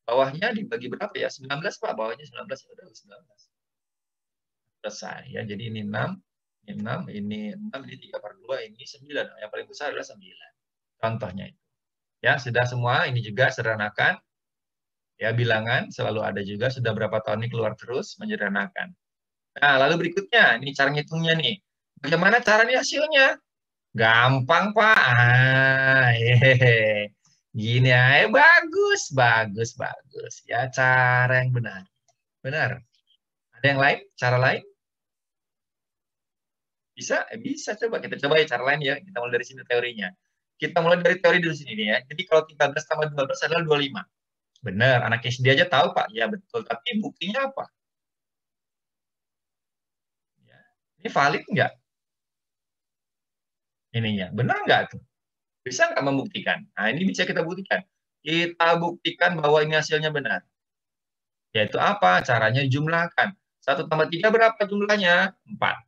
Bawahnya dibagi berapa ya? 19, Pak. Bawahnya 19, ya udah 19. Selesai ya. Jadi ini 6, ini 6, ini 3/2, ini 9. Yang paling besar adalah 9. Contohnya itu. Ya, sudah semua. Ini juga sederhanakan. Ya, bilangan selalu ada juga. Sudah berapa tahun ini keluar terus menyederhanakan. Nah, lalu berikutnya, ini cara ngitungnya nih. Bagaimana cara nih hasilnya? Gampang, Pak. Hehehe. Gini aja, bagus. Ya, cara yang benar. Benar. Ada yang lain? Cara lain? Bisa? Bisa. Coba kita coba ya cara lain ya. Kita mulai dari sini teorinya. Kita mulai dari teori dulu sini ya. Jadi kalau 13 tambah 12 adalah 25. Benar. Anak SD aja tahu, Pak. Ya, betul. Tapi buktinya apa? Ya. Ini valid nggak? Ininya. Benar nggak tuh? Bisa nggak membuktikan? Nah, ini bisa kita buktikan. Kita buktikan bahwa ini hasilnya benar. Yaitu apa? Caranya jumlahkan. 1 tambah 3 berapa jumlahnya? 4.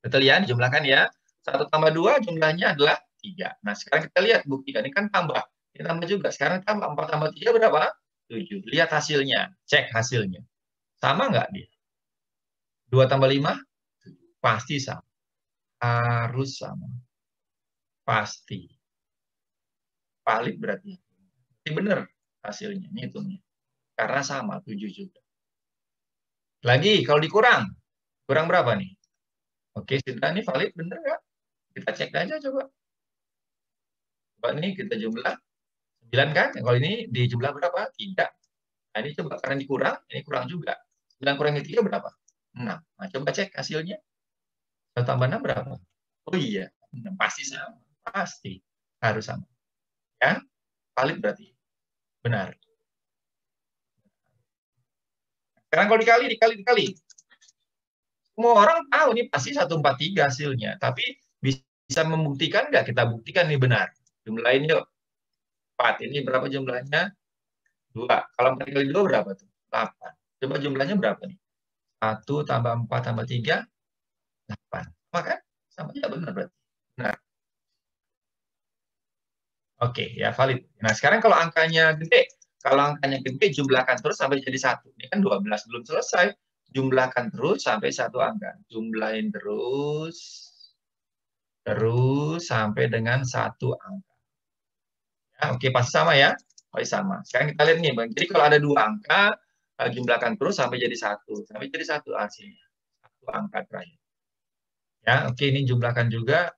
Betul ya? Dijumlahkan ya. 1 tambah 2 jumlahnya adalah 3. Nah, sekarang kita lihat buktikan. Ini kan tambah. Ini tambah juga. Sekarang tambah. 4 tambah 3 berapa? 7. Lihat hasilnya. Cek hasilnya. Sama nggak dia? 2 tambah 5? Pasti sama. Harus sama. Pasti. Valid berarti. Ini benar hasilnya. Ini hitungnya. Karena sama. 7 juga. Lagi, kalau dikurang. Kurang berapa nih? Oke, sudah ini valid, bener nggak? Kita cek aja coba. Coba ini kita jumlah. 9 kan? Kalau ini di jumlah berapa? 3. Nah, ini coba karena dikurang, ini kurang juga. 9 kurangi 3 berapa? 6. Nah, coba cek hasilnya. 1 tambah 6 berapa? Oh iya, 6. Pasti sama. Pasti. Harus sama. Ya, valid berarti. Benar. Sekarang kalau dikali. Semua orang tahu ini pasti 143 hasilnya. Tapi bisa membuktikan nggak? Kita buktikan ini benar. Jumlahin yuk. 4. Ini berapa jumlahnya? 2. Kalau 4 kali 2 berapa tuh? 8. Coba jumlahnya berapa nih? 1 tambah 4 tambah 3, 8. Sama kan? Sama ya, benar berarti. Nah, oke, ya valid. Nah, sekarang kalau angkanya gede, jumlahkan terus sampai jadi 1. Ini kan 12 belum selesai. Jumlahkan terus sampai 1 angka. Jumlahin terus sampai dengan 1 angka. Ya, oke, pasti sama ya. Pasti sama. Sekarang kita lihat nih, Bang. Jadi kalau ada 2 angka, jumlahkan terus sampai jadi 1. Sampai jadi 1 hasilnya. 1 angka terakhir. Ya, oke, ini jumlahkan juga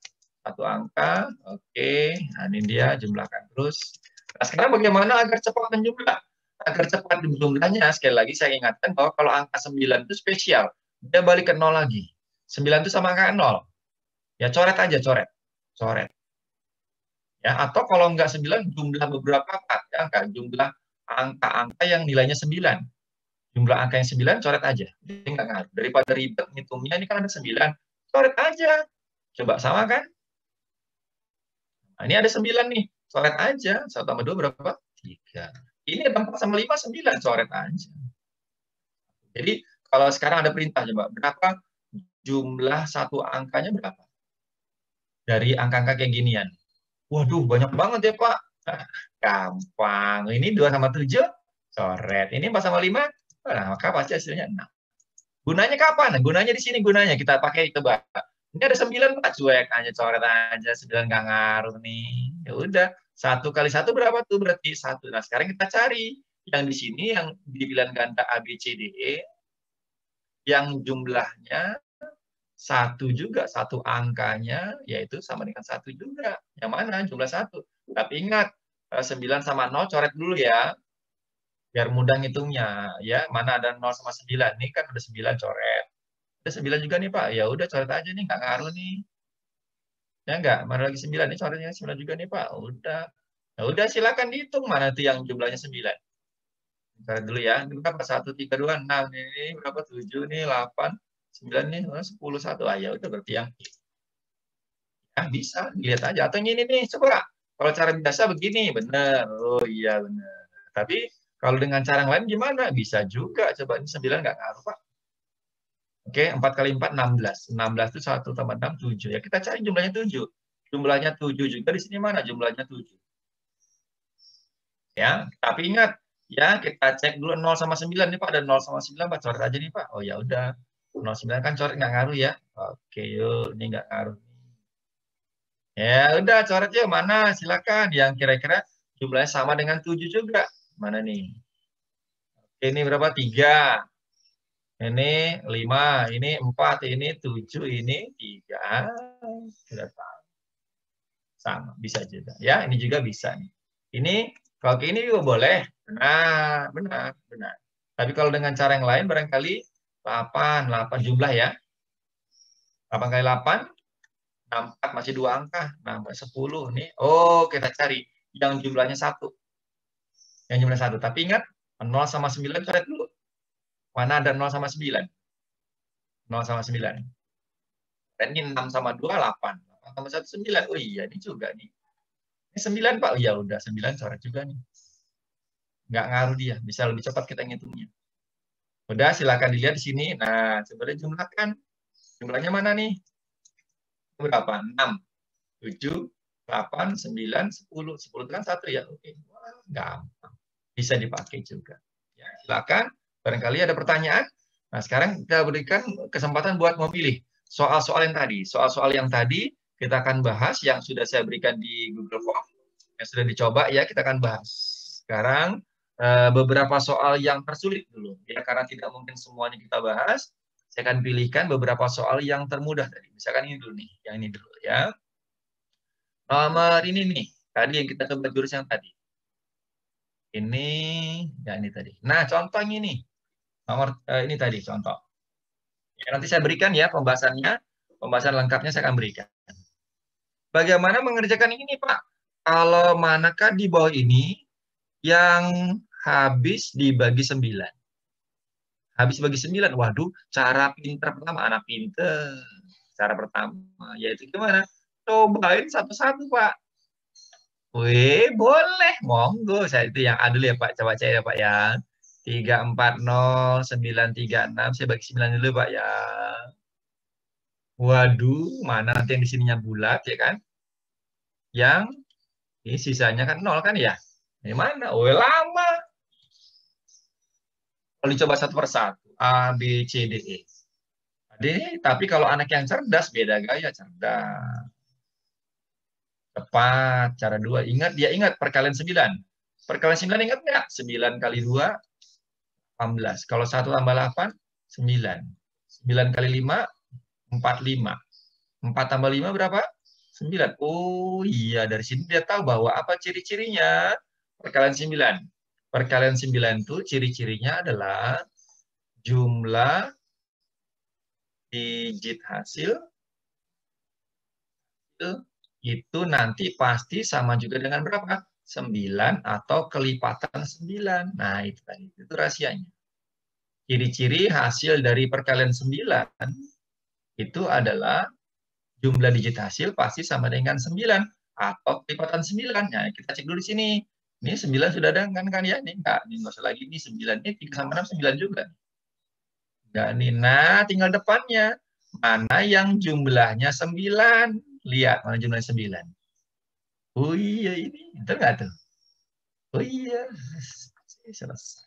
1 angka. Oke, nah ini dia jumlahkan terus. Nah, sekarang bagaimana agar cepat menjumlah? Agar cepat jumlahnya, sekali lagi saya ingatkan bahwa kalau angka 9 itu spesial. Dia balik ke 0 lagi. 9 itu sama angka 0. Ya, coret aja, coret. Coret. Ya, atau kalau enggak 9, jumlah beberapa angka. Jumlah angka-angka yang nilainya 9. Jumlah angka yang 9, coret aja. Jadi enggak ngaruh. Daripada ribet ngitungnya, ini kan ada 9. Coret aja. Coba, sama kan? Nah, ini ada 9 nih. Coret aja. 1 tambah 2 berapa? 3. Ini ada 4 sama 5, 9. Coret aja. Jadi, kalau sekarang ada perintah, coba. Berapa jumlah satu angkanya berapa? Dari angka-angka kayak ginian. Waduh, banyak banget ya, Pak. Gampang. Ini 2 sama 7, coret. Ini 4 sama 5, nah, maka pasti hasilnya 6. Gunanya kapan? Gunanya di sini gunanya. Kita pakai, coba. Ini ada 9, Pak. Cuek aja, coret aja. 9 nggak ngaruh nih. Ya udah. 1 kali 1 berapa tuh? Berarti 1. Nah, sekarang kita cari. Yang di sini, yang di bilangan ganda A, B, C, D, E, yang jumlahnya 1 juga, 1 angkanya, yaitu sama dengan 1 juga. Yang mana? Jumlah 1. Tapi ingat, 9 sama 0 coret dulu ya. Biar mudah ngitungnya. Ya, mana ada 0 sama 9. Ini kan ada 9 coret. Ada 9 juga nih, Pak. Ya udah coret aja nih, nggak ngaruh nih. Ya enggak? Mana lagi 9 nih, coretnya 9 juga nih, Pak. Udah. Ya udah, silakan dihitung mana itu yang jumlahnya 9. Coret dulu ya. Ini berapa? 1, 3, 2, 6. Ini berapa? 7 nih, 8, 9 nih, 10, 1. Ah, ya udah berarti yang ah, bisa, lihat aja. Atau yang ini nih, coba. Kalau cara biasa begini, benar. Oh iya, benar. Tapi kalau dengan cara yang lain gimana? Bisa juga. Coba ini 9 nggak ngaruh, Pak. Oke, 4 kali 4, 16. 16 itu 1 tambah 6, 7. Ya, kita cari jumlahnya 7. Jumlahnya 7 juga di sini mana? Jumlahnya 7. Ya, tapi ingat, ya kita cek dulu 0 sama 9. Nih, Pak, ada 0 sama 9, Pak. Coret aja nih, Pak. Oh, ya udah. 0, 9 kan coret nggak ngaruh ya. Oke, yuk. Ini nggak ngaruh. Ya udah, coret yuk. Mana? Silakan. Yang kira-kira jumlahnya sama dengan 7 juga. Mana nih? Ini berapa? 3. Ini 5. Ini 4. Ini 7. Ini 3. Sudah tahu. Sama. Bisa juga. Ya, ini juga bisa nih. Ini, kalau ini juga boleh. Benar, benar, benar. Tapi kalau dengan cara yang lain, barangkali 8. 8 jumlah ya. 8 kali 8. 4 masih 2 angka, nambah 10 nih. Oh, kita cari yang jumlahnya 1. Yang jumlah 1. Tapi ingat, 0 sama 9 coret dulu. Mana ada 0 sama 9? 0 sama 9. Dan ini 6 sama 2, 8. 8 sama 1, 9. Oh iya, ini juga nih. Ini 9, Pak. Oh, ya udah, 9 coret juga nih. Nggak ngaruh dia. Bisa lebih cepat kita ngitungnya. Udah, silakan dilihat di sini. Nah, coba jumlahkan. Jumlahnya mana nih? Berapa? 6. 7, 8, 9, 10. 10 itu kan 1 ya. Oke. Wah, gampang. Bisa dipakai juga. Ya, silakan. Barangkali ada pertanyaan. Nah, sekarang kita berikan kesempatan buat memilih soal-soal yang tadi. Soal-soal yang tadi kita akan bahas yang sudah saya berikan di Google Form. Yang sudah dicoba ya, kita akan bahas. Sekarang beberapa soal yang tersulit dulu. Ya, karena tidak mungkin semuanya kita bahas. Saya akan pilihkan beberapa soal yang termudah tadi. Misalkan ini dulu nih. Yang ini dulu ya. Nomor ini nih. Tadi yang kita coba jurus yang tadi. Ini, ya ini tadi. Nah, contohnya ini. Nomor ini tadi contoh. Ya, nanti saya berikan ya pembahasannya. Pembahasan lengkapnya saya akan berikan. Bagaimana mengerjakan ini, Pak? Kalau manakah di bawah ini yang habis dibagi 9? Habis bagi 9. Waduh, cara pinter pertama. Anak pinter. Cara pertama. Yaitu gimana? Cobain satu-satu, Pak. Wih, boleh. Monggo. Saya itu yang A dulu ya, Pak. Coba saya ya, Pak ya. 340 936. Saya bagi 9 dulu, Pak ya. Waduh, mana nanti yang di sininya bulat ya kan? Yang ini sisanya kan 0 kan ya? Ini mana? Oh, lama. Kalau dicoba satu persatu. A, B, C, D, E. Tapi kalau anak yang cerdas, beda gaya. Cerdas. Tepat. Cara 2. Ingat, dia ingat perkalian 9. Perkalian 9 ingat nggak? 9 kali 2, 18. Kalau 1 tambah 8, 9. 9 kali 5, 45. 4 tambah 5 berapa? 9. Oh iya, dari sini dia tahu bahwa apa ciri-cirinya? Perkalian 9. Perkalian 9 itu ciri-cirinya adalah jumlah digit hasil itu nanti pasti sama juga dengan berapa? 9 atau kelipatan 9. Nah, itu tadi. Itu rahasianya. Ciri-ciri hasil dari perkalian 9 itu adalah jumlah digit hasil pasti sama dengan 9 atau kelipatan 9. Nah, kita cek dulu di sini. Ini 9 sudah ada kan ya? Ini enggak usah lagi. Ini 9. Ini 3 sama 6, 9 juga. Enggak nih. Nah, tinggal depannya. Mana yang jumlahnya 9? Lihat, mana jumlahnya 9. Oh iya, ini. Betul nggak tuh? Oh iya. Selesai.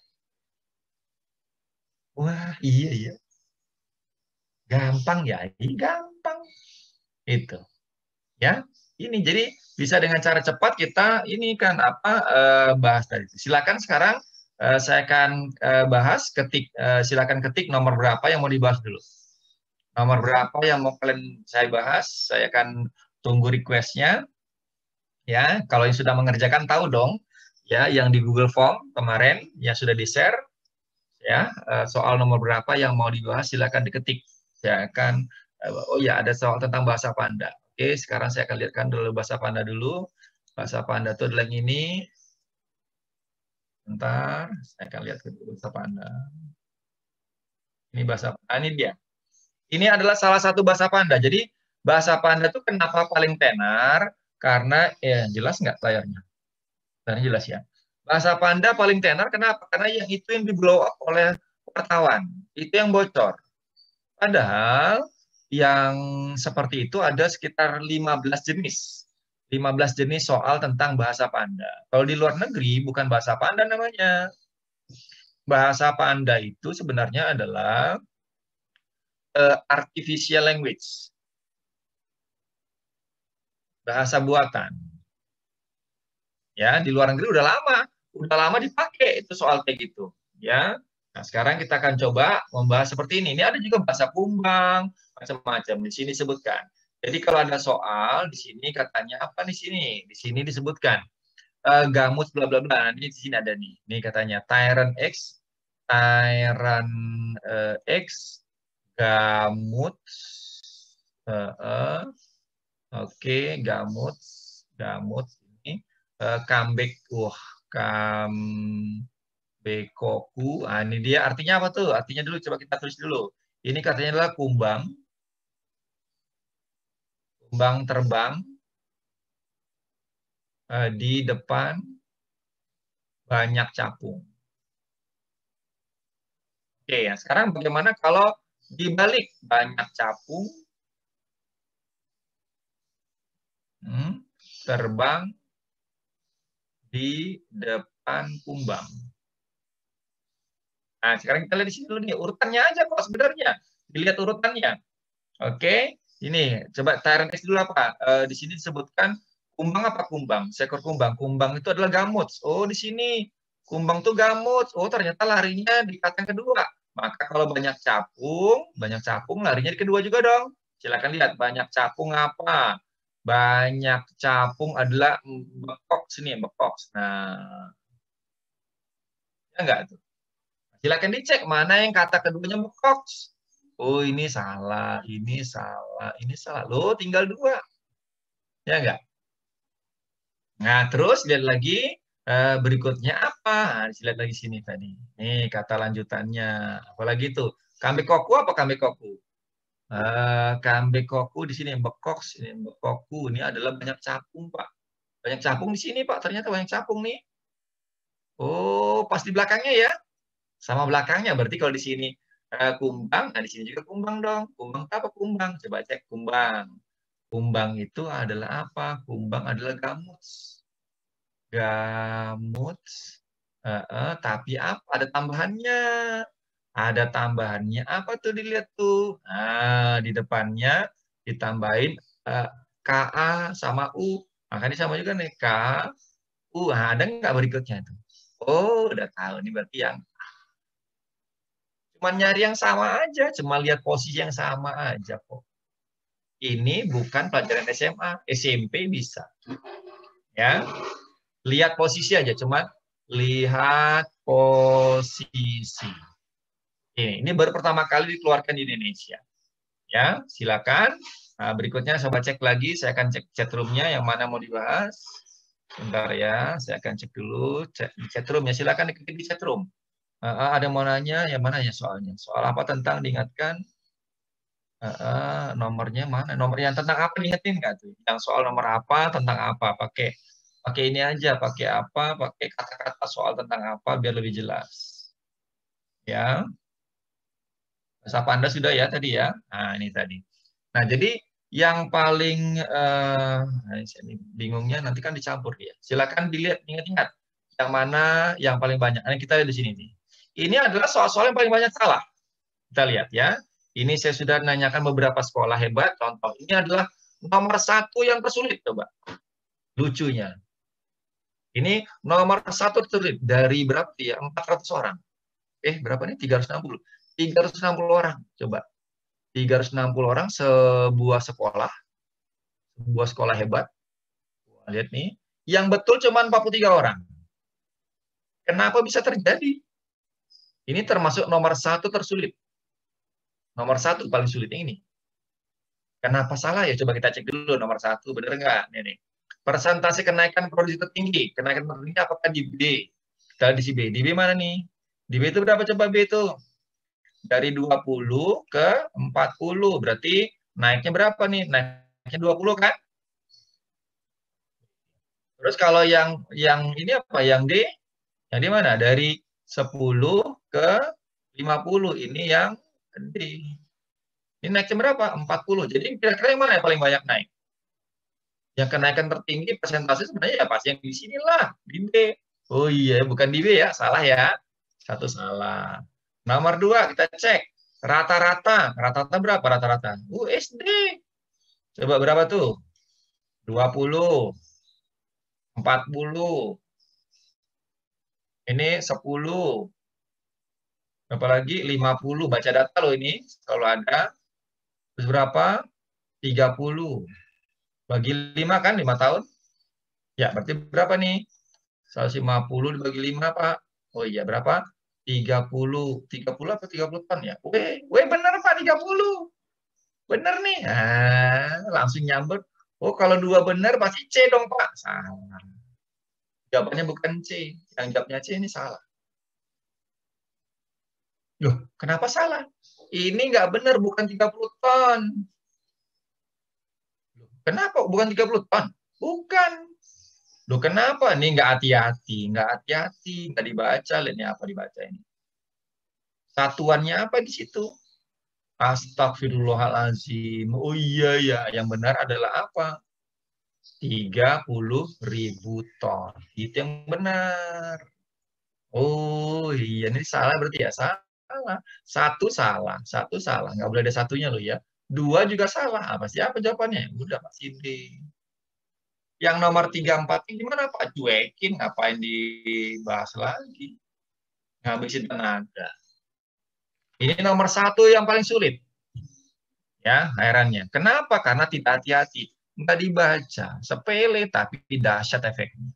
Wah, iya, iya. Gampang ya? Ini gampang. Itu. Ya, ini jadi bisa dengan cara cepat kita ini kan apa bahas tadi. Silakan sekarang saya akan bahas silakan ketik nomor berapa yang mau dibahas dulu. Nomor berapa yang mau kalian saya bahas, saya akan tunggu request-nya. Ya, kalau yang sudah mengerjakan tahu dong ya yang di Google Form kemarin yang sudah di-share ya soal nomor berapa yang mau dibahas silakan diketik. Saya akan oh ya ada soal tentang bahasa Panda. Oke, sekarang saya akan lihatkan dulu bahasa Panda dulu. Bahasa Panda itu adalah yang ini. Bentar, saya akan lihat dulu bahasa Panda. Ini bahasa Panda, ini dia. Ini adalah salah satu bahasa Panda. Jadi bahasa Panda itu kenapa paling tenar? Karena jelas nggak layarnya? Layarnya jelas ya. Bahasa Panda paling tenar kenapa? Karena yang itu yang di blow up oleh wartawan. Itu yang bocor. Padahal yang seperti itu ada sekitar 15 jenis. 15 jenis soal tentang bahasa Panda. Kalau di luar negeri bukan bahasa Panda namanya. Bahasa Panda itu sebenarnya adalah artificial language. Bahasa buatan. Ya, di luar negeri udah lama dipakai itu soal kayak gitu, ya. Nah, sekarang kita akan coba membahas seperti ini. Ini ada juga bahasa kumbang, macam-macam. Di sini disebutkan. Jadi kalau ada soal di sini katanya apa di sini? Di sini disebutkan gamut bla bla bla. Ini di sini ada nih. Ini katanya Tyrant X, gamut, oke, gamut ini comeback, Kambekoku. Ah, ini dia artinya apa tuh? Artinya dulu coba kita tulis dulu. Ini katanya adalah kumbang terbang di depan banyak capung. Oke, ya. Sekarang bagaimana kalau dibalik banyak capung terbang di depan kumbang. Nah, sekarang kita lihat di sini dulu nih, urutannya aja kok sebenarnya. Dilihat urutannya. Oke, ini coba Tyrant X dulu apa? Di sini disebutkan kumbang apa kumbang? Seekor kumbang. Kumbang itu adalah gamut. Oh, di sini kumbang tuh gamut. Oh, ternyata larinya di kata yang kedua. Maka kalau banyak capung larinya di kedua juga dong. Silakan lihat banyak capung apa? Banyak capung adalah bekok sini, bekok. Nah, enggak tuh? Silakan dicek mana yang kata keduanya bekok. Oh, ini salah, ini salah, ini salah. Loh, tinggal 2. Ya enggak? Nah, terus lihat lagi berikutnya apa? Nah, lihat lagi sini tadi. Nih, kata lanjutannya. Apalagi itu? Kambekoku apa kambekoku? Kambekoku di sini bekok, ini bekoku. Ini adalah banyak capung, Pak. Banyak capung di sini, Pak. Ternyata banyak capung nih. Oh, pas di belakangnya ya. Sama belakangnya. Berarti kalau di sini kumbang, nah di sini juga kumbang dong. Kumbang apa kumbang? Coba cek kumbang. Kumbang itu adalah apa? Kumbang adalah gamus. Gamus. Tapi apa? Ada tambahannya. Ada tambahannya. Apa tuh dilihat tuh? Nah, di depannya ditambahin KA sama U. Makanya sama juga nih. K, U. Nah, ada nggak berikutnya tuh? Oh, udah tahu. Ini berarti yang cuma nyari yang sama aja. Cuma lihat posisi yang sama aja kok. Ini bukan pelajaran SMA. SMP bisa. Ya, lihat posisi aja. Cuma lihat posisi. Ini baru pertama kali dikeluarkan di Indonesia. Ya, silakan. Nah, berikutnya saya cek lagi. Saya akan cek chatroomnya yang mana mau dibahas. Bentar ya, saya akan cek dulu chatroomnya. Silakan diketik di chatroom. Ada mau nanya, yang mana ya soalnya? Soal apa tentang diingatkan? Nomornya mana? Nomor yang tentang apa diingetin nggak tuh? Yang soal nomor apa, tentang apa? Pakai ini aja, pakai apa? Pakai kata-kata soal tentang apa biar lebih jelas. Ya. Sapa Anda sudah ya tadi ya. Nah, ini tadi. Nah, jadi yang paling bingungnya nanti kan dicampur dia. Silakan dilihat, ingat-ingat yang mana yang paling banyak. Nah, kita lihat di sini nih. Ini adalah soal-soal yang paling banyak salah. Kita lihat ya. Ini saya sudah nanyakan beberapa sekolah hebat. Contoh, ini adalah nomor 1 yang tersulit, coba. Lucunya. Ini nomor 1 tersulit dari berapa ya? 400 orang. Berapa nih? 360. 360 orang, coba. 360 orang sebuah sekolah hebat. Lihat nih, yang betul cuma 43 orang. Kenapa bisa terjadi? Ini termasuk nomor 1 tersulit. Nomor 1 paling sulitnya ini. Kenapa salah ya? Coba kita cek dulu nomor 1, benar nggak? Nih. Persentase kenaikan produksi tertinggi. Kenaikan tertinggi apakah di B? Kita di B. Di B mana nih? Di B itu berapa coba B itu? Dari 20 ke 40. Berarti naiknya berapa nih? Naiknya 20 kan? Terus kalau yang ini apa? Yang D? Yang di mana? Dari 10 ke 50. Ini yang D. Ini naiknya berapa? 40. Jadi kira-kira yang mana yang paling banyak naik? Yang kenaikan tertinggi persentase sebenarnya ya pasti yang di sinilah, di B. Oh iya, bukan di B ya, salah ya. 1 salah. Nomor 2 kita cek. Rata-rata. Rata-rata berapa rata-rata? SD. Coba berapa tuh? 20. 40. Ini 10. Berapa lagi? 50. Baca data loh ini. Kalau ada. Terus berapa? 30. Bagi 5 kan? 5 tahun. Ya, berarti berapa nih? 150 dibagi 5, Pak. Oh iya, berapa? 30. 30 apa 30 ton ya? Bener, Pak, 30. Bener nih. Langsung nyambut. Oh, kalau 2 bener pasti C dong, Pak. Salah. Jawabannya bukan C. Yang jawabnya C ini salah. Loh, kenapa salah? Ini nggak benar, bukan 30 ton. Kenapa bukan 30 ton? Bukan. Loh, kenapa? Ini nggak hati-hati. Nggak hati-hati. Nggak dibaca. Lihat ini apa dibaca ini. Satuannya apa di situ? Astagfirullahaladzim. Oh iya ya, yang benar adalah apa? 30.000 ton. Itu yang benar. Oh iya, ini salah berarti ya? Salah. Satu salah. Nggak boleh ada satunya loh ya. 2 juga salah. Apa siapa jawabannya? Udah Pak Cindy. Yang nomor 3, 4 ini gimana Pak? Cuekin, ngapain dibahas lagi? Ngabisin tenaga. Ini nomor 1 yang paling sulit. Ya, herannya. Kenapa? Karena tidak hati-hati. Nggak dibaca. Sepele, tapi dahsyat efeknya.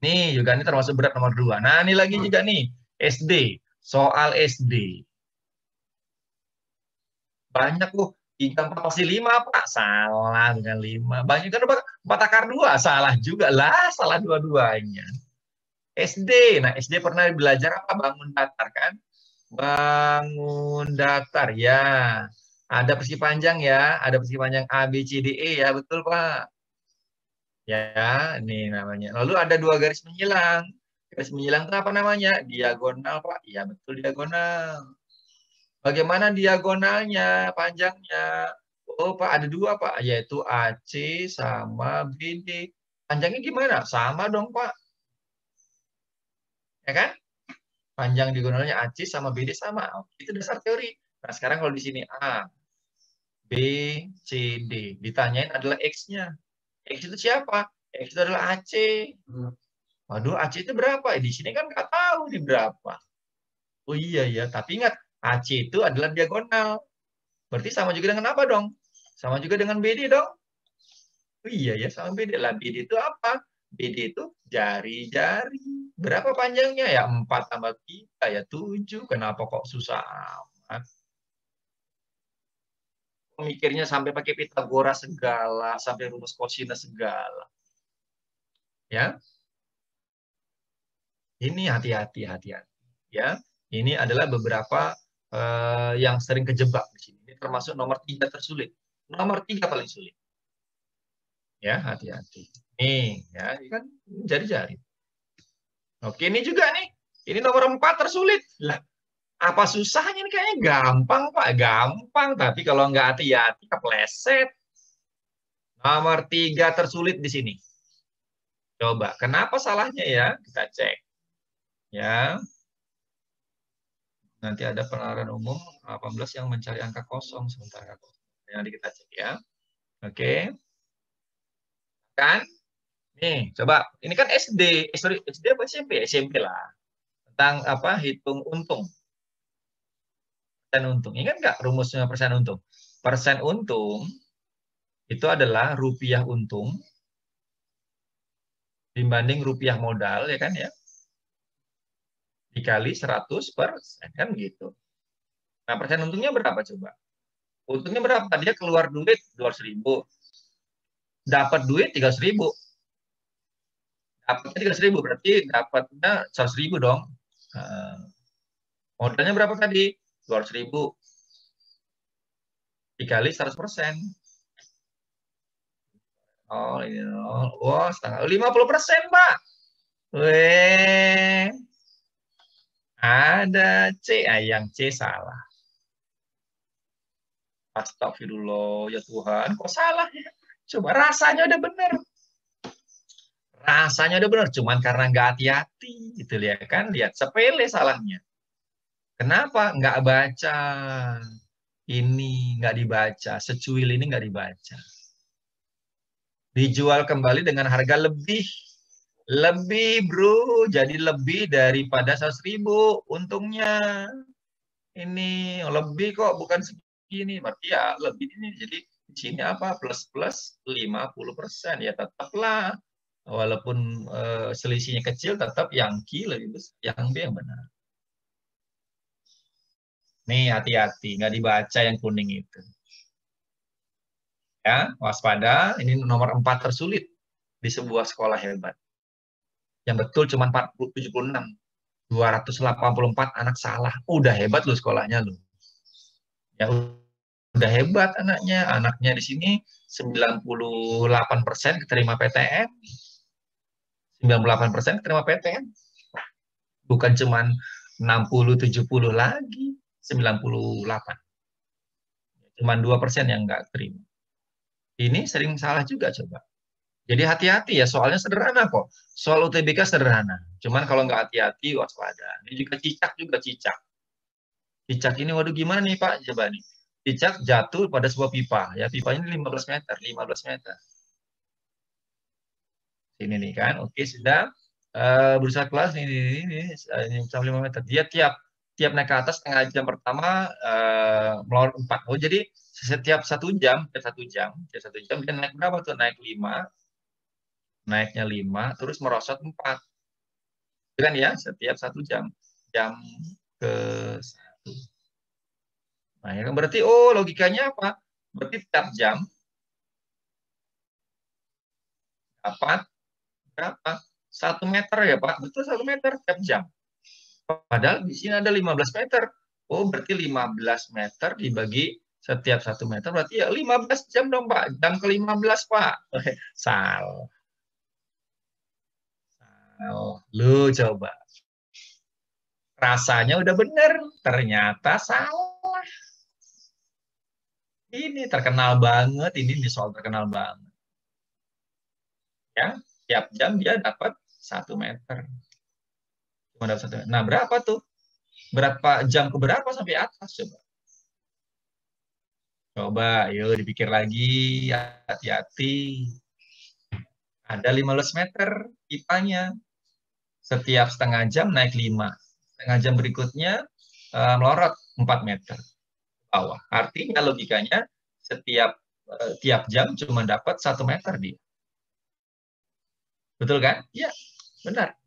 Nih juga ini termasuk berat nomor 2. Nah ini lagi juga nih SD. Soal SD. Banyak loh. 3, 4 pasti 5 Pak. Salah dengan 5. Banyak kan 4 akar 2. Salah juga lah. Salah dua-duanya. SD. Nah SD pernah belajar apa? Bangun datar kan? Bangun datar ya. Ada persegi panjang ya. Ada persegi panjang A, B, C, D, E ya. Betul Pak. Ya, ini namanya. Lalu ada 2 garis menyilang. Garis menyilang itu apa namanya? Diagonal, Pak. Iya, betul diagonal. Bagaimana diagonalnya, panjangnya? Oh, Pak, ada 2, Pak. Yaitu AC sama BD. Panjangnya gimana? Sama dong, Pak. Ya kan? Panjang diagonalnya AC sama BD sama. Itu dasar teori. Nah, sekarang kalau di sini A, B, C, D. Ditanyain adalah X-nya. X itu siapa? X itu adalah AC. Waduh, AC itu berapa? Di sini kan nggak tahu di berapa. Oh iya ya, tapi ingat AC itu adalah diagonal. Berarti sama juga dengan apa dong? Sama juga dengan BD dong. Oh iya ya, sama BD lah. BD itu apa? BD itu jari-jari. Berapa panjangnya ya? 4 tambah 3 ya 7. Kenapa kok susah amat? Mikirnya sampai pakai Pitagoras segala, sampai rumus kosinus segala. Ya. Ini hati-hati, hati-hati. Ya, ini adalah beberapa yang sering kejebak di sini. Ini termasuk nomor 3 tersulit. Nomor 3 paling sulit. Ya, hati-hati. Nih, ya, ini kan jari-jari. Oke, ini juga nih. Ini nomor 4 tersulit. Lah, apa susahnya ini kayaknya gampang, Pak. Gampang, tapi kalau nggak hati-hati kepleset. Nomor 3 tersulit di sini. Coba, kenapa salahnya ya? Kita cek. Ya, nanti ada penalaran umum 18 yang mencari angka kosong sementara. Nanti kita cek ya. Oke. Kan? Nih, coba. Ini kan SD. Sorry, SD apa SMP? SMP lah. Tentang apa? Hitung untung. Persen untung. Ingat nggak rumusnya persen untung? Persen untung itu adalah rupiah untung dibanding rupiah modal, ya kan ya? Dikali 100%, kan gitu. Nah, persen untungnya berapa coba? Untungnya berapa? Dia keluar duit 200.000. Dapat duit 300.000. Dapatnya 300.000, berarti dapatnya 100.000 dong. Modalnya berapa tadi? 200.000 dikali 100%. Oh, ini nol. Wah, setengah 50%, Pak. Weh, ada C. Yang C salah. Astagfirullah, ya Tuhan, kok salah ya? Coba rasanya udah bener. Rasanya udah bener, cuman karena nggak hati-hati, gitu ya kan? Lihat, sepele salahnya. Kenapa? Nggak baca. Ini nggak dibaca, secuil ini nggak dibaca. Dijual kembali dengan harga lebih. Lebih, bro. Jadi lebih daripada 100.000 untungnya. Ini lebih kok, bukan segini. Berarti ya lebih ini. Jadi di sini apa? Plus 50%. Ya tetaplah. Walaupun selisihnya kecil, tetap yang Q lebih besar. Yang B yang benar. Nih, hati-hati. Nggak dibaca yang kuning itu. Ya, waspada. Ini nomor 4 tersulit di sebuah sekolah hebat. Yang betul cuma 76. 284 anak salah. Udah hebat lu sekolahnya lu. Ya udah hebat anaknya. Anaknya di sini 98% keterima PTN. 98% keterima PTN. Bukan cuma 60-70 lagi. 98. Cuma 2% yang nggak terima. Ini sering salah juga coba. Jadi hati-hati ya, soalnya sederhana kok. Soal UTBK sederhana. Cuman kalau nggak hati-hati, waspada. Ini juga cicak juga, cicak. Cicak ini, waduh gimana nih Pak? Coba nih. Cicak jatuh pada sebuah pipa. Ya, pipanya ini 15 meter. 15 meter. Ini nih kan, oke sudah. Berusaha kelas, ini 5 meter. Dia tiap naik ke atas setengah jam pertama melawan 4. Oh, jadi setiap 1 jam, dia naik berapa tuh? Naik 5, naiknya 5, terus merosot 4. Kan ya, setiap 1 jam. Jam ke 1. Nah, ya kan berarti, oh logikanya apa? Berarti tiap jam dapat berapa? 1 meter ya Pak? Betul, 1 meter tiap jam. Padahal di sini ada 15 meter. Oh, berarti 15 meter dibagi setiap 1 meter, berarti ya 15 jam dong Pak. Jam ke-15 Pak. Salah. Oh, lu coba. Rasanya udah bener, ternyata salah. Ini terkenal banget, ini soal terkenal banget. Ya, tiap jam dia dapat 1 meter. Cuma dapat 1 meter. Nah, berapa tuh? Berapa jam ke berapa sampai atas coba? Coba, yuk dipikir lagi, hati-hati. Ada 15 meter pipanya. Setiap setengah jam naik 5. Setengah jam berikutnya melorot 4 meter bawah. Artinya logikanya tiap jam cuma dapat 1 meter dia. Betul kan? Iya, benar.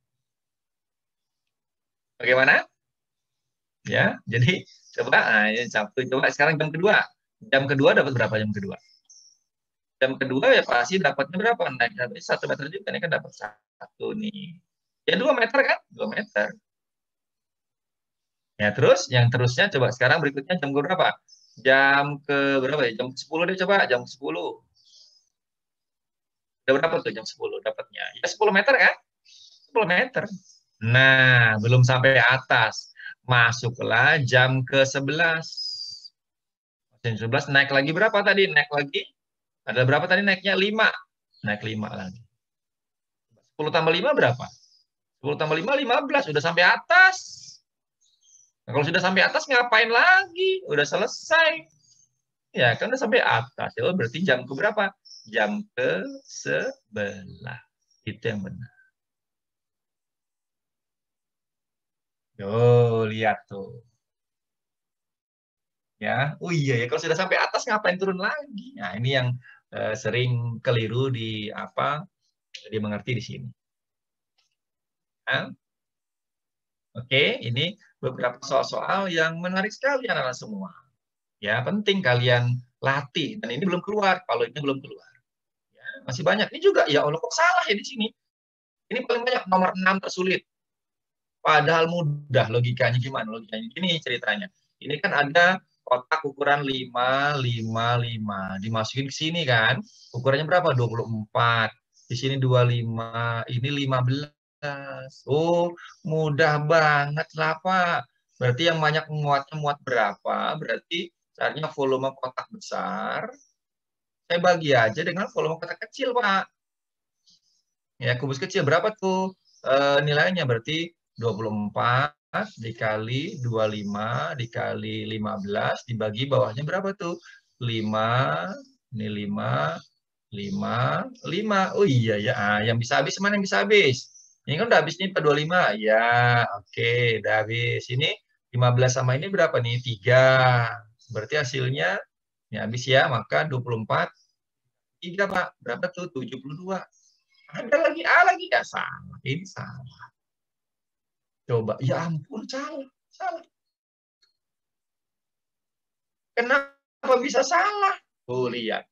Bagaimana? Ya, jadi coba, coba sekarang jam kedua. Jam kedua dapat berapa jam kedua? Jam kedua ya pasti dapatnya berapa? Naik 1 meter juga, ini kan dapat 1 nih. Ya 2 meter kan? 2 meter. Ya terus, yang terusnya coba sekarang berikutnya jam berapa? Jam ke berapa ya? Jam 10 deh coba, jam 10. Udah berapa tuh jam 10 dapatnya? Ya 10 meter kan? 10 meter. Nah, belum sampai atas. Masuklah jam ke-11. Jam 11 naik lagi berapa tadi? Naik lagi. Ada berapa tadi naiknya? 5. Naik 5 lagi. 10 tambah 5 berapa? 10 tambah 5, 15. Udah sampai atas. Nah, kalau sudah sampai atas ngapain lagi? Udah selesai. Ya, kan udah sampai atas. Ya, berarti jam ke berapa? Jam ke-11. Itu yang benar. Yo, lihat tuh. Ya, oh iya ya, kalau sudah sampai atas ngapain turun lagi? Nah, ini yang sering keliru di apa? Dimengerti di sini. Nah, oke, ini beberapa soal-soal yang menarik sekali anak-anak semua. Ya, penting kalian latih. Dan ini belum keluar. Kalau ini belum keluar. Ya, masih banyak. Ini juga, ya Allah kok salah ya di sini. Ini paling banyak nomor 6 tersulit. Padahal mudah logikanya gimana? Logikanya gini ceritanya. Ini kan ada kotak ukuran 5, 5, 5. Dimasukin ke sini kan. Ukurannya berapa? 24. Di sini 25. Ini 15. Oh, mudah banget lah, Pak. Berarti yang banyak muatnya muat berapa? Berarti caranya volume kotak besar. Saya bagi aja dengan volume kotak kecil, Pak. Ya, kubus kecil berapa tuh nilainya? Berarti 24 dikali 25 dikali 15 dibagi bawahnya berapa tuh? 5, ini 5, 5, 5. Oh iya ya, yang bisa habis mana yang bisa habis? Ini kan udah habis nih 25. Ya, oke, udah habis. Ini 15 sama ini berapa nih? 3. Berarti hasilnya ya habis ya, maka 24 3, Pak. Berapa tuh? 72. Ada lagi A lagi ya salah, ini salah. Coba, ya ampun salah, salah. Kenapa bisa salah? Tuh lihat,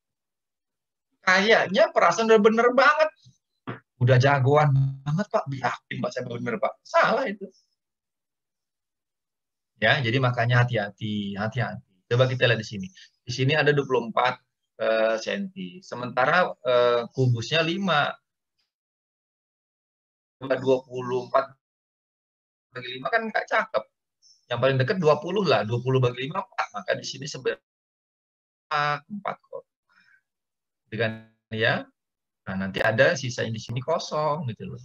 kayaknya perasaan udah bener banget, udah jagoan banget Pak, yakin Pak saya bener Pak, salah itu. Ya, jadi makanya hati-hati, hati-hati. Coba kita lihat di sini. Di sini ada 24 cm. Sementara kubusnya 5. 24 bagi 5 kan nggak cakep. Yang paling dekat 20 lah, 20 bagi 5 4. Maka di sini sebenarnya 4 kotak. Dengan ya. Nah, nanti ada sisanya di sini kosong gitu loh.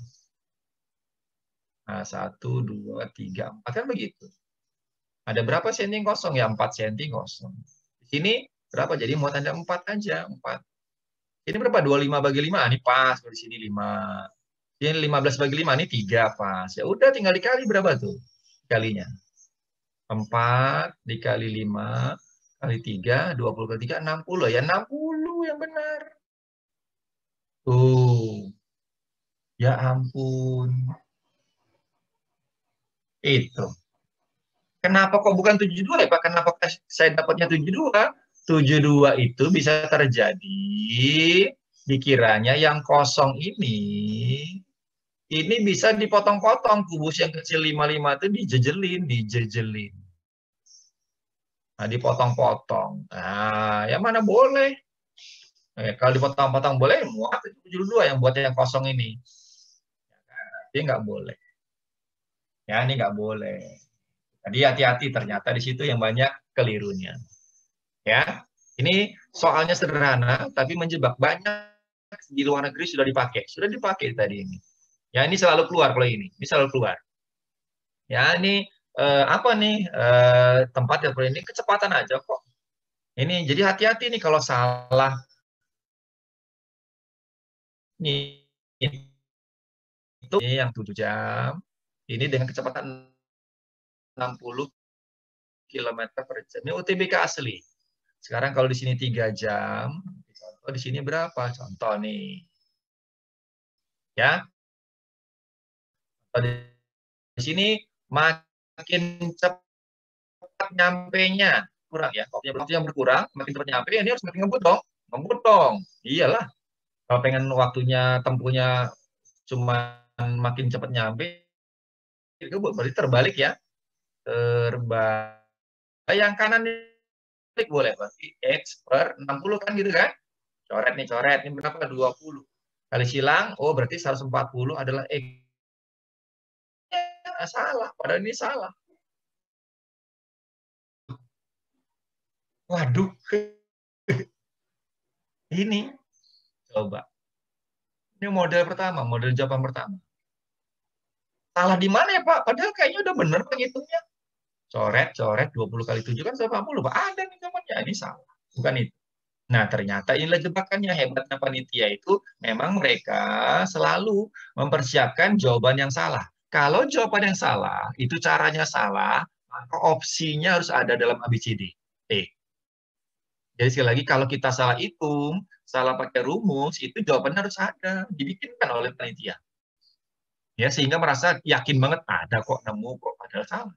Nah, 1 2 3 4 kan begitu. Ada berapa senti kosong? Ya 4 senti kosong. Di sini berapa? Jadi mau tanda 4 aja, 4. Ini berapa? 25 bagi 5. Ini pas di sini 5. Ini 15 bagi 5 ini 3 pas. Ya udah tinggal dikali berapa tuh? Kalinya. 4 dikali 5 kali 3, 20 kali 3, 60. Ya 60 yang benar. Tuh. Ya ampun. Itu. Kenapa kok bukan 72 ya Pak? Kenapa saya dapatnya 72? 72 itu bisa terjadi dikiranya yang kosong ini bisa dipotong-potong. Kubus yang kecil 55 itu dijejelin. Nah, dipotong-potong. Nah, yang mana boleh? Kalau dipotong-potong boleh, muat 72 yang buat yang kosong ini. Tapi nggak boleh. Ya, ini nggak boleh. Jadi hati-hati, ternyata di situ yang banyak kelirunya. Ya, ini soalnya sederhana, tapi menjebak. Banyak di luar negeri sudah dipakai tadi ini. Ya, ini selalu keluar kalau ini selalu keluar. Ya, ini apa nih tempat ya ini kecepatan aja kok. Ini jadi hati-hati nih kalau salah. Ini itu yang 7 jam. Ini dengan kecepatan 60 km per jam. Ini UTBK asli. Sekarang kalau di sini 3 jam, contoh di sini berapa? Contoh nih. Ya. Di sini makin cepat nyampenya kurang ya. Kalau yang berkurang, makin cepat nyampe, ini harus makin ngebut dong. Ngebut dong. Iyalah. Kalau pengen waktunya tempuhnya cuma makin cepat nyampe, itu berarti terbalik ya. Terbalik. Yang kanan ini boleh berarti X per 60 kan gitu kan? Coret nih, coret. Ini berapa? 20. Kali silang, oh berarti 140 adalah X. Ya, salah, padahal ini salah. Waduh. Ini. Coba. Ini model pertama, model jawaban pertama. Salah di mana ya Pak? Padahal kayaknya udah bener penghitungnya. Coret, 20 kali 7 kan 140. Pak, ada nih jawabannya. Ini salah. Bukan itu. Nah, ternyata inilah jebakannya. Hebatnya panitia itu memang mereka selalu mempersiapkan jawaban yang salah. Kalau jawaban yang salah, itu caranya salah, maka opsinya harus ada dalam ABCD. Jadi sekali lagi, kalau kita salah hitung, salah pakai rumus, itu jawabannya harus ada. Dibikinkan oleh panitia. Ya, sehingga merasa yakin banget, ada kok, nemu kok, padahal salah.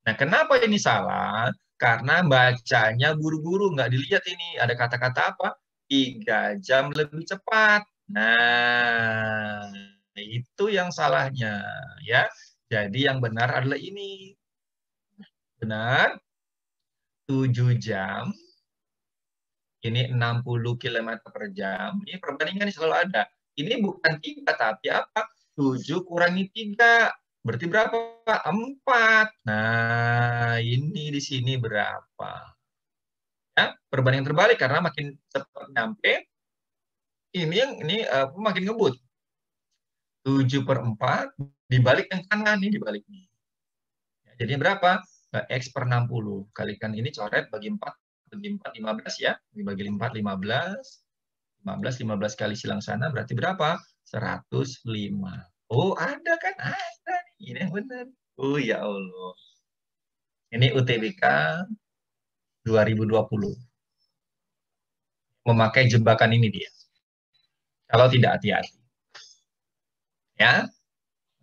Nah, kenapa ini salah? Karena bacanya buru-buru, nggak dilihat ini. Ada kata-kata apa? 3 jam lebih cepat. Nah, itu yang salahnya. Ya. Jadi yang benar adalah ini. Benar, 7 jam. Ini 60 km per jam. Ini perbandingan selalu ada. Ini bukan 3, tapi apa? 7 kurangi 3. Berarti berapa? 4. Nah, ini di sini berapa? Ya, perbandingan terbalik karena makin cepat nyampe, ini makin ngebut. 7/4 dibalik yang kanan nih, dibalik nih. Ya, jadinya berapa? X per 60. Kalikan ini coret bagi 4. Bagi 4, 15 ya. Dibagi 4, 15. 15 kali silang sana berarti berapa? 105. Oh, ada kan? Ada nih. Ini yang benar. Oh, ya Allah. Ini UTBK 2020. Memakai jebakan ini dia. Kalau tidak hati-hati. Ya.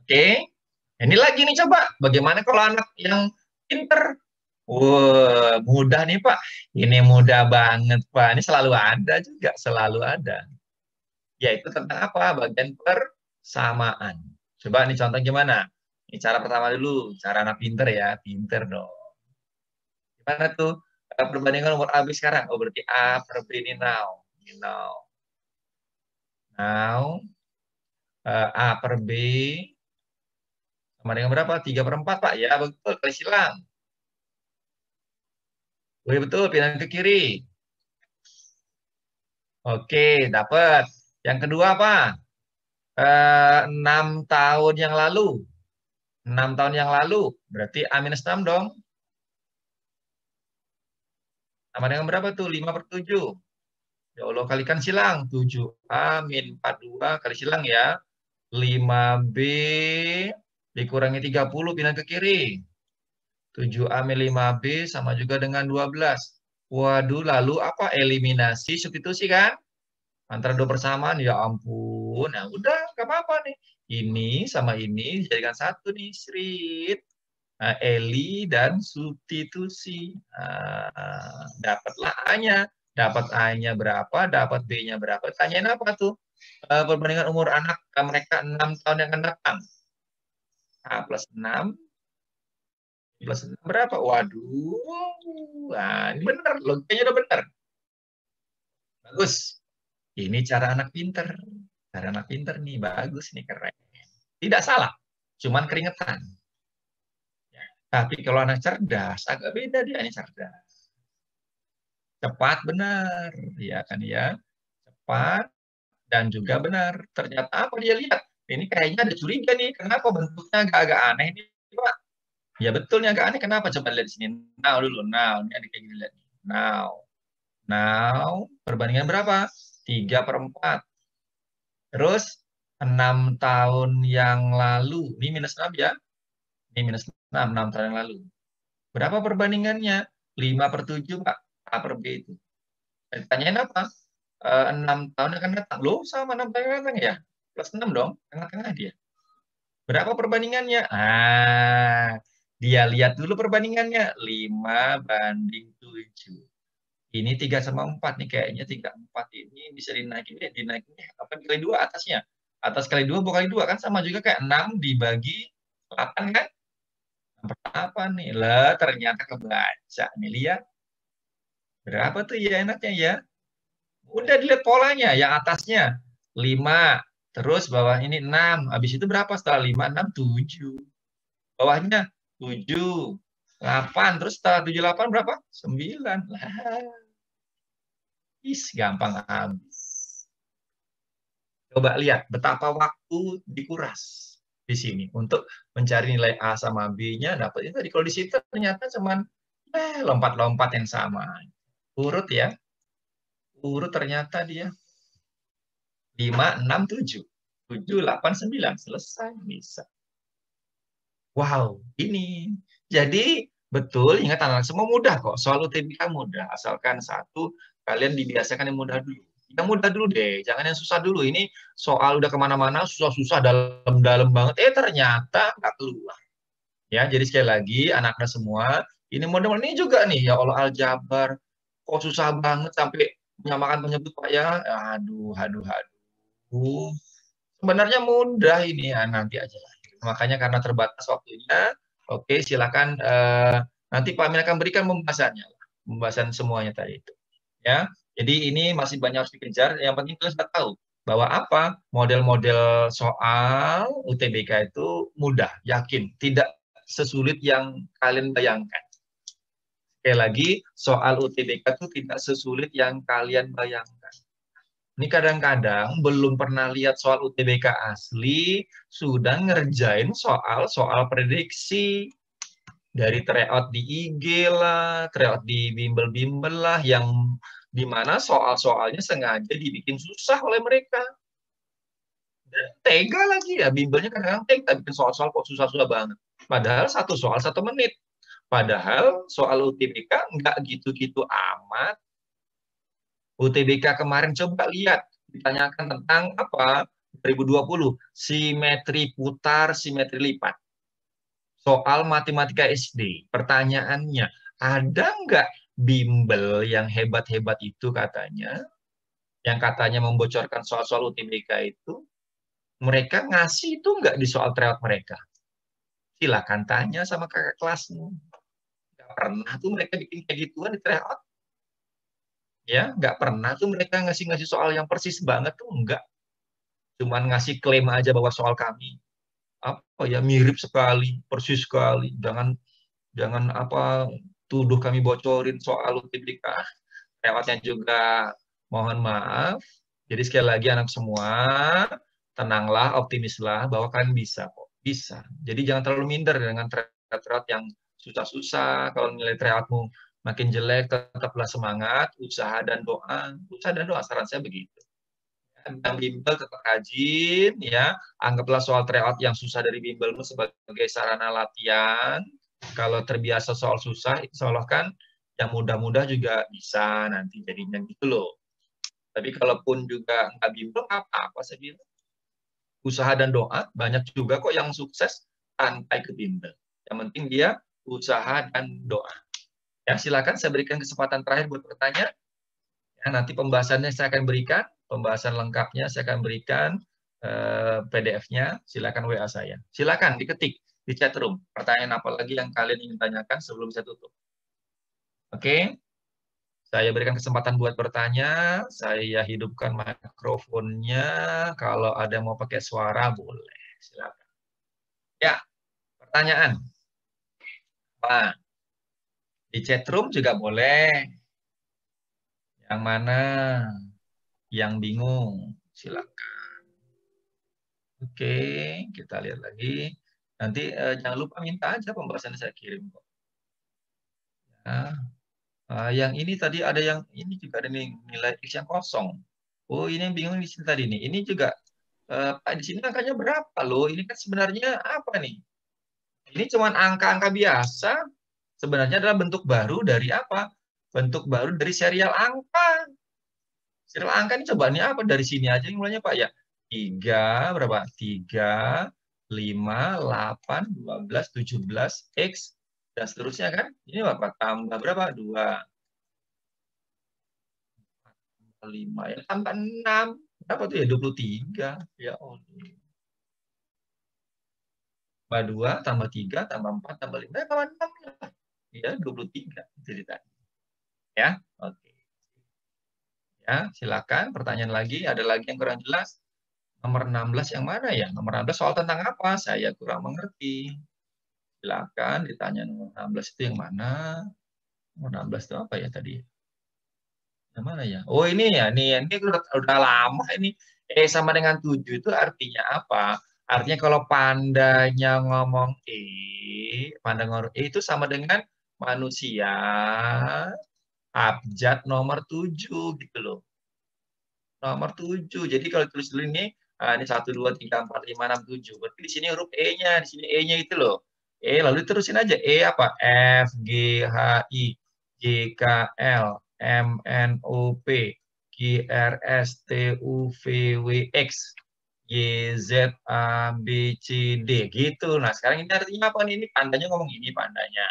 Oke. Ini lagi nih coba. Bagaimana kalau anak yang pinter? Wah, mudah nih Pak. Ini mudah banget Pak. Ini selalu ada juga. Selalu ada. Yaitu tentang apa? Bagian persamaan. Coba nih contoh gimana? Ini cara pertama dulu. Cara anak pinter ya. Pinter dong. Gimana tuh? Perbandingan nomor A, B sekarang. Oh, berarti A per B ini now. Ini now. Now. A per B sama dengan berapa? 3/4 Pak. Ya, betul. Kali silang. Oh, betul. Pindah ke kiri. Oke, dapat. Yang kedua apa? 6 tahun yang lalu. 6 tahun yang lalu. Berarti A-6 dong. Sama dengan berapa tuh? 5/7. Ya Allah, kalikan silang. 7A min 42 kali silang ya. 5B dikurangi 30 pindah ke kiri. 7A min 5B sama juga dengan 12. Waduh, lalu apa? Eliminasi, substitusi kan? Antara dua persamaan, ya ampun. Nah, udah, nggak apa-apa nih. Ini sama ini dijadikan satu nih, Srit. Nah, Eli dan substitusi. Dapatlah A-nya. Dapat A-nya berapa, dapat B-nya berapa. Tanyain apa tuh? Perbandingan umur anak mereka 6 tahun yang akan datang. A plus 6 plus 6 berapa? Waduh. Nah, ini benar. Logikanya udah benar. Bagus. Ini cara anak pinter. Cara anak pinter nih. Bagus nih, keren. Tidak salah. Cuman keringetan. Tapi kalau anak cerdas, agak beda dia ini cerdas. Cepat benar, ya kan ya. Cepat dan juga benar. Ternyata apa dia lihat? Ini kayaknya ada curiga nih. Kenapa bentuknya agak-agak aneh nih, Pak? Ya betulnya agak aneh. Kenapa? Coba lihat di sini. Now dulu. Now. Ini ada kayak gini. Lihat. Now. Now. Perbandingan berapa? 3/4. Terus 6 tahun yang lalu. Ini minus 6 ya. Ini minus 6 tahun yang lalu. Berapa perbandingannya? 5/7, Pak. A per B itu. Tanyain apa? 6 tahun yang akan datang. Loh, sama 6 tahun yang akan datang ya? Plus 6 dong, tengah-tengah dia. Berapa perbandingannya? Dia lihat dulu perbandingannya. 5/7. Ini 3/4 nih kayaknya. 3/4 ini bisa dinaikin. Dinaikin apa kali 2 atasnya? Atas kali 2 bawah kali 2 kan sama juga kayak 6 dibagi 8 kan? Apa nih? Lah, ternyata kebaca nih, lihat. Berapa tuh ya enaknya ya? Udah dilihat polanya, yang atasnya 5, terus bawah ini 6. Habis itu berapa setelah 5, 6, 7. Bawahnya 7, 8. Terus setelah 7, 8 berapa? 9. Lah, gampang habis. Coba lihat betapa waktu dikuras di sini untuk mencari nilai A sama B-nya. Dapatnya tadi kalau di situ ternyata cuman lompat-lompat yang sama. Urut ya. Urut ternyata dia 5, 6, 7. 7, 8, 9. Selesai. Bisa. Wow, ini. Jadi, betul, ingat anak semua mudah kok. Soal UTBK mudah. Asalkan satu, kalian dibiasakan yang mudah dulu. Yang mudah dulu deh, jangan yang susah dulu. Ini soal udah kemana-mana, susah-susah, dalam-dalam banget. Ternyata nggak keluar. Ya, jadi sekali lagi, anak-anak semua, ini model ini juga nih, ya Allah, aljabar. Kok susah banget sampai menyamakan penyebut, Pak ya? Aduh, aduh, aduh. Sebenarnya mudah ini ya, nanti aja lah. Makanya karena terbatas waktunya, oke silakan nanti Pak Amin akan berikan pembahasannya, pembahasan semuanya tadi itu. Ya, jadi ini masih banyak harus dikejar. Yang penting kita sudah tahu bahwa apa model-model soal UTBK itu mudah, yakin, tidak sesulit yang kalian bayangkan. Sekali lagi, soal UTBK itu tidak sesulit yang kalian bayangkan. Ini kadang-kadang belum pernah lihat soal UTBK asli, sudah ngerjain soal-soal prediksi. Dari tryout di IG lah, tryout di bimbel-bimbel lah, yang dimana soal-soalnya sengaja dibikin susah oleh mereka. Dan tega lagi ya, bimbelnya kadang-kadang tega, bikin soal-soal kok susah-susah banget. Padahal satu soal 1 menit. Padahal soal UTBK nggak gitu-gitu amat. UTBK kemarin coba lihat, ditanyakan tentang apa? 2020, simetri putar, simetri lipat. Soal matematika SD, pertanyaannya, ada nggak bimbel yang hebat-hebat itu katanya, yang katanya membocorkan soal-soal UTBK itu, mereka ngasih itu nggak di soal tryout mereka? Silakan tanya sama kakak kelasmu. Nggak pernah tuh mereka bikin kayak gituan di tryout. Ya, nggak pernah tuh mereka ngasih-ngasih soal yang persis banget tuh, enggak. Cuman ngasih klaim aja bahwa soal kami apa ya mirip sekali, persis sekali. Jangan apa tuduh kami bocorin soal UTBK. Lewatnya juga mohon maaf. Jadi sekali lagi anak semua, tenanglah, optimislah bahwa kalian bisa kok. Bisa. Jadi jangan terlalu minder dengan tryout yang susah-susah. Kalau nilai tryoutmu makin jelek, tetaplah semangat, usaha dan doa. Usaha dan doa, saran saya begitu. Dan bimbel tetap rajin, ya. Anggaplah soal tryout yang susah dari bimbelmu sebagai sarana latihan. Kalau terbiasa soal susah, insya Allah kan yang mudah-mudah juga bisa nanti jadinya gitu loh. Tapi kalaupun juga nggak bimbel, apa-apa saya bilang. usaha dan doa, banyak juga kok yang sukses tanpa ikut bimbel. Yang penting dia usaha dan doa. Ya, silakan saya berikan kesempatan terakhir buat bertanya. Ya, nanti pembahasannya saya akan berikan, pembahasan lengkapnya saya akan berikan PDF-nya. Silakan WA saya. Silakan diketik di chat room. Pertanyaan apa lagi yang kalian ingin tanyakan sebelum saya tutup? Oke, saya berikan kesempatan buat bertanya. Saya hidupkan mikrofonnya. Kalau ada yang mau pakai suara boleh. Silakan. Ya, pertanyaan. Apa? Di chat room juga boleh. Yang mana? Yang bingung? Silakan. Oke, kita lihat lagi. Nanti jangan lupa minta aja pembahasan saya kirim kok. Ya. Yang ini tadi ada yang ini juga ada nih nilai X yang kosong. Oh, ini yang bingung di sini tadi nih. Ini juga Pak di sini angkanya berapa loh? Ini kan sebenarnya apa nih? Ini cuma angka-angka biasa. Sebenarnya adalah bentuk baru dari apa? Bentuk baru dari serial angka. Serial angka ini cobaannya apa? Dari sini aja mulainya Pak ya. 3, berapa? 3, 5, 8, 12, 17, X, dan seterusnya kan? Ini Bapak tambah berapa? 2, 5, ya tambah 6. Berapa tuh ya? 23. Ya Allah. Tambah 2, tambah 3, tambah 4, tambah 5, ya tambah 6 lah. Ya, 23. Jadi tadi. Ya, oke. Ya, silakan. Pertanyaan lagi. Ada lagi yang kurang jelas? Nomor 16 yang mana ya? Nomor 16 soal tentang apa? Saya kurang mengerti. Silakan ditanya nomor 16 itu yang mana? Nomor 16 itu apa ya tadi? Yang mana ya? Oh ini ya, ini udah lama ini. Sama dengan 7 itu artinya apa? Artinya kalau pandanya ngomong panda ngomong itu sama dengan manusia abjad nomor 7 gitu loh. Nomor 7. Jadi kalau tulis dulu ini 1, 2, 3, 4, 5, 6, 7. Berarti di sini huruf E-nya, di sini E-nya itu loh. Lalu terusin aja. apa? F, G, H, I, J, K, L, M, N, O, P, Q, R, S, T, U, V, W, X, Y, Z, A, B, C, D. Gitu. Nah, sekarang ini artinya apa nih? Ini pandanya ngomong ini pandanya.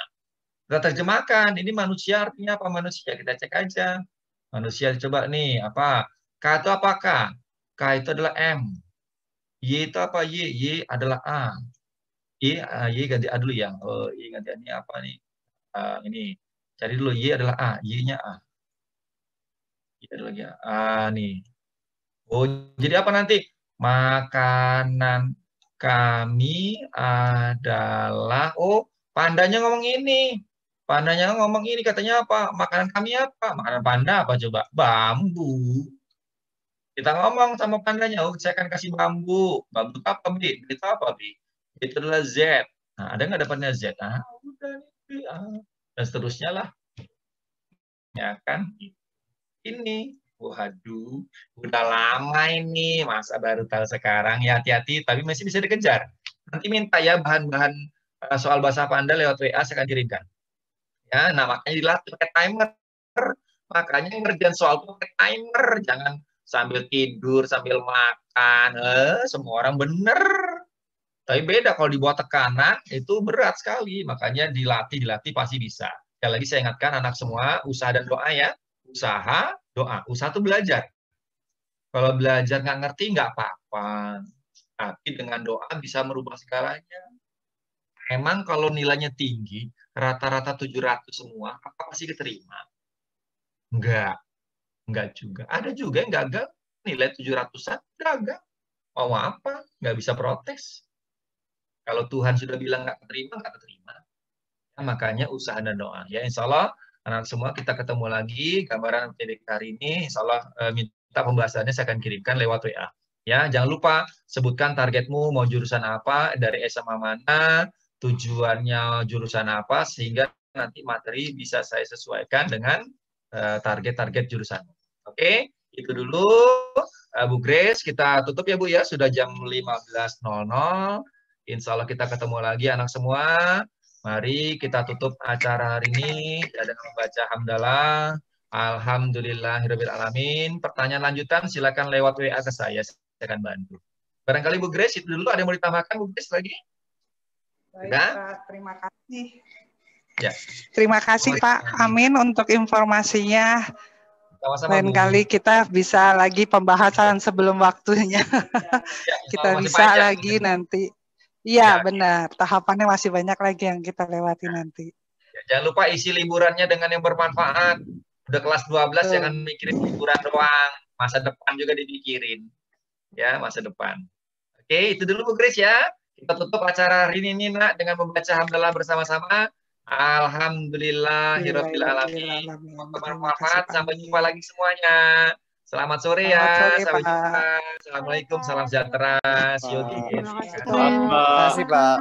Kita terjemahkan. Ini manusia artinya apa manusia? Kita cek aja. Manusia coba nih, apa? K itu apa K? K itu adalah M. Y itu apa Y? Y adalah A. Y ganti A dulu ya. Oh, Y ganti A ini apa nih? Ini. Cari dulu Y adalah A. Y-nya A. Y adalah lagi A nih. Oh, jadi apa nanti? Makanan kami adalah pandanya ngomong ini. Pandanya ngomong ini katanya apa? Makanan kami apa? Makanan panda apa coba? Bambu. Kita ngomong sama pandanya, saya akan kasih bambu. Bambu apa, Bi? Itu apa, Bi? Itu adalah Z. Nah, ada nggak dapatnya Z? Udah nih, dan seterusnya lah. Ya kan? Ini. Waduh, udah lama ini. Masa baru tahu sekarang? Ya, hati-hati, tapi masih bisa dikejar. Nanti minta ya bahan-bahan soal bahasa Panda lewat WA, saya akan kirimkan. Ya, nah makanya dilatih pakai timer. Makanya ngerjain soal itu pakai timer. Jangan sambil tidur, sambil makan. Semua orang bener. Tapi beda kalau dibuat tekanan, itu berat sekali. Makanya dilatih pasti bisa. Sekali lagi saya ingatkan anak semua, usaha dan doa ya. Usaha, doa. Usaha itu belajar. Kalau belajar nggak ngerti, nggak apa-apa. Tapi dengan doa bisa merubah segalanya. Emang kalau nilainya tinggi, rata-rata 700 semua, apa pasti diterima? Enggak juga. Ada juga yang gagal, nilai 700-an, gagal. Mau apa? Nggak bisa protes. Kalau Tuhan sudah bilang nggak keterima, nggak keterima. Ya, makanya usaha dan doa. Ya, insya Allah, anak semua kita ketemu lagi, gambaran PDK hari ini, insya Allah minta pembahasannya saya akan kirimkan lewat WA. Ya, jangan lupa sebutkan targetmu, mau jurusan apa, dari SMA mana, tujuannya jurusan apa, sehingga nanti materi bisa saya sesuaikan dengan target-target jurusan. Oke, itu dulu Bu Grace, kita tutup ya Bu ya, sudah jam 15.00. Insya Allah kita ketemu lagi anak semua. Mari kita tutup acara hari ini dengan membaca hamdalah. Alhamdulillahirrahmanirrahim. Pertanyaan lanjutan silakan lewat WA ke saya akan bantu. Barangkali Bu Grace itu dulu, ada yang mau ditambahkan Bu Grace lagi? Baik, Sudah? Pak, terima kasih. Ya. Terima kasih Pak Amin untuk informasinya. Sama-sama, Lain Bu. kali kita bisa lagi pembahasan sebelum waktunya. Ya, Kita masih bisa panjang. lagi nanti. Iya, Ya. benar. Tahapannya masih banyak lagi yang kita lewati nanti. Ya, jangan lupa isi liburannya dengan yang bermanfaat. Udah kelas 12 jangan mikirin liburan doang. Masa depan juga dipikirin. Ya, masa depan. Oke, itu dulu Bu Grace ya. Kita tutup acara hari ini Nak dengan membaca hamdalah bersama-sama. Alhamdulillahirabbil alamin. Bermanfaat. Sampai jumpa lagi semuanya. Selamat sore ya. Sampai jumpa. Assalamualaikum. Salam sejahtera. See you again. Terima kasih, Pak.